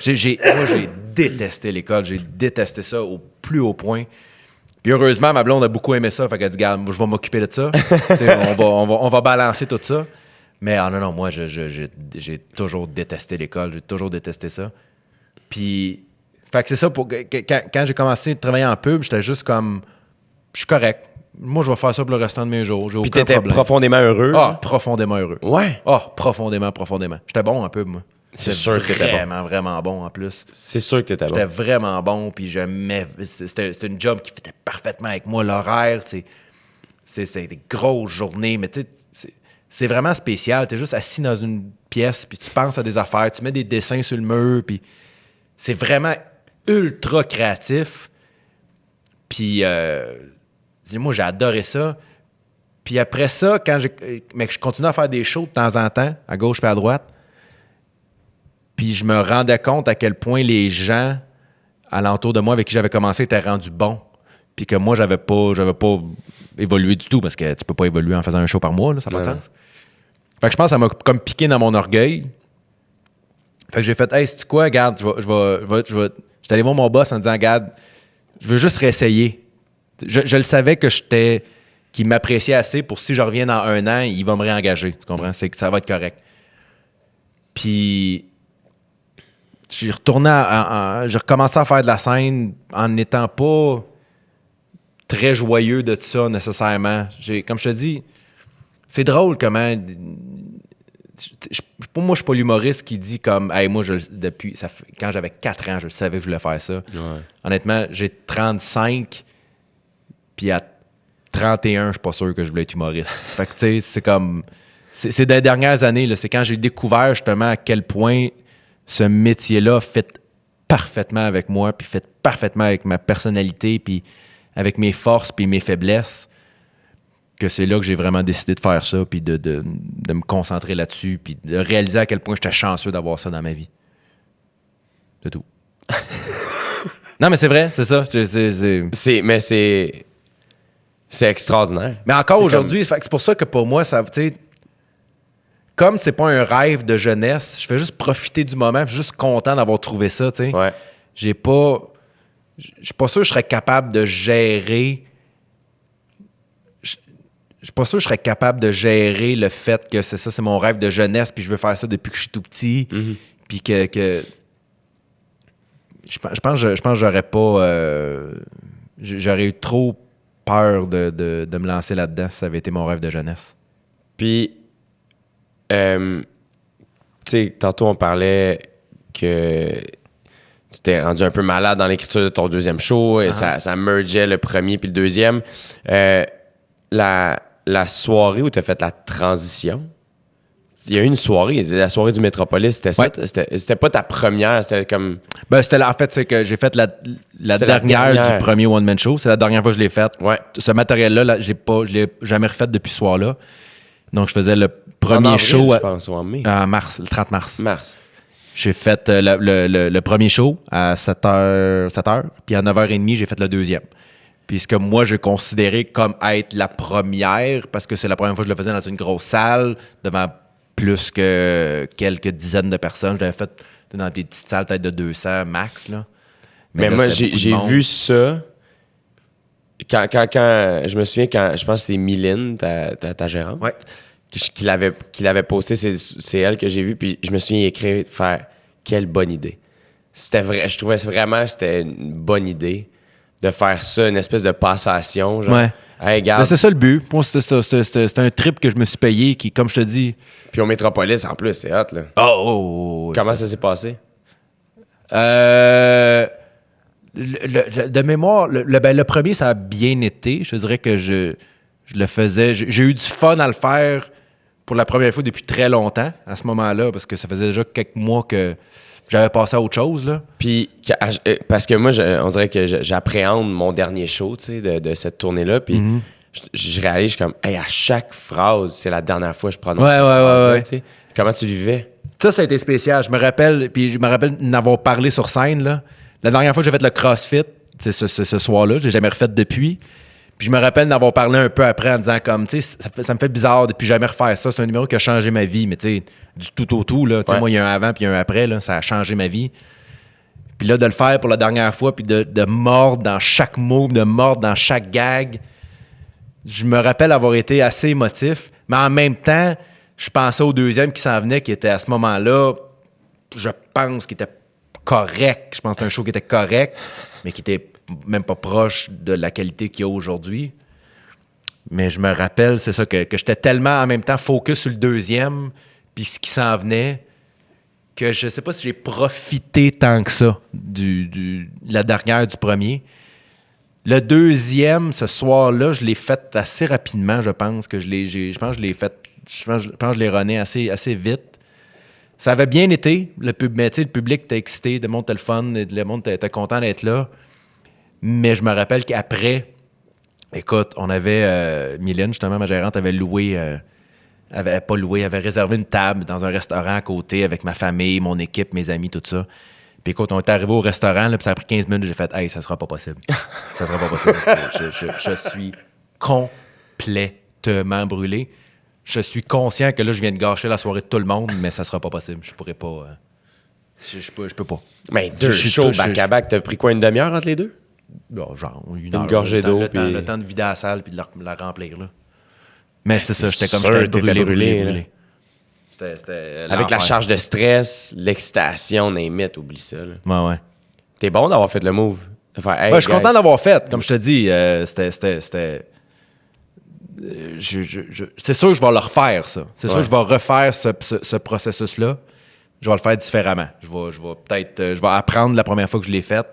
Moi, j'ai détesté l'école. J'ai détesté ça au plus haut point. Puis heureusement, ma blonde a beaucoup aimé ça. Fait qu'elle dit, regarde, je vais m'occuper de ça. on va balancer tout ça. Mais non, moi, j'ai toujours détesté l'école. J'ai toujours détesté ça. Puis, fait que c'est ça. Quand j'ai commencé à travailler en pub, j'étais juste comme, je suis correct. Moi, je vais faire ça pour le restant de mes jours. J'ai aucun problème. Puis t'étais profondément heureux? Profondément heureux. Ouais? Profondément. J'étais bon en pub, moi. C'est sûr que t'étais vraiment, vraiment bon en plus. C'est sûr que t'étais bon. J'étais vraiment bon, puis c'était une job qui fitait parfaitement avec moi. L'horaire, c'est des grosses journées, mais tu sais, c'est vraiment spécial. T'es juste assis dans une pièce, puis tu penses à des affaires, tu mets des dessins sur le mur, puis c'est vraiment ultra créatif. Puis, moi, j'ai adoré ça. Puis après ça, mais je continue à faire des shows de temps en temps, à gauche et à droite. Puis je me rendais compte à quel point les gens alentour de moi avec qui j'avais commencé étaient rendus bons. Puis que moi, j'avais pas évolué du tout parce que tu peux pas évoluer en faisant un show par mois, là, ça n'a pas de sens. Fait que je pense que ça m'a comme piqué dans mon orgueil. Fait que j'ai fait, hey, sais-tu quoi, regarde, j'étais allé voir mon boss en disant, regarde, je veux juste réessayer. Je le savais qu'il m'appréciait assez pour si je reviens dans 1 an, il va me réengager. Tu comprends? C'est que ça va être correct. Puis j'ai recommencé à faire de la scène en n'étant pas très joyeux de ça nécessairement. Comme je te dis, c'est drôle comment... Pour moi, je suis pas l'humoriste qui dit comme hey, moi, quand j'avais 4 ans, je savais que je voulais faire ça. Ouais. Honnêtement, j'ai 35, puis à 31, je suis pas sûr que je voulais être humoriste. Fait que tu sais, c'est comme... C'est des dernières années, là, c'est quand j'ai découvert justement à quel point ce métier-là fit parfaitement avec moi, puis fit parfaitement avec ma personnalité, puis avec mes forces, puis mes faiblesses, que c'est là que j'ai vraiment décidé de faire ça, puis de me concentrer là-dessus, puis de réaliser à quel point j'étais chanceux d'avoir ça dans ma vie. C'est tout. Non, mais c'est vrai, c'est ça. C'est extraordinaire. Mais encore C'est aujourd'hui, fait que c'est pour ça que pour moi, ça, tu sais, comme c'est pas un rêve de jeunesse, je fais juste profiter du moment, je suis juste content d'avoir trouvé ça, tu sais. Ouais. Je suis pas sûr que je serais capable de gérer. Je suis pas sûr que je serais capable de gérer le fait que c'est mon rêve de jeunesse, puis je veux faire ça depuis que je suis tout petit, puis que je pense que j'aurais pas. J'aurais eu trop peur de me lancer là-dedans si ça avait été mon rêve de jeunesse. Puis, tu sais, tantôt on parlait que tu t'es rendu un peu malade dans l'écriture de ton deuxième show, et ça mergeait le premier puis le deuxième. La soirée où tu as fait la transition, il y a eu une soirée, la soirée du Métropolis, c'était ça? C'était pas ta première, c'était comme... Ben, en fait, c'est que j'ai fait la dernière du premier one-man show. C'est la dernière fois que je l'ai faite. Ouais. Ce matériel-là, je l'ai jamais refait depuis ce soir-là. Donc, je faisais le premier en avril, show je pense, ou en mai. en mars, le 30 mars. Mars. J'ai fait le premier show à 7h, puis à 9h30, j'ai fait le deuxième. Puis ce que moi, j'ai considéré comme être la première, parce que c'est la première fois que je le faisais dans une grosse salle, devant plus que quelques dizaines de personnes. Je l'avais fait dans des petites salles, peut-être de 200 max, là. Mais là, moi, c'était beaucoup de j'ai monde. vu ça quand je me souviens quand, je pense que c'est Mylène, ta gérante, Ouais. qui l'avait posté, c'est elle que j'ai vu, puis je me souviens écrire, faire quelle bonne idée. C'était vrai, je trouvais vraiment que c'était une bonne idée de faire ça, une espèce de passation, genre. Ouais. Hey, Ben, regarde. c'est ça le but. Pour moi, c'est un trip que je me suis payé qui, comme je te dis... Puis au Métropolis, en plus, c'est hot, là. Oh! Comment ça s'est passé? De mémoire, le premier, ça a bien été. Je dirais que je le faisais. J'ai eu du fun à le faire pour la première fois depuis très longtemps, à ce moment-là, parce que ça faisait déjà quelques mois que j'avais passé à autre chose, là. Puis, parce que moi, on dirait que j'appréhende mon dernier show, tu sais, de cette tournée-là. Puis, je réalise, je suis comme, hey, à chaque phrase, c'est la dernière fois que je prononce cette phrase-là, ouais. tu sais. Comment tu vivais? Ça a été spécial. Je me rappelle d'avoir parlé sur scène, là. La dernière fois que j'ai fait le CrossFit, c'est ce soir-là, je l'ai jamais refait depuis. Puis je me rappelle d'avoir parlé un peu après en disant comme, tu sais, ça me fait bizarre de plus jamais refaire ça. C'est un numéro qui a changé ma vie, mais tu sais, du tout au tout, là. Tu sais, moi, il y a un avant puis il y a un après, là. Ça a changé ma vie. Puis là, de le faire pour la dernière fois, puis de mordre dans chaque move, de mordre dans chaque gag, je me rappelle avoir été assez émotif. Mais en même temps, je pensais au deuxième qui s'en venait, qui était à ce moment-là, je pense qu'il était correct. Je pense que c'était un show qui était correct, mais qui était même pas proche de la qualité qu'il y a aujourd'hui. Mais je me rappelle, c'est ça, que j'étais tellement en même temps focus sur le deuxième, puis ce qui s'en venait, que je sais pas si j'ai profité tant que ça de la dernière du premier. Le deuxième, ce soir-là, je l'ai fait assez rapidement, je pense que je pense que je l'ai fait, je pense que je l'ai runné assez vite. Ça avait bien été, le public était excité, le monde était le fun, le monde était content d'être là. Mais je me rappelle qu'après, écoute, on avait, Mylène, justement, ma gérante, avait réservé une table dans un restaurant à côté avec ma famille, mon équipe, mes amis, tout ça. Puis écoute, on est arrivé au restaurant, là, puis ça a pris 15 minutes, j'ai fait « Hey, ça sera pas possible. Ça sera pas possible. Je suis complètement brûlé. Je suis conscient que là, je viens de gâcher la soirée de tout le monde, mais ça sera pas possible. Je pourrais pas... Je peux pas. Mais deux shows back-à-back, t'as pris quoi, une demi-heure entre les deux? Bon, genre une gorgée d'eau. Le temps de vider la salle puis de la remplir, là. Mais c'est ça, c'est j'étais sûr que t'étais brûlé. C'était Avec la l'enfer. charge de stress, l'excitation, n'imite, oublie ça, là. Ouais. T'es bon d'avoir fait le move. De faire, hey, Ouais, je suis guys. content d'avoir fait. Comme je te dis, c'était... c'est sûr que je vais le refaire, ça. C'est sûr que je vais refaire ce processus-là. Je vais le faire différemment. Je vais peut-être... je vais apprendre la première fois que je l'ai fait,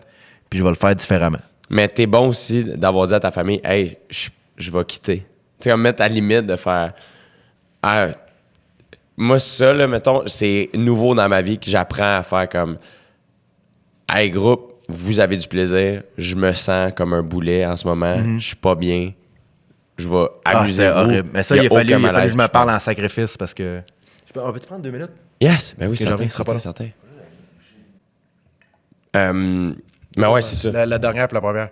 puis je vais le faire différemment. Mais t'es bon aussi d'avoir dit à ta famille, hey, je vais quitter. Tu sais, comme mettre à la limite de faire, ah, moi, ça, là, mettons, c'est nouveau dans ma vie que j'apprends à faire comme, hey, groupe, vous avez du plaisir, je me sens comme un boulet en ce moment, je suis pas bien, je vais amuser c'est horrible. Mais ça, il a fallu que je me parle en sacrifice parce que... On peut-tu prendre 2 minutes? Yes, ben oui, Ok, certain, j'arrive, ce sera pas long. certain. Mais ouais, c'est ça. La dernière puis la première.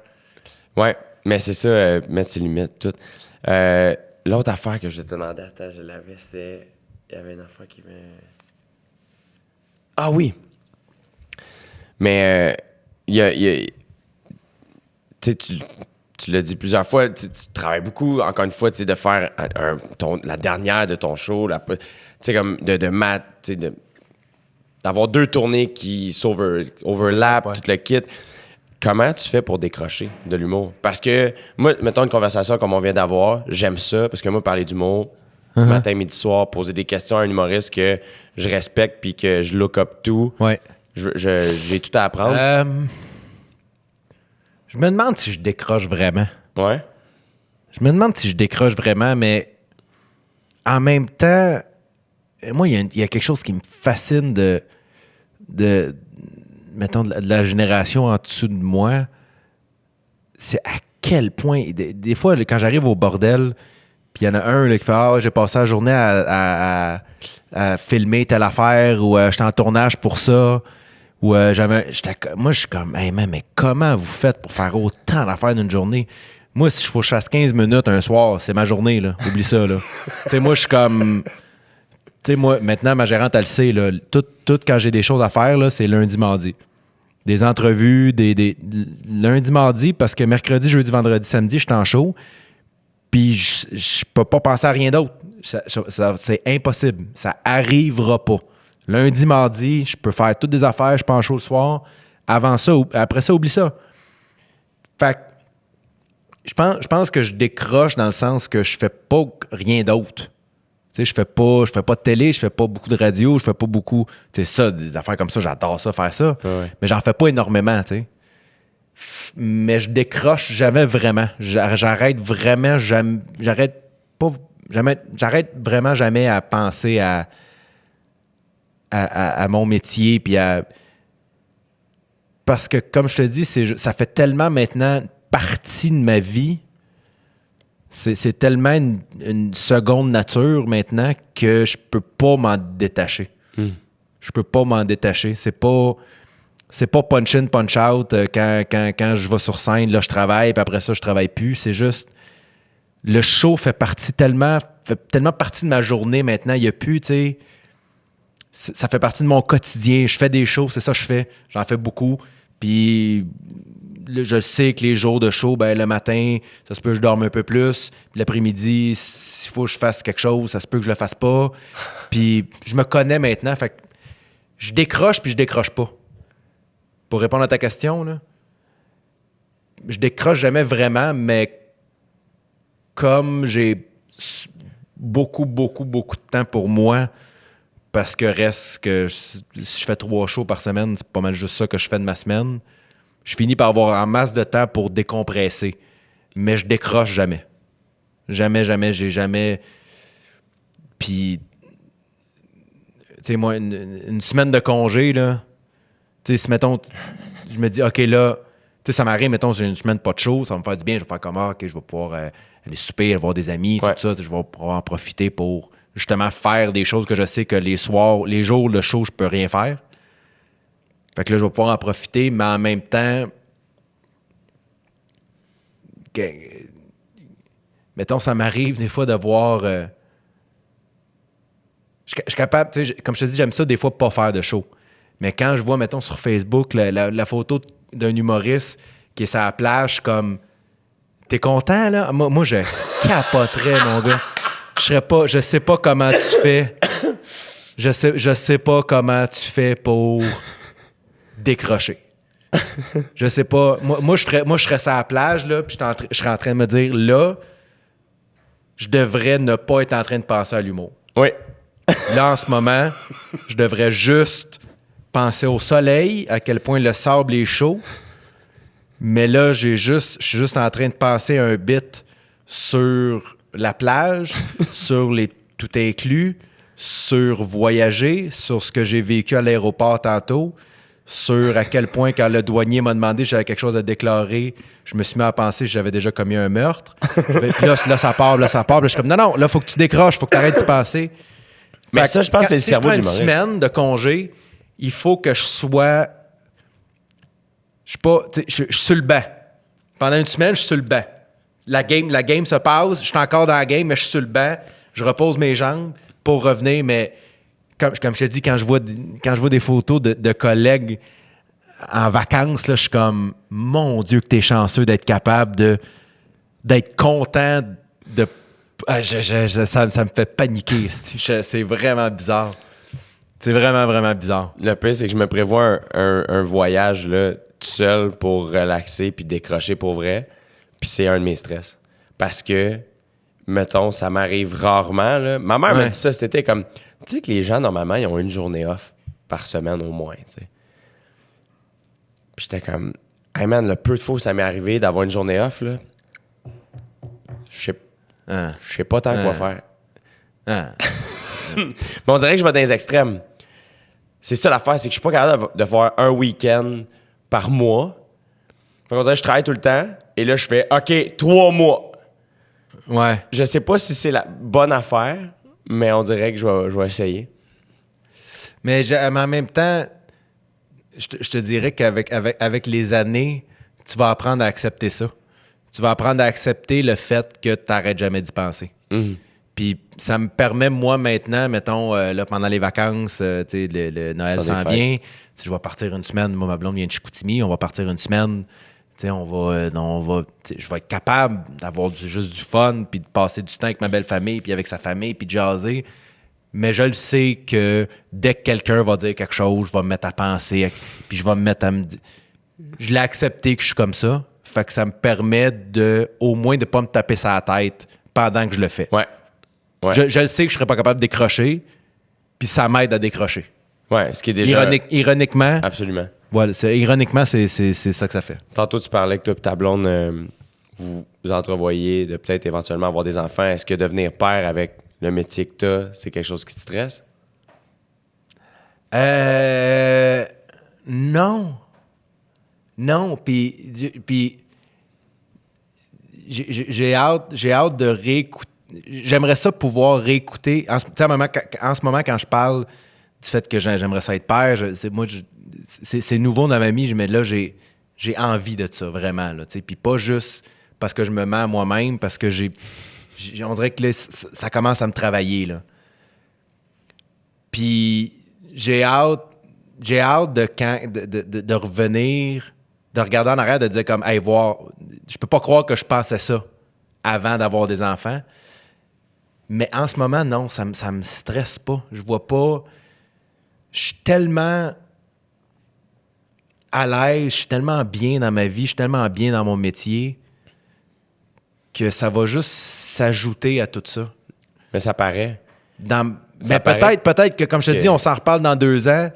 Ouais, mais c'est ça, mettre ses limites, tout. L'autre affaire que je te demandais, attends, je l'avais, c'était... Il y avait une affaire qui me... Ah oui! Mais il y a tu sais, tu l'as dit plusieurs fois, tu travailles beaucoup, encore une fois, tu sais, de faire la dernière de ton show, tu sais, comme d'avoir 2 tournées qui s'overlappent, tout le kit. Comment tu fais pour décrocher de l'humour? Parce que moi, mettons une conversation comme on vient d'avoir, j'aime ça, parce que moi, parler d'humour, matin, midi, soir, poser des questions à un humoriste que je respecte puis que je look up to, Ouais. j'ai tout à apprendre. Je me demande si je décroche vraiment. Ouais. Je me demande si je décroche vraiment, mais en même temps, moi, il y a quelque chose qui me fascine mettons, de la génération en dessous de moi. C'est à quel point... Des fois, quand j'arrive au bordel, puis il y en a un là, qui fait « Ah, j'ai passé la journée à filmer telle affaire » ou « J'étais en tournage pour ça » ou moi, je suis comme hey, man, mais comment vous faites pour faire autant d'affaires d'une journée? Moi, si je faut que je fasse 15 minutes un soir, c'est ma journée, là. Oublie ça, là. Tu sais, moi, je suis comme... Tu sais, moi, maintenant, ma gérante, elle le sait, là. Tout quand j'ai des choses à faire, là, c'est lundi, mardi. Des entrevues, lundi, mardi, parce que mercredi, jeudi, vendredi, samedi, je suis en show. Puis je peux pas penser à rien d'autre. C'est impossible. Ça arrivera pas. Lundi, mardi, je peux faire toutes des affaires, je suis pas en show le soir. Après ça, oublie ça. Fait que je pense que je décroche dans le sens que je fais pas rien d'autre. Tu sais, je fais pas de télé, je fais pas beaucoup de radio, je fais pas beaucoup... Tu sais, ça, des affaires comme ça, j'adore ça, faire ça. Ouais. Mais j'en fais pas énormément, tu sais. Mais je décroche jamais vraiment. J'arrête vraiment jamais... J'arrête vraiment jamais à penser à mon métier, puis parce que, comme je te dis, ça fait tellement maintenant partie de ma vie, c'est tellement une seconde nature maintenant que je peux pas m'en détacher. Je peux pas m'en détacher. C'est pas punch in, punch out. Quand je vais sur scène, là, je travaille, puis après ça, je travaille plus. C'est juste... Le show fait tellement partie de ma journée maintenant. Il n'y a plus, tu sais... Ça fait partie de mon quotidien. Je fais des shows, c'est ça que je fais. J'en fais beaucoup. Puis je sais que les jours de show, ben le matin, ça se peut que je dorme un peu plus. Puis l'après-midi, s'il faut que je fasse quelque chose, ça se peut que je le fasse pas. Puis je me connais maintenant. Fait que je décroche puis je décroche pas. Pour répondre à ta question, là, je décroche jamais vraiment, mais comme j'ai beaucoup de temps pour moi, parce que reste que si je fais 3 shows par semaine, c'est pas mal juste ça que je fais de ma semaine. Je finis par avoir en masse de temps pour décompresser. Mais je décroche jamais. Jamais, j'ai jamais... Puis, tu sais, moi, une semaine de congé, là, tu sais, si, mettons, je me dis, OK, là, tu sais, ça m'arrive, mettons, j'ai une semaine pas de show, ça va me faire du bien, je vais faire comme, OK, je vais pouvoir aller souper, aller voir des amis, tout ça, je vais pouvoir en profiter pour... justement faire des choses que je sais que les jours de show, je peux rien faire. Fait que là, je vais pouvoir en profiter, mais en même temps, mettons, ça m'arrive des fois de voir... je suis capable, tu sais, comme je te dis, j'aime ça des fois pas faire de show. Mais quand je vois, mettons, sur Facebook, la photo d'un humoriste qui est sur la plage, comme... T'es content, là? Moi je capoterais, mon gars. Je sais pas comment tu fais. Je sais pas comment tu fais pour décrocher. Je sais pas. Moi, je serais sur la plage, là, puis je serais en train de me dire, là, je devrais ne pas être en train de penser à l'humour. Oui. Là, en ce moment, je devrais juste penser au soleil, à quel point le sable est chaud. Mais là, je suis juste en train de penser à un bit sur la plage, sur les tout inclus, sur voyager, sur ce que j'ai vécu à l'aéroport tantôt, sur à quel point, quand le douanier m'a demandé si j'avais quelque chose à déclarer, je me suis mis à penser que j'avais déjà commis un meurtre. Puis là, ça part. Là, je suis comme, non, là, il faut que tu décroches, il faut que tu arrêtes d'y penser. Mais fait ça, je pense que c'est le cerveau du du humoriste. Si je prends une semaine de congé, il faut que je sois Je suis pas... tu sais, je suis sur le banc. Pendant une semaine, je suis sur le banc. La game se passe, je suis encore dans la game, mais je suis sur le banc. Je repose mes jambes pour revenir, mais comme je te dis, quand je vois des photos de collègues en vacances, là, je suis comme, mon Dieu, que t'es chanceux d'être capable d'être content de... Ah, ça me fait paniquer. C'est vraiment bizarre. C'est vraiment, vraiment bizarre. Le pire, c'est que je me prévois un voyage là, tout seul pour relaxer puis décrocher pour vrai. Puis c'est un de mes stress. Parce que, mettons, ça m'arrive rarement. Là. Ma mère m'a dit ça cet été, comme, tu sais que les gens, normalement, ils ont une journée off par semaine au moins, tu sais. Puis j'étais comme, hey man, le peu de fois où ça m'est arrivé d'avoir une journée off, là, je sais pas tant quoi faire. Mais on dirait que je vais dans les extrêmes. C'est ça l'affaire, c'est que je suis pas capable de faire un week-end par mois. Fait qu'on dirait que je travaille tout le temps, et là, je fais, OK, 3 mois. Ouais. Je sais pas si c'est la bonne affaire, mais on dirait que je vais essayer. Mais en même temps, je te dirais qu'avec les années, tu vas apprendre à accepter ça. Tu vas apprendre à accepter le fait que tu n'arrêtes jamais d'y penser. Puis ça me permet, moi, maintenant, mettons, là, pendant les vacances, tu sais, le Noël s'en vient. Je vais partir une semaine. Moi, ma blonde vient de Chicoutimi. On va partir une semaine. Tu sais, je vais être capable d'avoir juste du fun, puis de passer du temps avec ma belle famille, puis avec sa famille, puis de jaser. Mais je le sais que dès que quelqu'un va dire quelque chose, je vais me mettre à penser, puis je vais me mettre à me dire... Je l'ai accepté que je suis comme ça. Fait que ça me permet au moins de ne pas me taper sur la tête pendant que je le fais. Ouais. Je le sais que je ne serais pas capable de décrocher, puis ça m'aide à décrocher. Ouais, ce qui est déjà... Ironiquement... Absolument. Voilà, ironiquement, c'est ça que ça fait. Tantôt, tu parlais que toi et ta blonde, vous entrevoyez de peut-être éventuellement avoir des enfants. Est-ce que devenir père avec le métier que tu as, c'est quelque chose qui te stresse? Non. Non, puis j'ai hâte de réécouter. J'aimerais ça pouvoir réécouter. En ce moment, quand je parle du fait que j'aimerais ça être père, c'est nouveau dans ma vie, mais là, j'ai envie de ça, vraiment. Puis pas juste parce que je me mets à moi-même, parce que on dirait que là, ça commence à me travailler. Là. Puis j'ai hâte de revenir, de regarder en arrière, de dire comme, hey, voir, je peux pas croire que je pensais ça avant d'avoir des enfants. Mais en ce moment, non, ça me stresse pas. Je vois pas... Je suis tellement à l'aise, je suis tellement bien dans ma vie, je suis tellement bien dans mon métier que ça va juste s'ajouter à tout ça. Mais ça paraît. Mais peut-être que, comme je te dis, on s'en reparle dans 2 ans,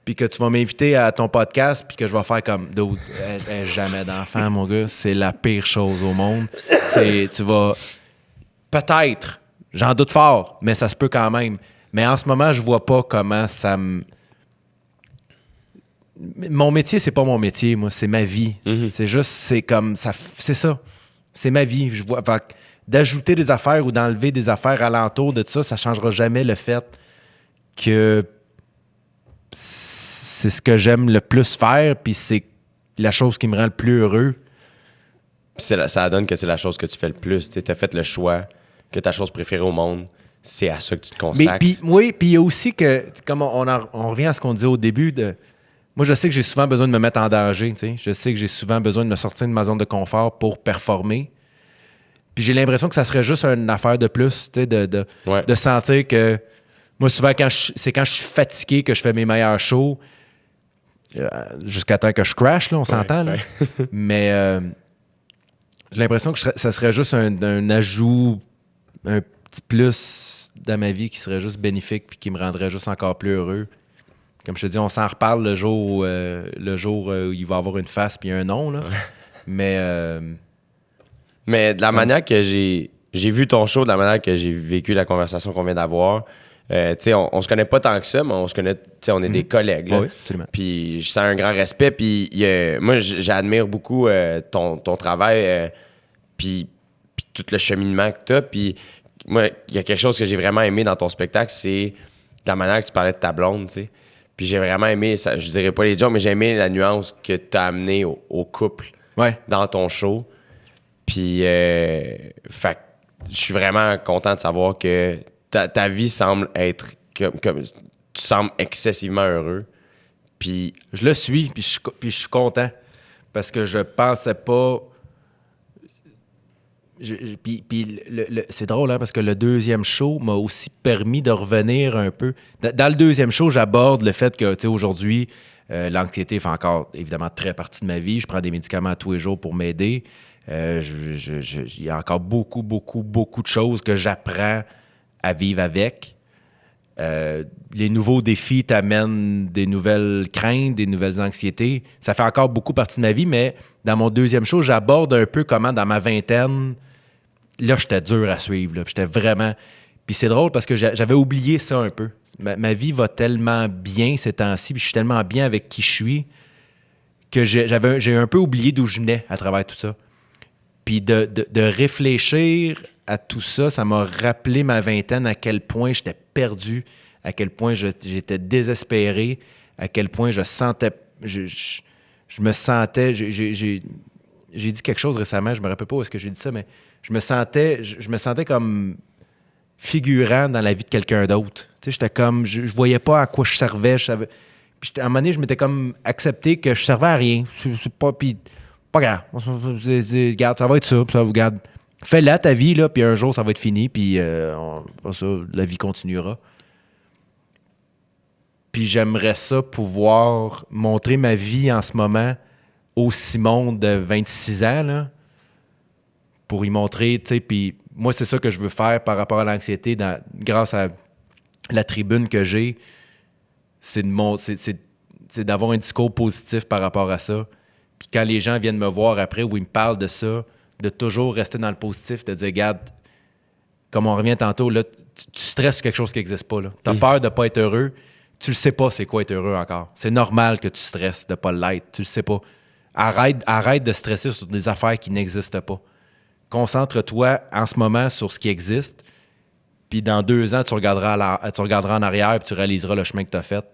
puis que tu vas m'inviter à ton podcast, puis que je vais faire comme d'autres. Jamais d'enfant, mon gars. C'est la pire chose au monde. Tu vas... Peut-être. J'en doute fort, mais ça se peut quand même. Mais en ce moment, je vois pas comment ça me... Mon métier, c'est pas mon métier, moi. C'est ma vie. C'est juste, c'est comme... c'est ça. C'est ma vie. Je vois... D'ajouter des affaires ou d'enlever des affaires alentour de ça, ça changera jamais le fait que c'est ce que j'aime le plus faire, puis c'est la chose qui me rend le plus heureux. Puis ça donne que c'est la chose que tu fais le plus. Tu as fait le choix que ta chose préférée au monde, c'est à ça que tu te consacres. Puis il y a aussi que, comme on revient à ce qu'on disait au début, moi, je sais que j'ai souvent besoin de me mettre en danger. T'sais. Je sais que j'ai souvent besoin de me sortir de ma zone de confort pour performer. Puis j'ai l'impression que ça serait juste une affaire de plus, de sentir que... Moi, souvent, c'est quand je suis fatigué que je fais mes meilleurs shows, jusqu'à temps que je crash, là, on s'entend. Là. Mais j'ai l'impression que ça serait juste un ajout, un petit plus dans ma vie qui serait juste bénéfique puis qui me rendrait juste encore plus heureux. Comme je te dis, on s'en reparle le jour où il va avoir une face puis un nom. Là. Mais de la manière que j'ai vu ton show, de la manière que j'ai vécu la conversation qu'on vient d'avoir, on se connaît pas tant que ça, mais on se connaît, on est des collègues. Là. Oui, absolument. Puis je sens un grand respect. Puis moi, j'admire beaucoup ton travail, puis tout le cheminement que tu as. Puis moi, il y a quelque chose que j'ai vraiment aimé dans ton spectacle, c'est la manière que tu parlais de ta blonde, tu sais. Puis j'ai vraiment aimé, ça, je dirais pas les jokes, mais j'ai aimé la nuance que tu as amenée au couple dans ton show. Puis, fait je suis vraiment content de savoir que ta vie semble être comme tu sembles excessivement heureux. Puis je le suis, puis je suis content. Parce que je pensais pas... c'est drôle, hein, parce que le deuxième show m'a aussi permis de revenir un peu. Dans le deuxième show, j'aborde le fait que, tu sais, aujourd'hui, l'anxiété fait encore, évidemment, très partie de ma vie. Je prends des médicaments tous les jours pour m'aider. Il y a encore beaucoup de choses que j'apprends à vivre avec. Les nouveaux défis t'amènent des nouvelles craintes, des nouvelles anxiétés. Ça fait encore beaucoup partie de ma vie, mais dans mon deuxième show, j'aborde un peu comment, dans ma vingtaine, là, j'étais dur à suivre. Là. J'étais vraiment... Puis c'est drôle parce que j'avais oublié ça un peu. Ma vie va tellement bien ces temps-ci, puis je suis tellement bien avec qui je suis, que j'ai un peu oublié d'où je venais à travers tout ça. Puis de réfléchir à tout ça, ça m'a rappelé ma vingtaine, à quel point j'étais perdu, à quel point j'étais désespéré, à quel point je sentais... Je me sentais... J'ai dit quelque chose récemment, je me rappelle pas où est-ce que j'ai dit ça, mais je me sentais comme figurant dans la vie de quelqu'un d'autre. Tu sais, j'étais comme... Je voyais pas à quoi je servais. Puis à un moment donné, je m'étais comme accepté que je servais à rien. C'est pas... Puis pas grave. Regarde, ça va être ça. Regarde, fais-la ta vie, là, puis un jour, ça va être fini, puis ça, la vie continuera. Puis j'aimerais ça pouvoir montrer ma vie en ce moment au Simon de 26 ans, là, pour y montrer, tu sais, puis moi, c'est ça que je veux faire par rapport à l'anxiété, grâce à la tribune que j'ai, c'est d'avoir un discours positif par rapport à ça. Puis quand les gens viennent me voir après ou ils me parlent de ça, de toujours rester dans le positif, de dire, regarde, comme on revient tantôt, là, tu stresses sur quelque chose qui n'existe pas. Tu as peur de ne pas être heureux. Tu le sais pas c'est quoi être heureux encore. C'est normal que tu stresses de ne pas l'être. Tu le sais pas. Arrête de stresser sur des affaires qui n'existent pas. Concentre-toi en ce moment sur ce qui existe. Puis dans 2 ans, tu regarderas en arrière et tu réaliseras le chemin que tu as fait.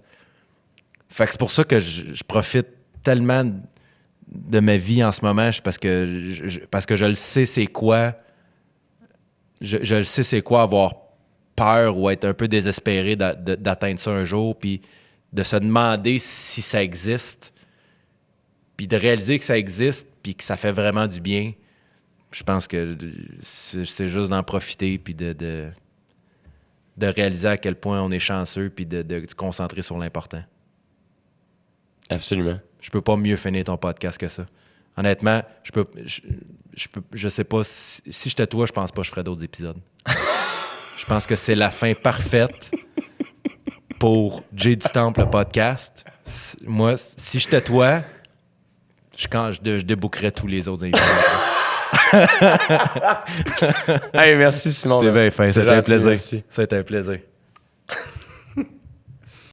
Fait que c'est pour ça que je profite tellement de ma vie en ce moment, parce que je le sais c'est quoi. Je le sais c'est quoi avoir peur ou être un peu désespéré d'atteindre ça un jour, puis de se demander si ça existe, puis de réaliser que ça existe, puis que ça fait vraiment du bien. Je pense que c'est juste d'en profiter, puis de réaliser à quel point on est chanceux, puis de se concentrer sur l'important. Absolument. Je peux pas mieux finir ton podcast que ça. Honnêtement, je sais pas, si j'étais toi, je pense pas que je ferais d'autres épisodes. Je pense que c'est la fin parfaite pour Jay du Temple, le podcast. Moi, si j'étais toi, je débookerais tous les autres invités. Hey, merci Simon. C'est bien fin, c'était un plaisir. Merci. C'était un plaisir.